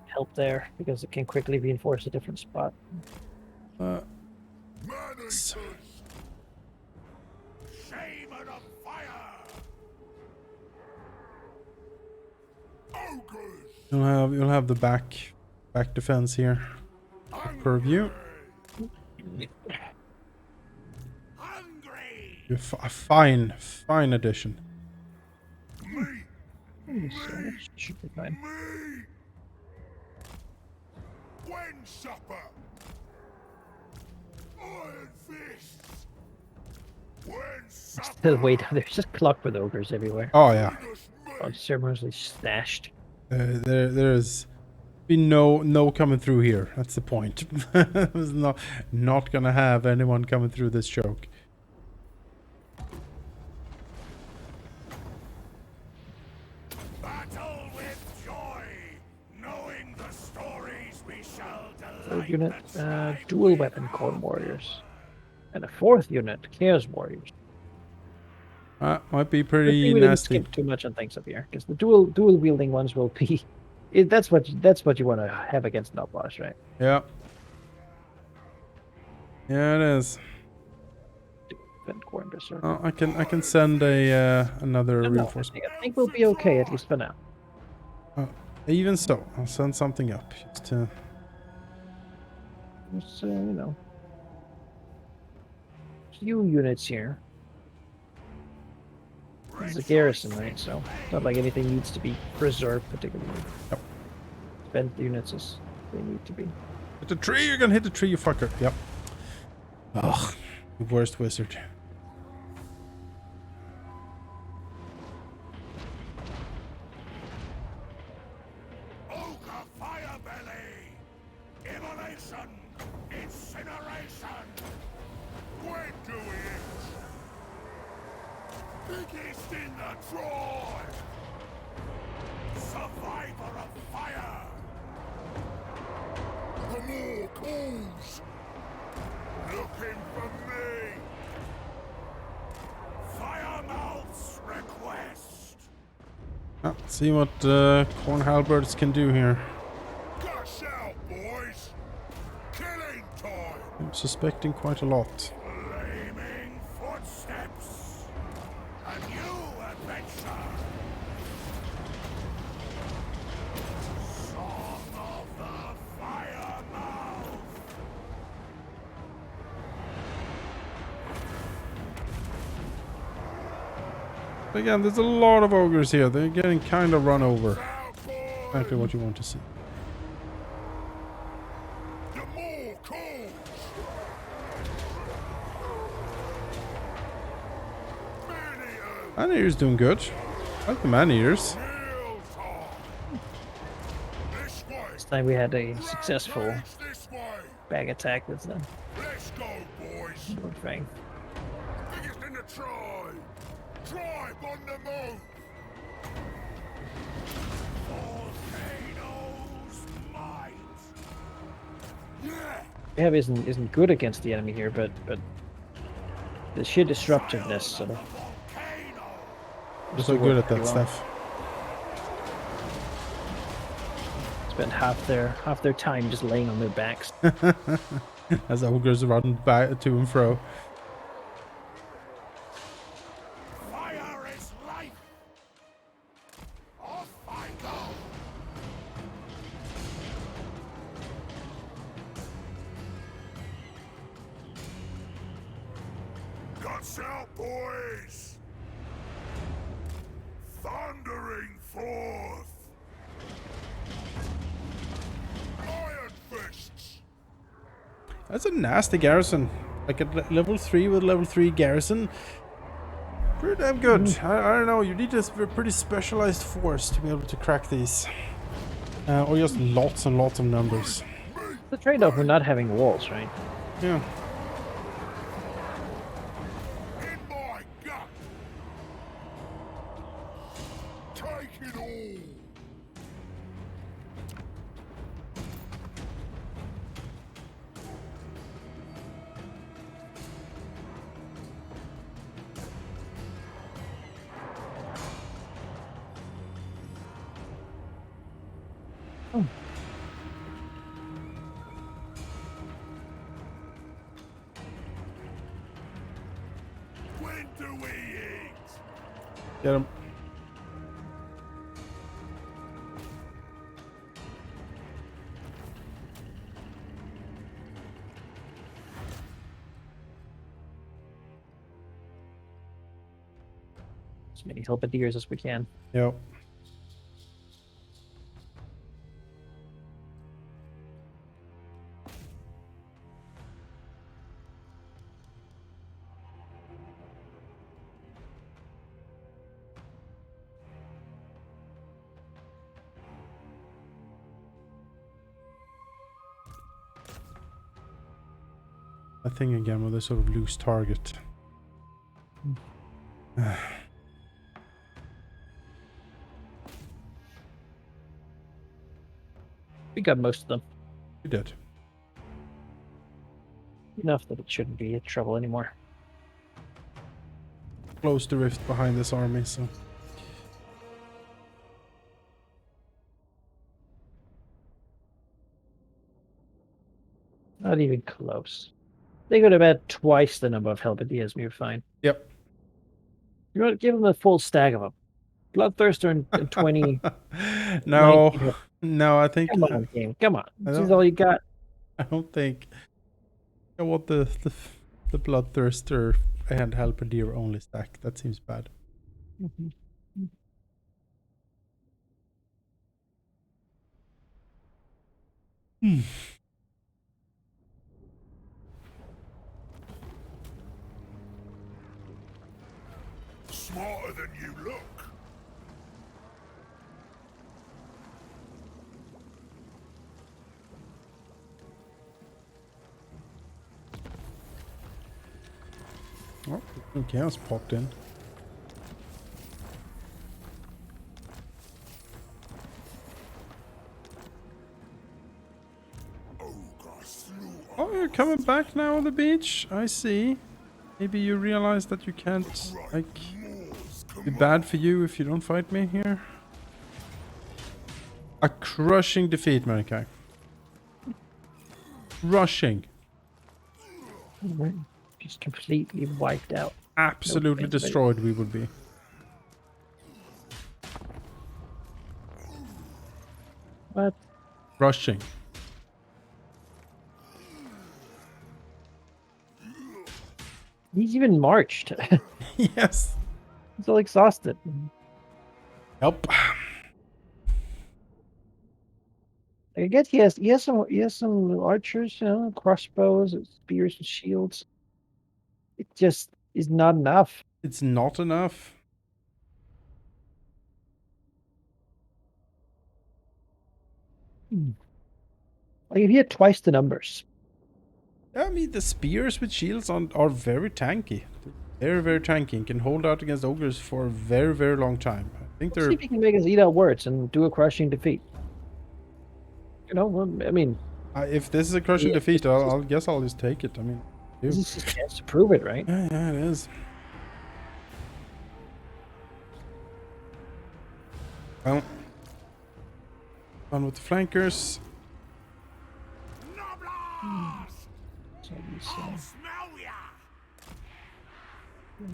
Help there because it can quickly reinforce a different spot. Man-eaters. Shaman of fire. Ogres. You'll have the back defense here. Purview. Hungry. A fine addition. Me. So that should be fine. Me. When supper. Iron fists. When supper. Still wait, there's just clockwork ogres everywhere. Oh yeah. Oh, ceremoniously stashed. There's been no coming through here. That's the point. It's not gonna have anyone coming through this choke. Battle with joy, knowing the stories we shall Third delight unit, and strive dual with weapon corn our warriors. And a fourth unit, chaos warriors. Might be Good pretty thing we didn't nasty. skip too much on things up here, because the dual wielding ones will be. That's what you want to have against Nobbosh, right? Yeah. Yeah, it is. Defend corn berserker. Oh, I can send another No, reinforcement. I think we'll be okay at least for now. Even so, I'll send something up just to. There's, few units here. This is a garrison, right? So it's not like anything needs to be preserved particularly. Yep. Spend the units as they need to be. Hit the tree! You're gonna hit the tree, you fucker. Yep. Ugh. The worst wizard. Ogre Firebelly! Immolation! Incineration! When do it? Biggest in the tribe! Survivor of fire! The more calls! Looking for me! Firemouth's request! See what corn halberds can do here. Gush out, boys! Killing time! I'm suspecting quite a lot. Flaming footsteps! A new adventure! Song of the Firemouth! Again, there's a lot of ogres here. They're getting kind of run over. Out, boys! Exactly what you want to see. The more calls! Man-eaters! Man-eater's doing good. I like the man-eaters. Meal time! This way! This time we had a successful Rage this way! bag attack with the Let's go, boys! Lord Fang. Biggest in the tribe! Tribe on the move! Volcanoes might! have isn't good against the enemy here, but the sheer disruptiveness. So We're so good at that stuff. Spend half their time just laying on their backs. As ogres run back to and fro. Fire is life. Off I go. Guts out, boys. Thundering forth. Iron fists. That's a nasty garrison. Like a level 3 with level 3 garrison. Pretty damn good. I don't know, you need a pretty specialized force to be able to crack these. Or just lots and lots of numbers. The trade-off for not having walls, right? Yeah. In my gut. Take it all. When do we eat? Get him. As many halberdiers as we can. Yep. I think again with a sort of loose target. We got most of them. We did. Enough that it shouldn't be a trouble anymore. Close the rift behind this army, so. Not even close. They got about twice the number of halberdiers. We were fine. Yep. You want to give them a full stack of them. Bloodthirster and 20. No, 19. no, I think. Come on, game. Come on. I This don't- is all you got. I don't think. I want the bloodthirster and halberdier only stack. That seems bad. Smarter than you look. Oh, chaos popped in. Ogre slaughter. Oh, you're coming back now on the beach. I see. Maybe you realize that you can't, like, Moors be bad for you if you don't fight me here. A crushing defeat, Manaki. Rushing. Just completely wiped out. Absolutely thanks, mate. destroyed we would be. What? Rushing. He's even marched. Yes. He's all exhausted. Help. I guess he has some archers, you know, crossbows, spears, and shields. It just is not enough. It's not enough. Like if he had twice the numbers. I mean, the spears with shields on are very tanky. They're very tanky and can hold out against ogres for a very, very long time. I think Let's see they're... if he can make us eat our words and do a crushing defeat. You know, well, I mean, If this is a crushing Yeah, defeat, I'll guess I'll just take it. I mean, This is his chance to prove it, right? yeah, it is. Well, on with the flankers. Noblars! So he's, I'll smell ya!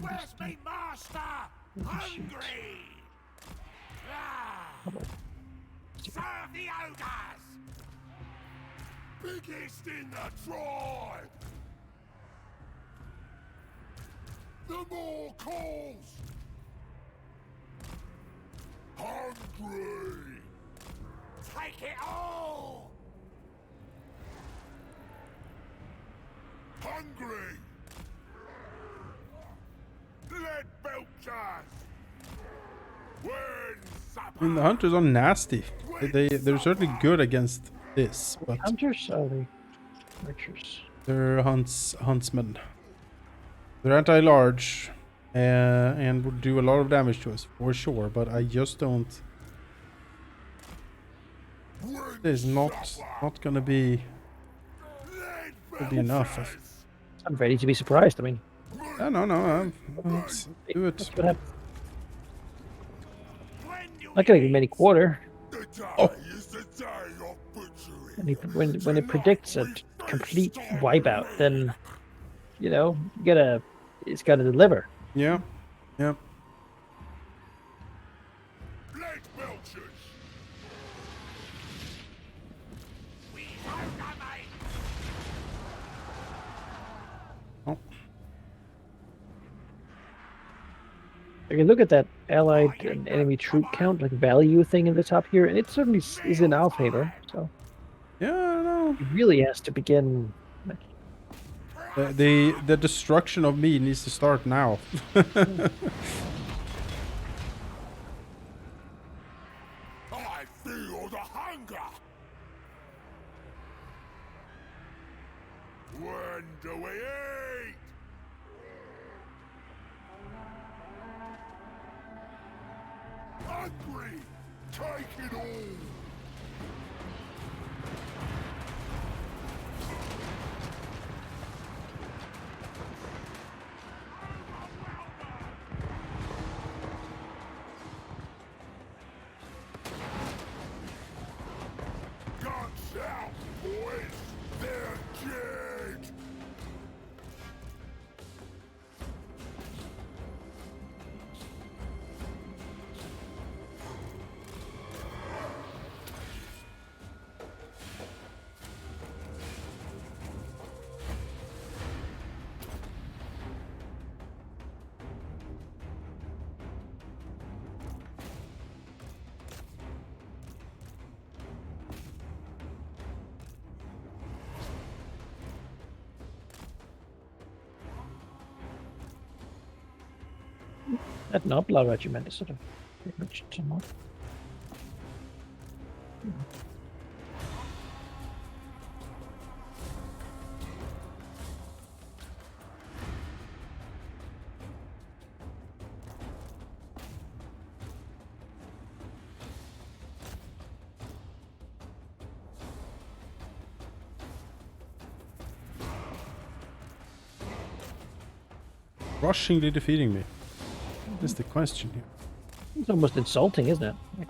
Where's me master? Hungry! Ah, serve the ogres! Biggest in the tribe! The more calls! Hungry! Take it all! Hungry! Lead belchers! When supper! I mean, the hunters are nasty. They're certainly good against this, but hunters are the archers. they're huntsmen. They're anti-large, and would do a lot of damage to us for sure. But I just don't. This is not gonna be enough. I'm ready to be surprised. I mean, No. Let's do it. that's what happens. Not gonna give him any quarter. Oh. And when it predicts a complete wipeout, then you know it's gotta deliver. Yeah. Lead belchers! We hold them, mate! Oh. I can look at that allied and enemy troop count, like value thing in the top here, and it certainly is in our favor. So Yeah, I know. it really has to begin. The destruction of me needs to start now. I feel the hunger! When do we eat? Hungry! Take it all! Guns out, boys! They're dead! That Noblar regiment is sort of pretty much somewhat. Rushingly defeating me. That's the question here. It's almost insulting, isn't it? Like,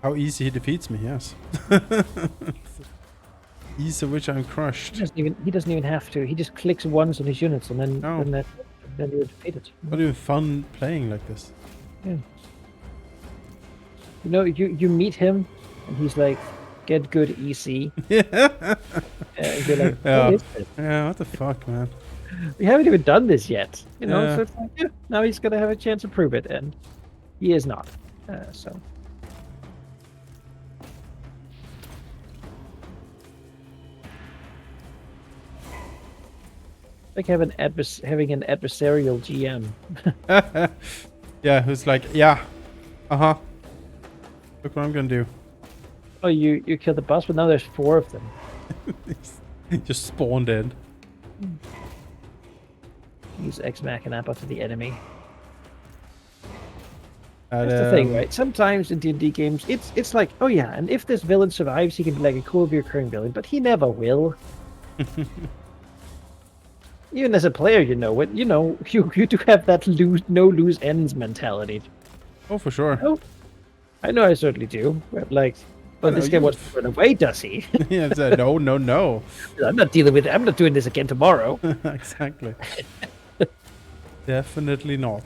How easy he defeats me, yes. Ease of which I'm crushed. he doesn't even have to. He just clicks once on his units, and then No. then you're defeated. Not even fun playing like this. Yeah. You know, you meet him, and he's like, "Get good, EC." Yeah. And you're like, Yeah. "What is this? Yeah, what the fuck, man? We haven't even done this yet." You know, Yeah. so it's like, yeah, now he's gonna have a chance to prove it, and he is not. So. Like having an adversarial GM. Yeah, who's like, yeah, uh-huh. Look what I'm gonna do. Oh, you killed the boss, but now there's 4 of them. Just spawned in. Use Ex Machina to the enemy. That's the thing, right? Sometimes in D&D games, it's like, oh yeah, and if this villain survives, he can be like a cool recurring villain, but he never will. Even as a player, you know it. You know, you do have that lose ends mentality. Oh, for sure. Oh, I know I certainly do. But like, I but know this guy you wants to run away, does he? Yeah, it's a no, no, no. I'm not dealing with it. I'm not doing this again tomorrow. Exactly. Definitely not.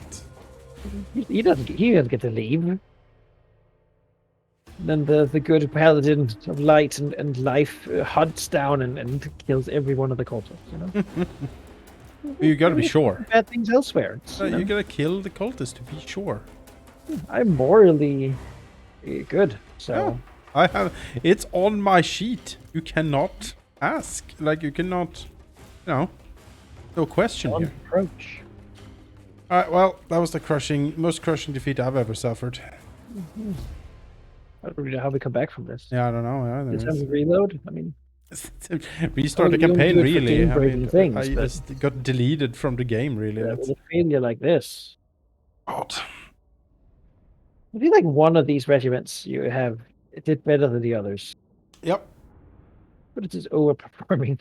He doesn't get to leave. Then the good paladin of light and life hunts down and kills every one of the cultists. You know, You gotta be sure. bad things elsewhere. It's, you You know, gotta kill the cultist to be sure. I'm morally good, so Yeah, I have. It's on my sheet. You cannot ask. Like you cannot. You know. No question on here. approach. All right. Well, that was the most crushing defeat I've ever suffered. I don't really know how we come back from this. Yeah, I don't know. Yeah, Is time to reload? I mean, restart the you only campaign. do it for Really. I game-breaking mean, things, I but just got deleted from the game. Really. with That's a failure like this, odd. I feel like one of these regiments you have it did better than the others, Yep. but it is overperforming.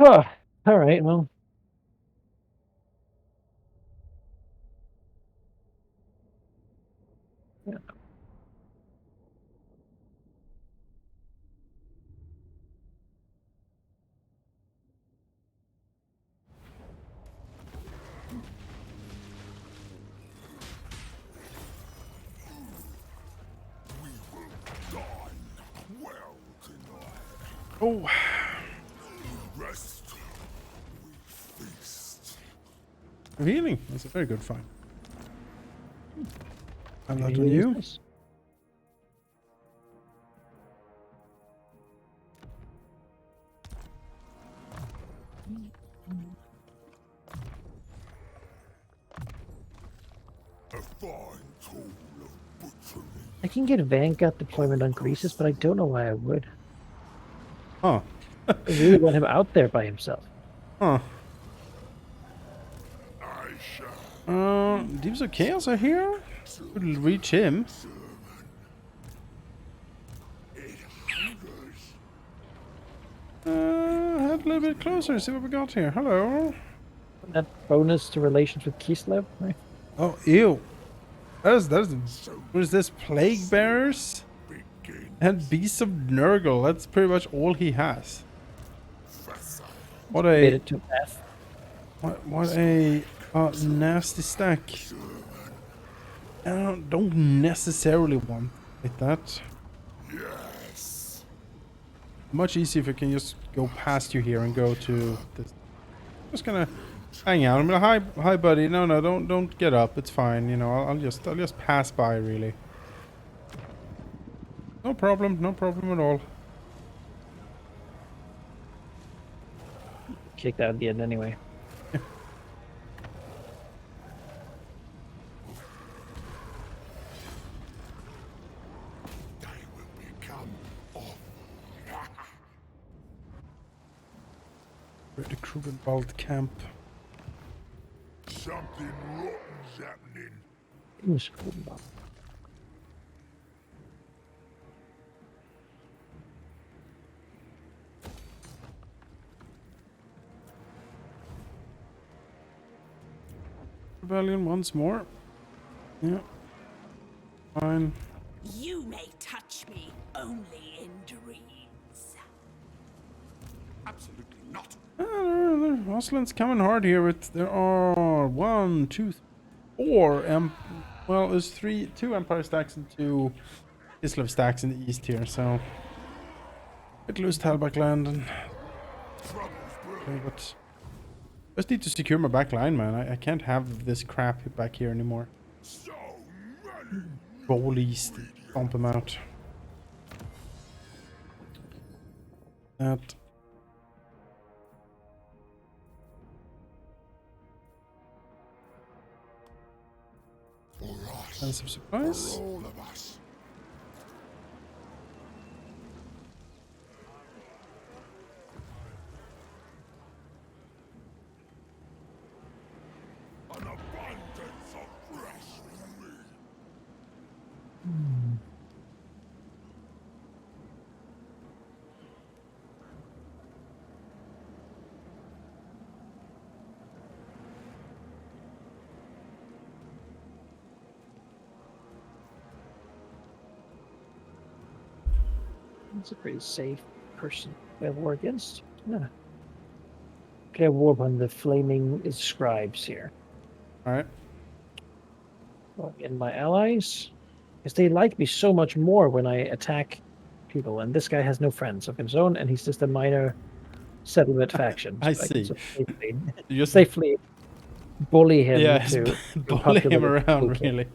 Oh, all right. Well, yeah. Well tonight. Oh. Rest. We feast. Healing. That's a very good find. And that Maybe on it is you. this. A fine tool of butchery. I can get Vanguard deployment on Greases, but I don't know why I would. Huh. I really want him out there by himself. Huh. I shall. Deeps of Chaos are here? Could reach him. It hungers. Head a little bit closer, see what we got here. Hello. That bonus to relations with Kislev, right? Oh, ew. That is, what is this? Plague Bearers? Begin. And Beasts of Nurgle. That's pretty much all he has. Facile. What Made a, it to path. what a nasty stack. I don't necessarily want like that. Yes. Much easier if I can just go past you here and go to this. Just gonna hang out. I'm like, hi, buddy. No, don't get up. It's fine. You know, I'll just pass by. Really. No problem at all. Kicked out at the end anyway. They will become off. We're at the Krugenwald camp. Something rotten's happening. It was cool. Rebellion once more. Yeah. Fine. You may touch me only in dreams. Absolutely not. Oslin's coming hard here. There are 1, 2, 4 well, there's 2 Empire stacks and 2 Kislev stacks in the east here, so bit loose Talbach land and Trouble's brewing. okay, but I just need to secure my back line, man. I can't have this crap back here anymore. So many. Roll east, bump them out. That. For us. Expensive supplies. For all of us. That's a pretty safe person to have war against. Yeah. Okay, war upon the flaming scribes here. Alright. And my allies, because they like me so much more when I attack people, and this guy has no friends of his own, and he's just a minor settlement faction. I so see. can safely, You just safely bully him yeah, to bully him populate around, UK. really.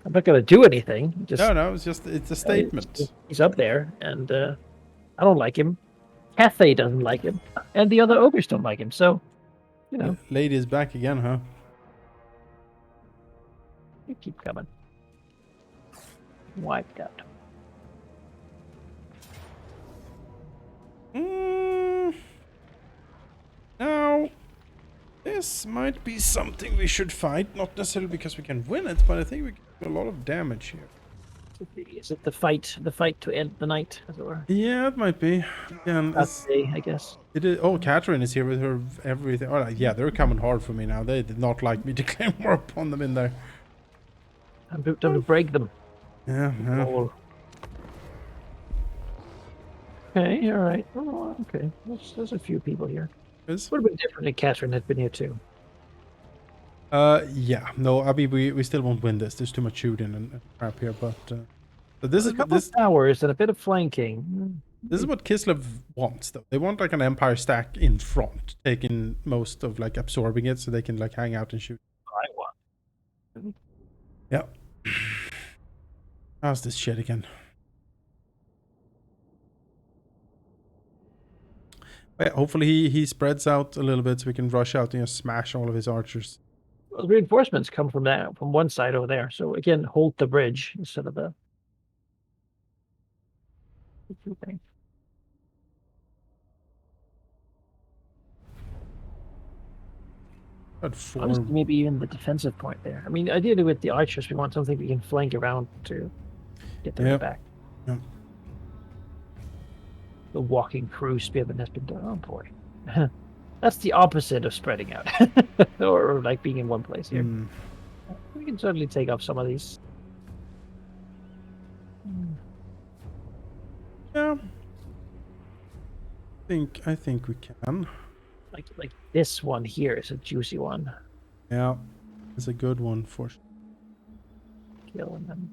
I'm not going to do anything. Just No, it's a statement. he's up there, and I don't like him. Cathay doesn't like him, and the other ogres don't like him. So, you know, Lady is back again, huh? you keep coming. Wiped out. Now, this might be something we should fight, not necessarily because we can win it, but I think we can do a lot of damage here. Is it the fight to end the night, as it were? Yeah, it might be. Again, Day, I guess. it is. Oh, Catherine is here with her everything. Oh, yeah, they're coming hard for me now. They did not like me to claim more upon them in there. I'm time to break them. Yeah. Oh. Okay, all right. Oh, okay. There's a few people here. Is? Would have been different if Catherine had been here too. Yeah. No, I mean we still won't win this. There's too much shooting and crap here. But so this is A couple of towers and a bit of flanking. This is what Kislev wants, though. They want like an empire stack in front, taking most of like absorbing it, so they can like hang out and shoot. I want. Yeah. How's this shit again? But yeah, hopefully he spreads out a little bit so we can rush out and just smash all of his archers. Well, the reinforcements come from one side over there. So again, hold the bridge instead of the. Okay. Honestly, maybe even the defensive point there. I mean, ideally with the archers, we want something we can flank around to get them back. Yep. The walking crew spearman has been done. Oh boy, that's the opposite of spreading out, or like being in one place here. We can certainly take off some of these. Yeah. I think we can. Like this one here is a juicy one. Yeah, it's a good one for sure. Killing them.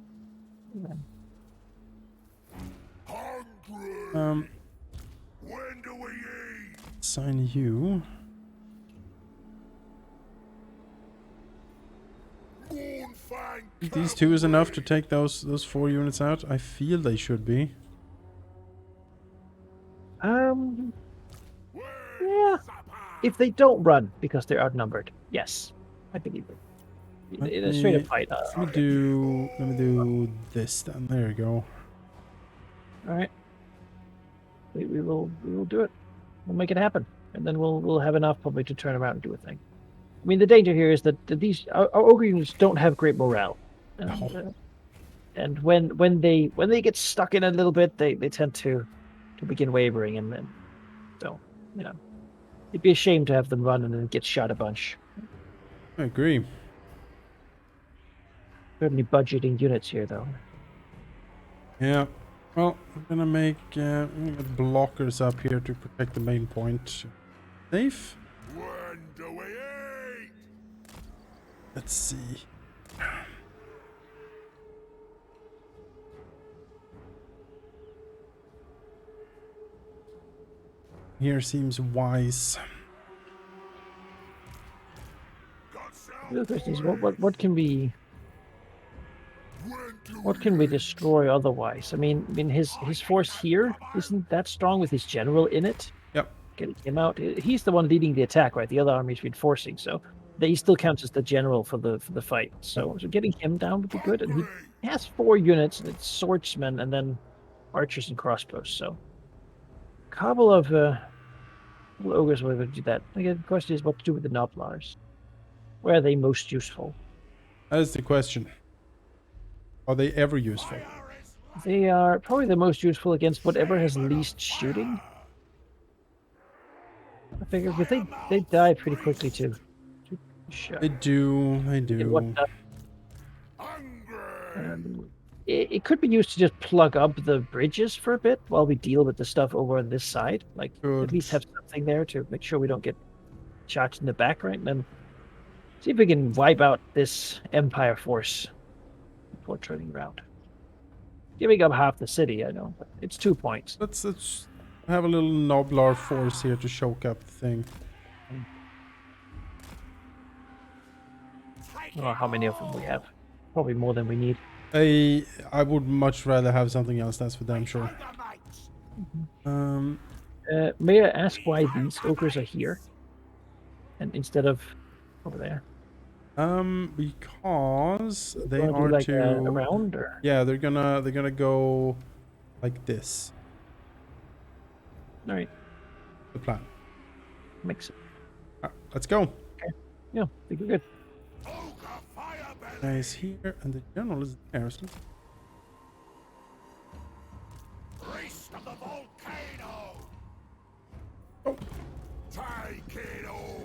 Hungry. When do we eat? Assign you. These two is enough to take those 4 units out. I feel they should be. Yeah. If they don't run because they're outnumbered, yes, I believe it. In a straight up fight. Let me do this then. There you go. All right. We will do it. We'll make it happen, and then we'll have enough probably to turn around and do a thing. I mean, the danger here is that these our ogre units don't have great morale, and when they get stuck in a little bit, they tend to begin wavering, and then so you know it'd be a shame to have them run and then get shot a bunch. I agree. Certainly budgeting units here, though. Yeah. Well, I'm gonna make blockers up here to protect the main point. Safe. When do we eat? Let's see. Here seems wise. The question is, what can we destroy otherwise? I mean, his force here isn't that strong with his general in it. Yep. Getting him out. He's the one leading the attack, right? The other army's reinforcing, so he still counts as the general for the fight. So getting him down would be good. And he has 4 units, and it's swordsmen and then archers and crossbows. So a couple of ogres will do that. Again, the question is what to do with the Noblars. Where are they most useful? That is the question. Are they ever useful? They are probably the most useful against whatever has least shooting. I figure, but they die pretty quickly too. They do. And what, it could be used to just plug up the bridges for a bit while we deal with the stuff over on this side. Like, Good. at least have something there to make sure we don't get shots in the back, right? And then see if we can wipe out this Empire force before turning around. Giving up half the city, I know, but it's 2 points. Let's have a little Noblar force here to choke up the thing. I don't know how many of them we have. Probably more than we need. I would much rather have something else, that's for damn sure. May I ask why these ogres are here? And instead of over there? Because they Wanna do are like to around, or? yeah, they're gonna go like this. Alright, The plan. makes it. Let's go. Yeah, I think we're good. Guys here and the general is there. So Priest of the volcano! oh, Take it all!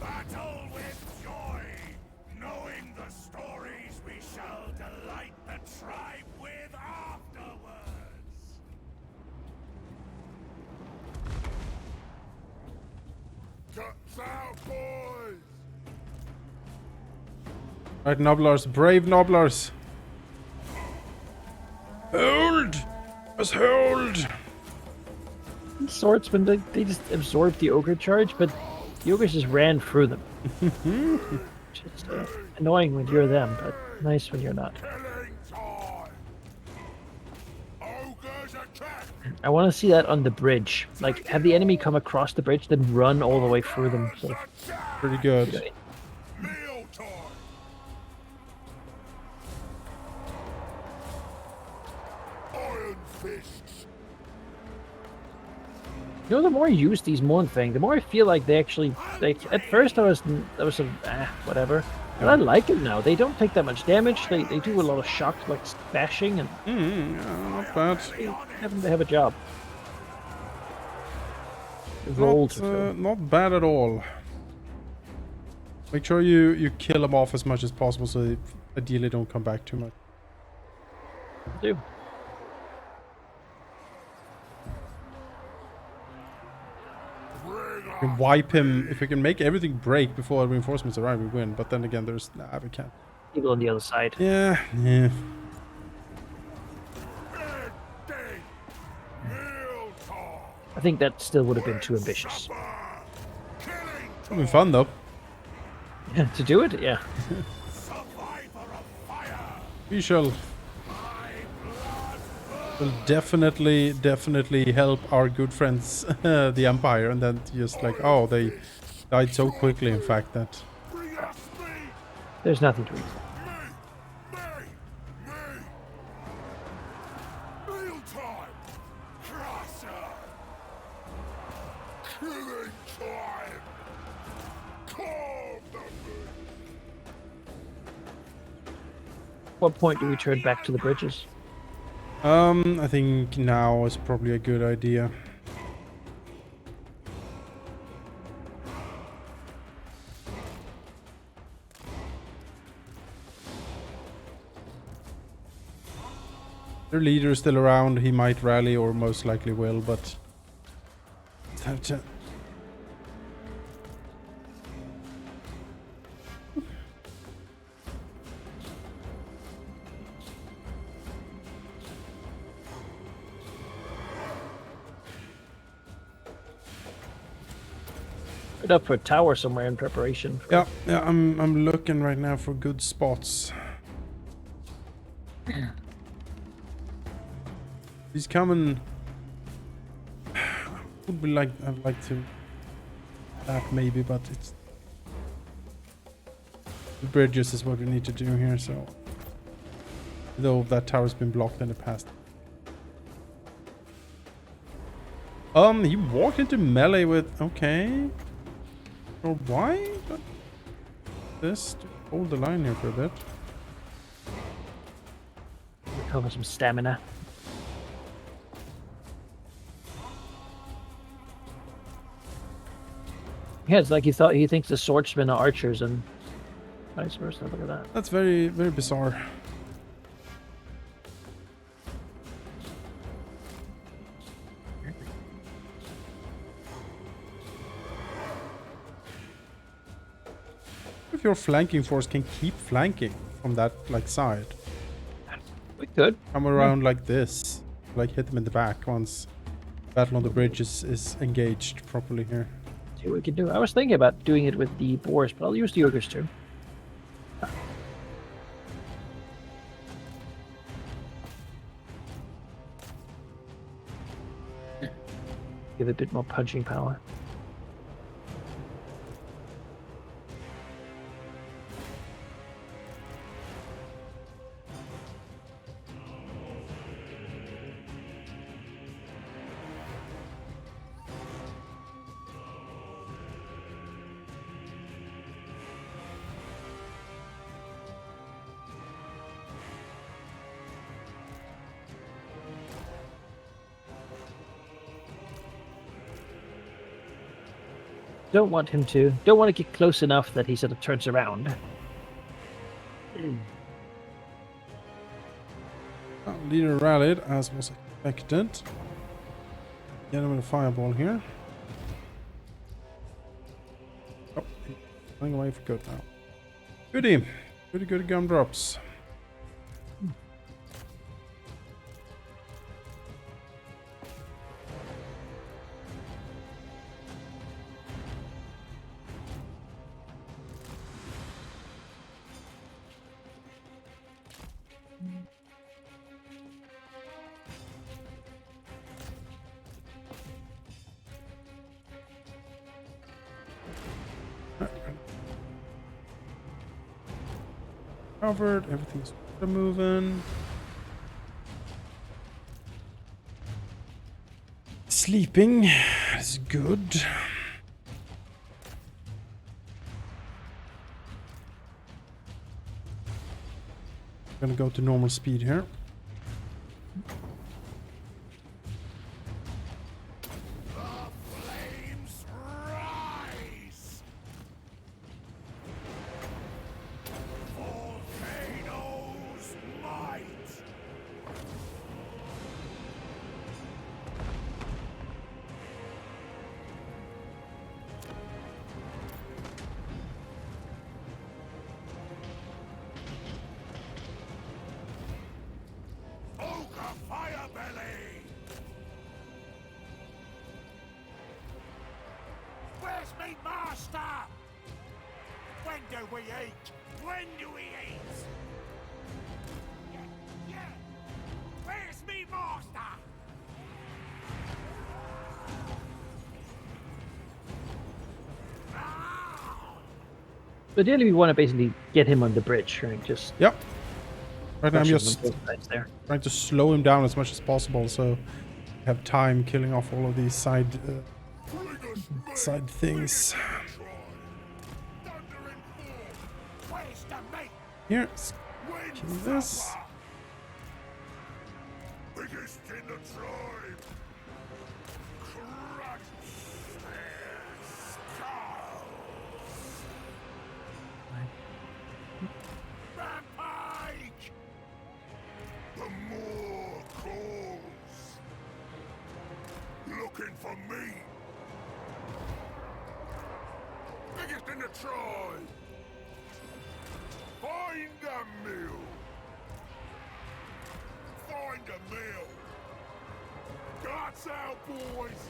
Battle with joy, knowing the stories we shall delight the tribe with afterwards! Guts out, boys! right, Noblars, brave Noblars. Hold! Let's hold! Swordsmen, they just absorbed the ogre charge, but the ogres just ran through them. Just annoying when you're them, but nice when you're not. Killing time! Ogres attack! I want to see that on the bridge. Like, have the enemy come across the bridge, then run all the way through them. So, Pretty good. Meal time! Iron fists! you know, the more I use these Mourn thing, the more I feel like they actually, like, at first I was sort of, whatever. But I like it now. They don't take that much damage. They do a lot of shock, like, bashing, and Not bad. they have a job. Roll to fill. Not bad at all. Make sure you kill them off as much as possible so they ideally don't come back too much. Do. We can wipe him. If we can make everything break before reinforcements arrive, we win. But then again, there's we can't. People on the other side. Yeah. Dead! Meal time! I think that still would have been too ambitious. Killing It'll be fun though. To do it, yeah. survivor of fire! We shall. Will definitely help our good friends, the Empire, and then just like, oh, they died so quickly. In fact, that Bring us me! There's nothing to eat. Me! Meal time! Crusher! Killing time! Calm the beast! What point do we turn back to the bridges? I think now is probably a good idea. Their leader is still around. He might rally, or most likely will, but have to. Put up for a tower somewhere in preparation. Yeah, I'm looking right now for good spots. He's coming. Would be like I'd like to that maybe, but it's the bridges is what we need to do here. So, though that tower's been blocked in the past. He walked into melee with okay. Or why? But this to hold the line here for a bit. Recover some stamina. Yeah, it's like he thinks the swordsmen are archers and vice versa. Look at that. That's very bizarre. if your flanking force can keep flanking from that like side. We could. Come around like this. Like hit them in the back once battle on the bridge is engaged properly here. See what we can do. I was thinking about doing it with the boars, but I'll use the ogres too. Give it a bit more punching power. Don't want him to. Don't want to get close enough that he sort of turns around. Leader rallied as was expected. Get him with a fireball here. Oh, he's running away for good now. Goody. Goody gumdrops. Covered, everything's moving. Sleeping is good. Gonna go to normal speed here. me master! When do we eat? When do we eat? Yeah. Where's me master? Ideally, we want to basically get him on the bridge, right? Just Yep. Right now I'm crush him just on both sides there. trying to slow him down as much as possible, so I have time killing off all of these side things. Here, let's kill this. Biggest in the tribe. Crush their skulls. Rampage! The more calls. Looking for me. Biggest in the tribe. Find a mill. Find a mill. Guts out, boys.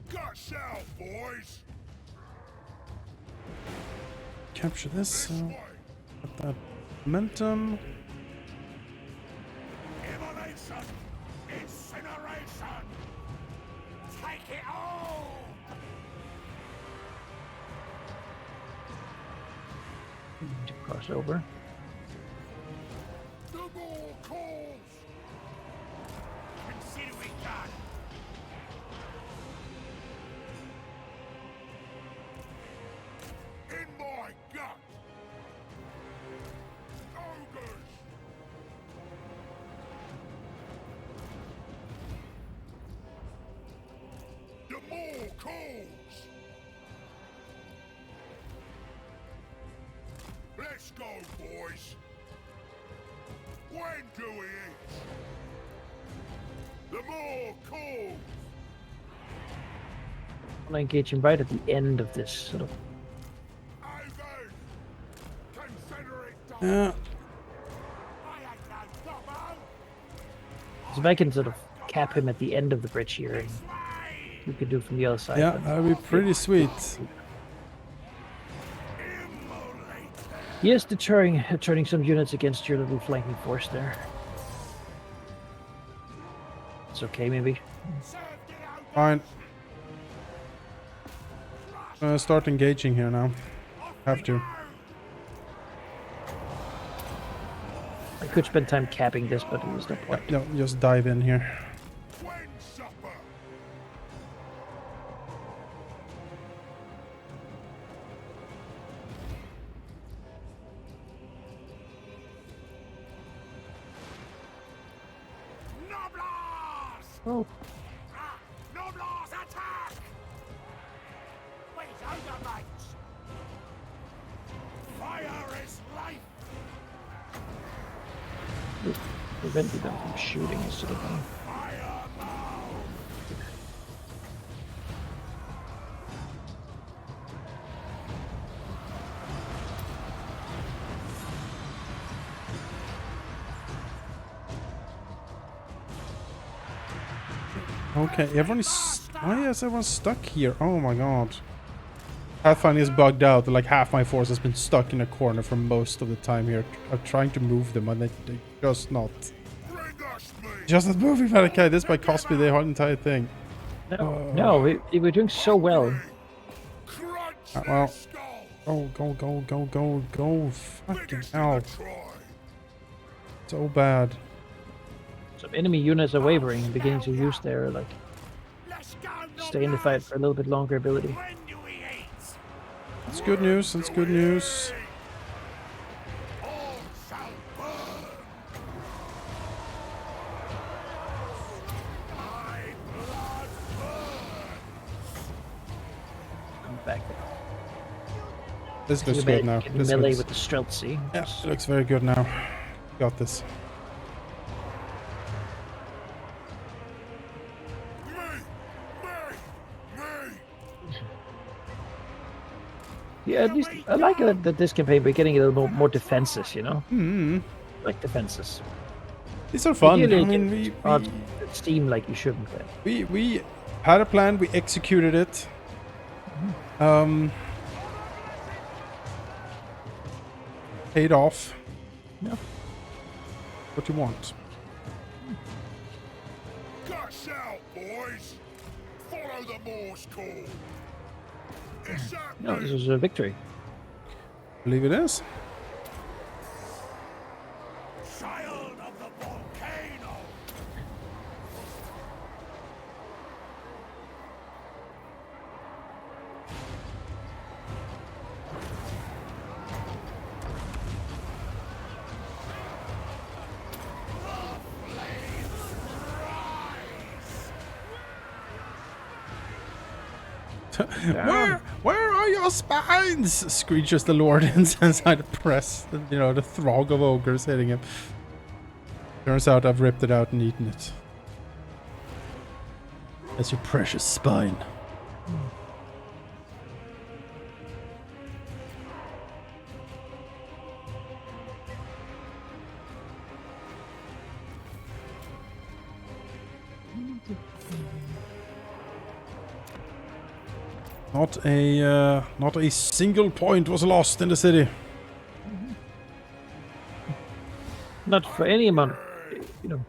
Guts out, boys. Capture this, so This way. get that momentum. Immolation! Incineration! Take it all! To cross over. The more calls! Consider it done! In my gut! Ogre! go, boys. When do we eat? The more cool. I want to engage him right at the end of this sort of. Over. Consider it done. Yeah. I ain't no gobbo. So if I can sort of cap him at the end of the bridge here, and we could do from the other side. Yeah, then. that'd be pretty sweet. He is turning some units against your little flanking force there. It's okay, maybe. Fine. Start engaging here now. Have to. I could spend time capping this, but there's no point. No, just dive in here. When supper. Noblars! Oh, Noblars attack! Wait, Ogre mates! Fire is life! prevented them from shooting instead of them. Okay, everyone is... Why is everyone stuck here? Oh my god. Pathfinder is bugged out. Like half my force has been stuck in a corner for most of the time here. I'm trying to move them and they just not... Just not moving, man. Okay, this might cost me the whole entire thing. No, we were doing so well. Well... Go. Fucking hell. So bad. Some enemy units are wavering and beginning to use their, like, stay in the fight for a little bit longer ability. That's good news, that's good news. I'm back. This looks good now. This Melee looks, with the stealth, see? yeah, it looks very good now. Got this. Yeah, at least I like that this campaign we're getting a little more defenses, you know? Hmm. Like defenses. These are fun. Ideally, I mean, it can't seem like you shouldn't. we had a plan. We executed it. Paid off. Yeah. What do you want? Gush out, boys! Follow the Morse call! Is that No, me? this was a victory. Believe it is. Child of the volcano! Where are your spines? Screeches the Lord inside the press. You know, the throng of ogres hitting him. Turns out I've ripped it out and eaten it. That's your precious spine. Not a single point was lost in the city. Not for any amount, you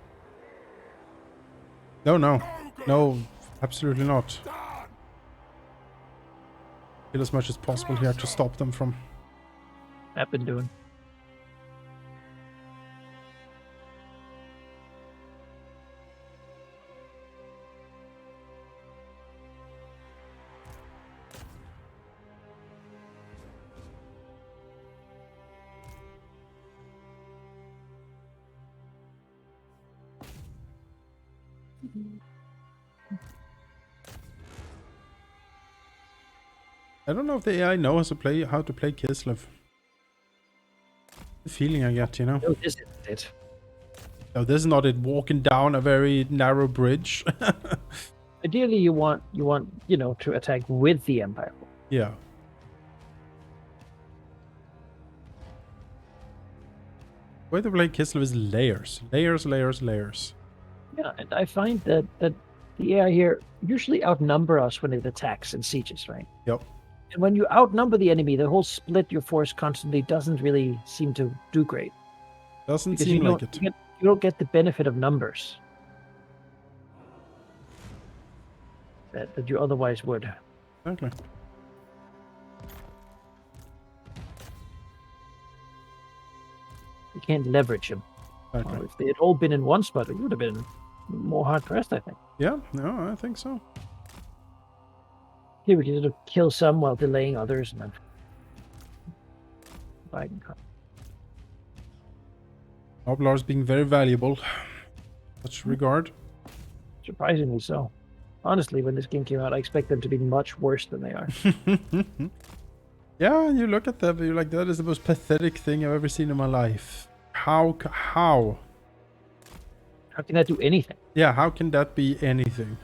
know. No, absolutely not. Did as much as possible here to stop them from. I've been doing. I don't know if the AI knows how to play Kislev. The feeling I get, you know. No, this isn't it. No, this is not it. Walking down a very narrow bridge. Ideally, you want to attack with the Empire. Yeah. Way to play Kislev is layers. Layers, layers, layers. Yeah, and I find that the AI here usually outnumber us when it attacks and sieges, right? Yep. And when you outnumber the enemy, the whole split your force constantly doesn't really seem to do great. Doesn't Because seem you like don't, it. you don't get the benefit of numbers that you otherwise would. Exactly. You can't leverage them. Exactly. If they had all been in one spot, it would have been more hard pressed, I think. Yeah, no, I think so. Here we can sort of kill some while delaying others, and then Biden. Oblar's being very valuable. In such regard. Surprisingly so. Honestly, when this game came out, I expect them to be much worse than they are. Yeah, you look at them, you're like, that is the most pathetic thing I've ever seen in my life. How? How can that do anything? Yeah, how can that be anything?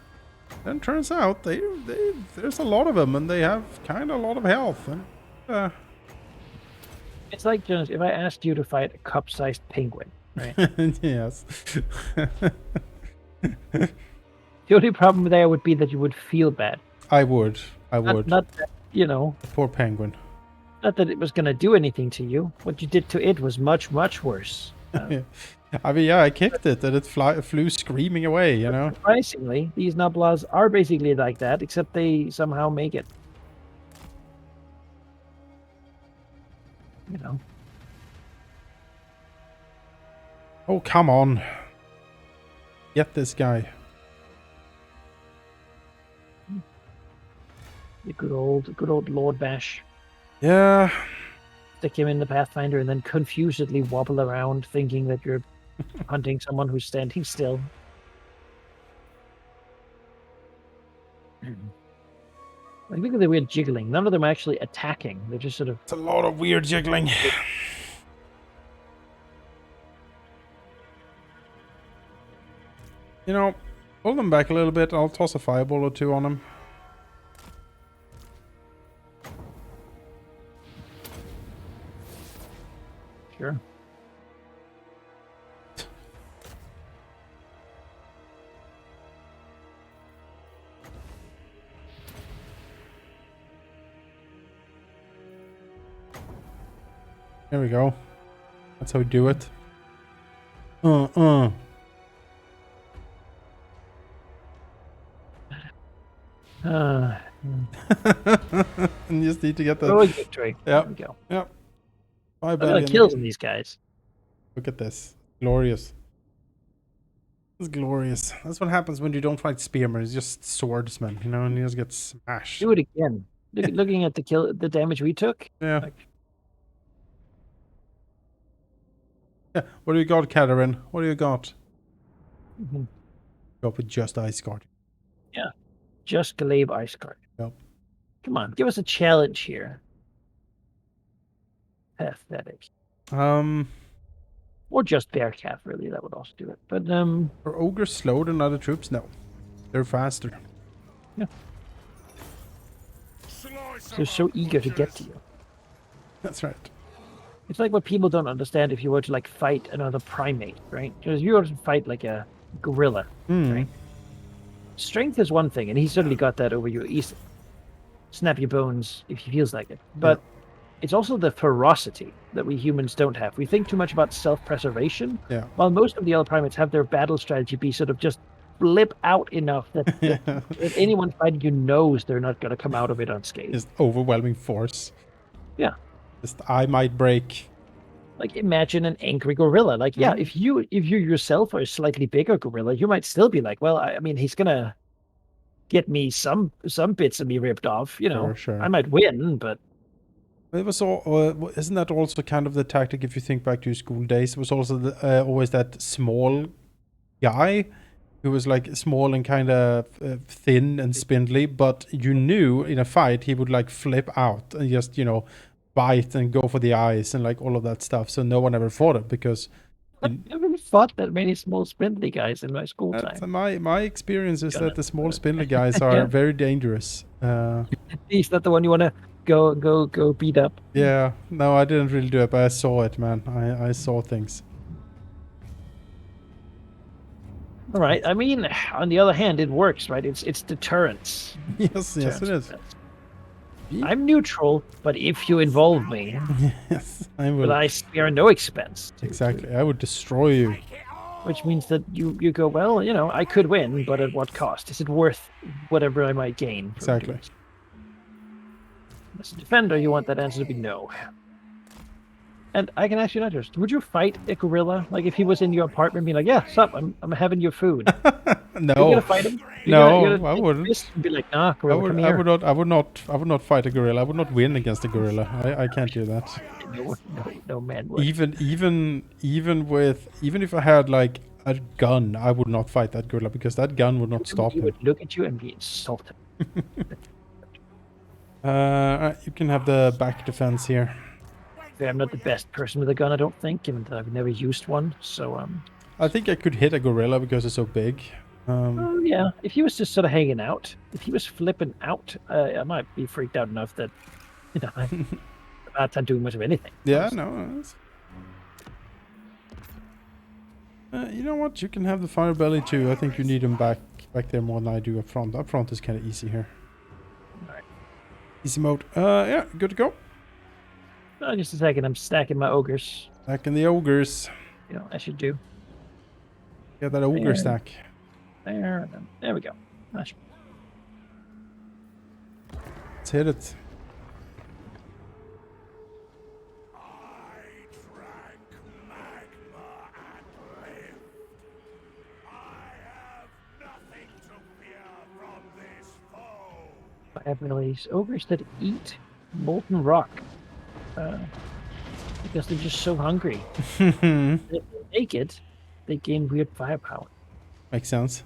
Then turns out there's a lot of them, and they have kind of a lot of health. And, It's like, Jonas, if I asked you to fight a cup-sized penguin, right? yes. The only problem there would be that you would feel bad. I would. Not that, Poor penguin. not that it was going to do anything to you. What you did to it was much, much worse. I mean, yeah, I kicked it, and it flew screaming away, you know? Surprisingly, these Nablas are basically like that, except they somehow make it. You know. Oh, come on. Get this guy. The good old Lord Bash. Yeah. Stick him in the Pathfinder and then confusedly wobble around thinking that you're hunting someone who's standing still. Like, look at the weird jiggling. None of them are actually attacking. They're just sort of... It's a lot of weird jiggling. You know, pull them back a little bit. I'll toss a fireball or two on them. Sure. There we go. That's how we do it. And you just need to get that. Heroic victory. Yep. There we go. Yep. Bye, Look at Belly. the kills in these guys. Look at this. Glorious. It's glorious. That's what happens when you don't fight spearmen. It's just swordsmen, you know, and you just get smashed. Do it again. Looking at the damage we took. Yeah. Like, Yeah. What do you got, Katerin? What do you got? mhm. Go with just Ice Guard. Just Glaive Ice Guard. Yep. Come on, give us a challenge here. Pathetic. Or just Bear Calf, really. That would also do it. But, Are ogres slower than other troops? No. They're faster. they're so eager to get to you. That's right. It's like what people don't understand if you were to, like, fight another primate, right? Because if you were to fight, like, a gorilla, right? Strength is one thing, and he certainly got that over you. He's snap your bones if he feels like it. But it's also the ferocity that we humans don't have. We think too much about self-preservation, Yeah. while most of the other primates have their battle strategy be sort of just blip out enough that, that anyone fighting you knows they're not going to come out of it unscathed. Just overwhelming force. Yeah. Just I might break. Like, imagine an angry gorilla. Like, yeah, if you yourself are a slightly bigger gorilla, you might still be like, well, I mean, he's gonna get me some bits of me ripped off. You know, Sure. I might win, but It was all, isn't that also kind of the tactic if you think back to your school days? It was also always that small guy who was like small and kind of thin and spindly, but you knew in a fight he would like flip out and just, you know, bite and go for the eyes and like all of that stuff. So no one ever fought it because I've never fought that many small spindly guys in my school that's time. my experience is that the small spindly guys Yeah. are very dangerous. He's not the one you want to go beat up. Yeah, no, I didn't really do it, but I saw it, man. I saw things. All right. I mean, on the other hand, it works, right? It's deterrence. Yes, yes, it is. I'm neutral, but if you involve me, Yes, I will will. I spare no expense? Exactly, I would destroy you. Which means that you go, well, you know, I could win, but at what cost? Is it worth whatever I might gain? from Exactly. doing so? As a defender, you want that answer to be no. And I can ask you another. Would you fight a gorilla? Like if he was in your apartment, being like, "Yeah, sup? I'm having your food." You're No, gonna fight him? No, you're gonna I take wouldn't. fist and be like, "Nah, I gorilla, would, come I here." would not fight a gorilla. I would not win against a gorilla. I can't do that. No man would. Even if I had like a gun, I would not fight that gorilla because that gun would not stop He him. would look at you and be insulted. You can have the back defense here. I'm not the best person with a gun, I don't think, given that I've never used one. So, I think I could hit a gorilla because it's so big. oh, yeah, if he was just sort of hanging out, if he was flipping out, I might be freaked out enough that, you know, I'm not doing much of anything. Yeah, no. You know what? You can have the fire belly too. I think you need him back there more than I do up front. Up front is kind of easy here. Alright. Easy mode. Yeah, good to go. Just a second, I'm stacking my ogres. Back in the ogres. You know, I should do. Get that ogre There. stack. There, and then, there we go. Nice. Let's hit it. I drank magma and lived. I have nothing to fear from this foe. I have these ogres that eat molten rock. Because they're just so hungry. If they make it, they gain weird firepower. Makes sense.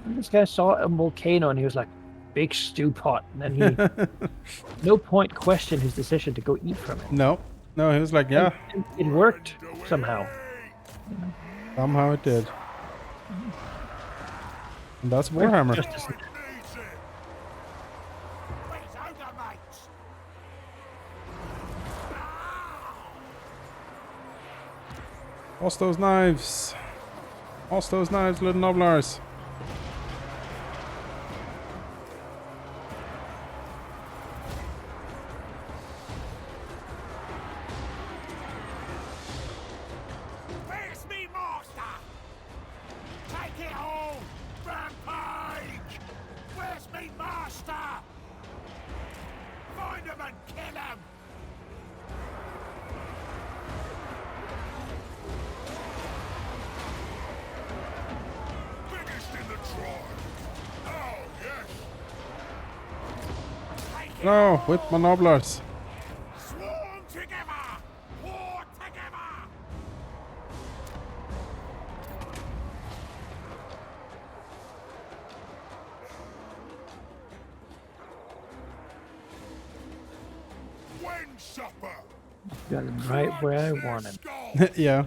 And this guy saw a volcano and he was like, big stew pot. And then he, no point, questioned his decision to go eat from it. No, he was like, yeah, And it worked somehow. somehow it did. And that's Warhammer. Just as- Needs it. Please, Ogre mates. Toss those knives. Toss those knives, little nobblers. Where's me master? Take it home, rampage! Where's me master? Find him and kill him! Finished in the trial. Oh, yes. Take it No, with my nobblers. Swarm together! War together! When supper! Got him right where I want him. Skull! Yeah.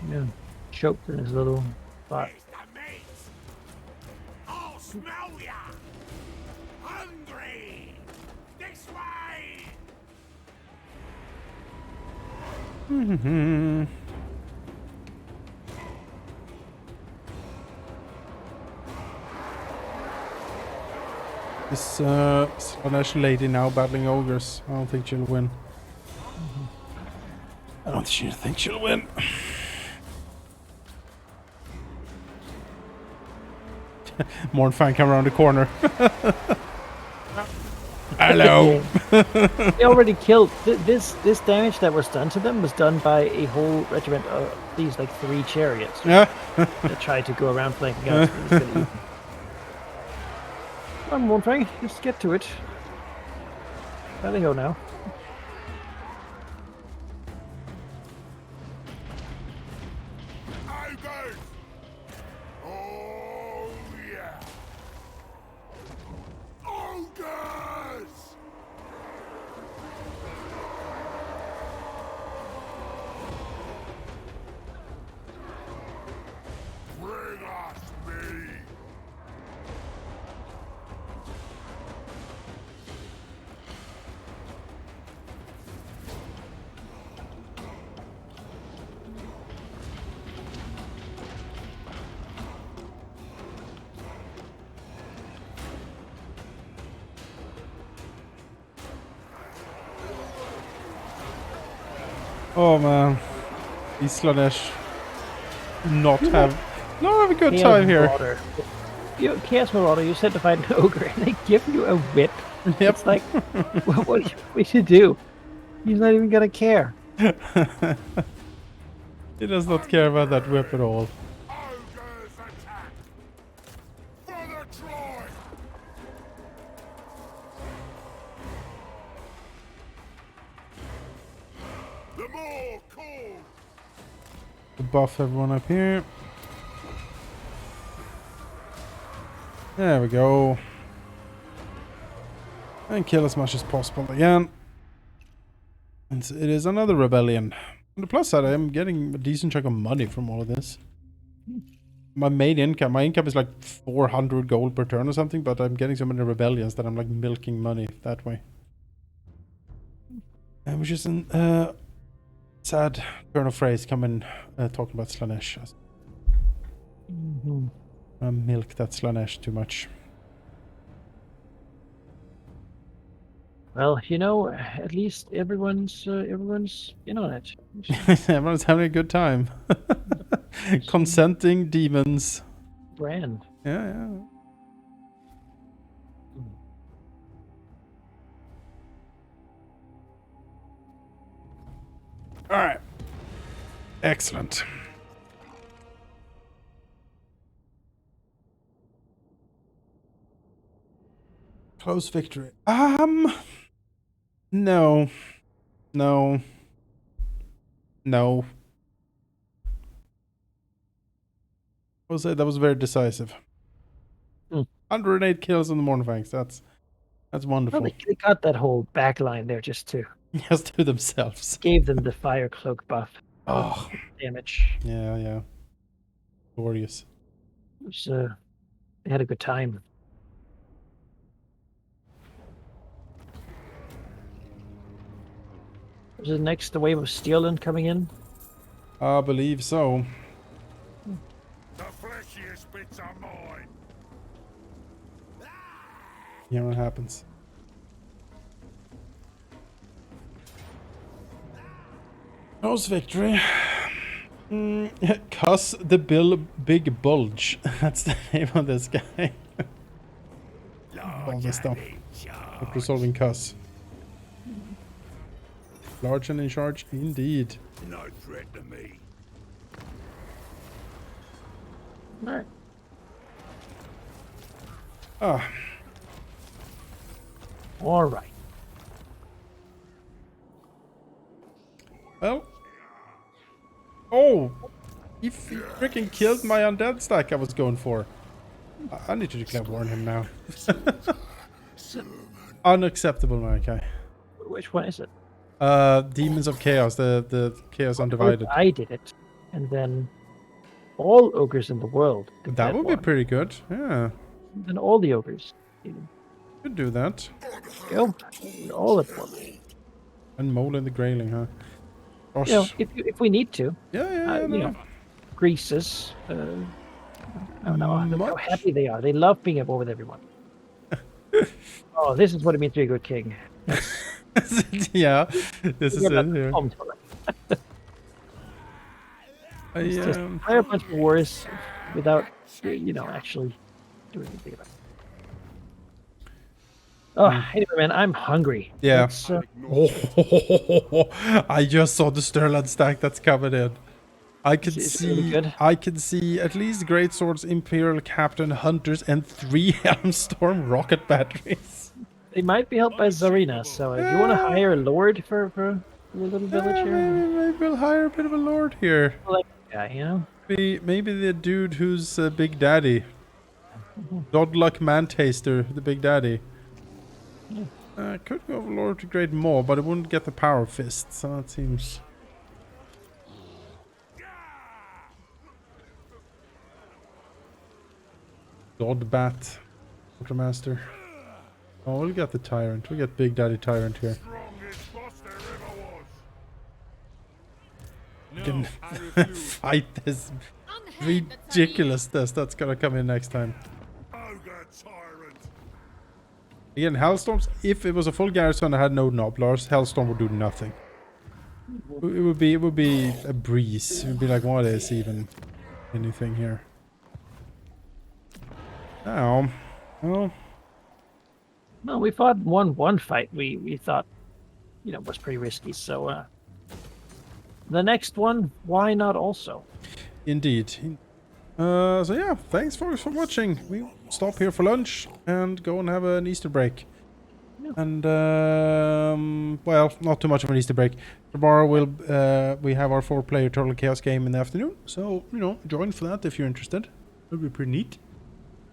Yeah. Choked in his little spot. Where's the meat? I'll smell ya! Hungry! This way! This Slanesh lady now battling ogres. I don't think she'll win. I don't think she'll win. Mornfang come around the corner. Hello. They already killed this damage that was done to them was done by a whole regiment of these like 3 chariots Yeah. that tried to go around flanking out. Come on, Moonfang, let's get to it. There they go now. Ogres! Oh man, these Slanesh not have a good Chaos time here. Marauder. Chaos Marauder, you said to find an ogre, and they give you a whip. Yep. It's like, what do we should do? He's not even gonna care. He does not care about that whip at all. Ogres attack! For the Troy! The more call! To buff everyone up here. There we go. And kill as much as possible again. And it is another rebellion. On the plus side, I am getting a decent chunk of money from all of this. My main income, is like 400 gold per turn or something, but I'm getting so many rebellions that I'm like milking money that way. Which is a sad turn of phrase coming talking about Slanesh. I milk that Slanesh too much. Well, you know, at least everyone's in on it. Everyone's having a good time. Consenting demons. Brand. Yeah. Alright. Excellent. Close victory. No. I would say that was very decisive. 108 kills on the Mornfangs. That's wonderful. Well, they got that whole back line there just to Just to themselves. gave them the fire cloak buff. Oh. Damage. Yeah. Glorious. It was, they had a good time. Is the next wave of Steelland coming in? I believe so. The fleshiest bits are mine! Yeah, what happens? Close victory. Cuss the Big Bulge. That's the name of this guy. All this stuff. Resolving Cuss. Large and in charge, indeed. No threat to me. Alright. Alright. Well. Oh! He freaking killed my undead stack I was going for. I need to declare war on him now. Unacceptable, Manaki. Which one is it? Demons of Chaos, the Chaos Undivided. I did it. And then all ogres in the world did That would be one. pretty good, yeah. Then all the ogres. Could do that. Go. All at once. And Mole in the Grayling, huh? Gosh. You know, if we need to. Yeah, You no. know, Greases. I don't know how Much. happy they are. They love being at war with everyone. Oh, this is what it means to be a good king. Yeah, this is You're it not here. pumped for it. It's just fire a bunch of wars without, you know, actually doing anything about it. Oh, anyway, man, I'm hungry. Yeah. Let's, I just saw the Sterland stack that's coming in. I can Is it really see good? I can see at least Great Swords, Imperial Captain, Hunters, and 3 Helmstorm rocket batteries. they might be helped by Zarina, so if you want to hire a lord for your little village here, Maybe we'll hire a bit of a lord here. like that guy, you know? Maybe the dude who's Big Daddy. Godluck Mantaster, the Big Daddy. Could go Lord to Great Maw, but it wouldn't get the Power Fist, so that seems... Godbat, Quartermaster. Oh, we'll get the Tyrant. We'll get Big Daddy Tyrant here. Strongest boss there ever was. No, Can I refuse. fight this ridiculousness that's gonna come in next time. Ogre tyrant. Again, Hellstorms, if it was a full garrison and had no Noblars, Hellstorm would do nothing. It would be a breeze. It would be like, what is even anything here? Oh, well, No, we fought one fight we thought, was pretty risky. So the next one, why not also? indeed. So yeah, thanks folks for watching. We stop here for lunch and go and have an Easter break. Yeah. And well, not too much of an Easter break. Tomorrow we have our 4-player Total Chaos game in the afternoon. So join for that if you're interested. That'd be pretty neat.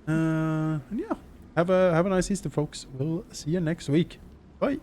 And yeah, have a nice Easter, folks. We'll see you next week. Bye.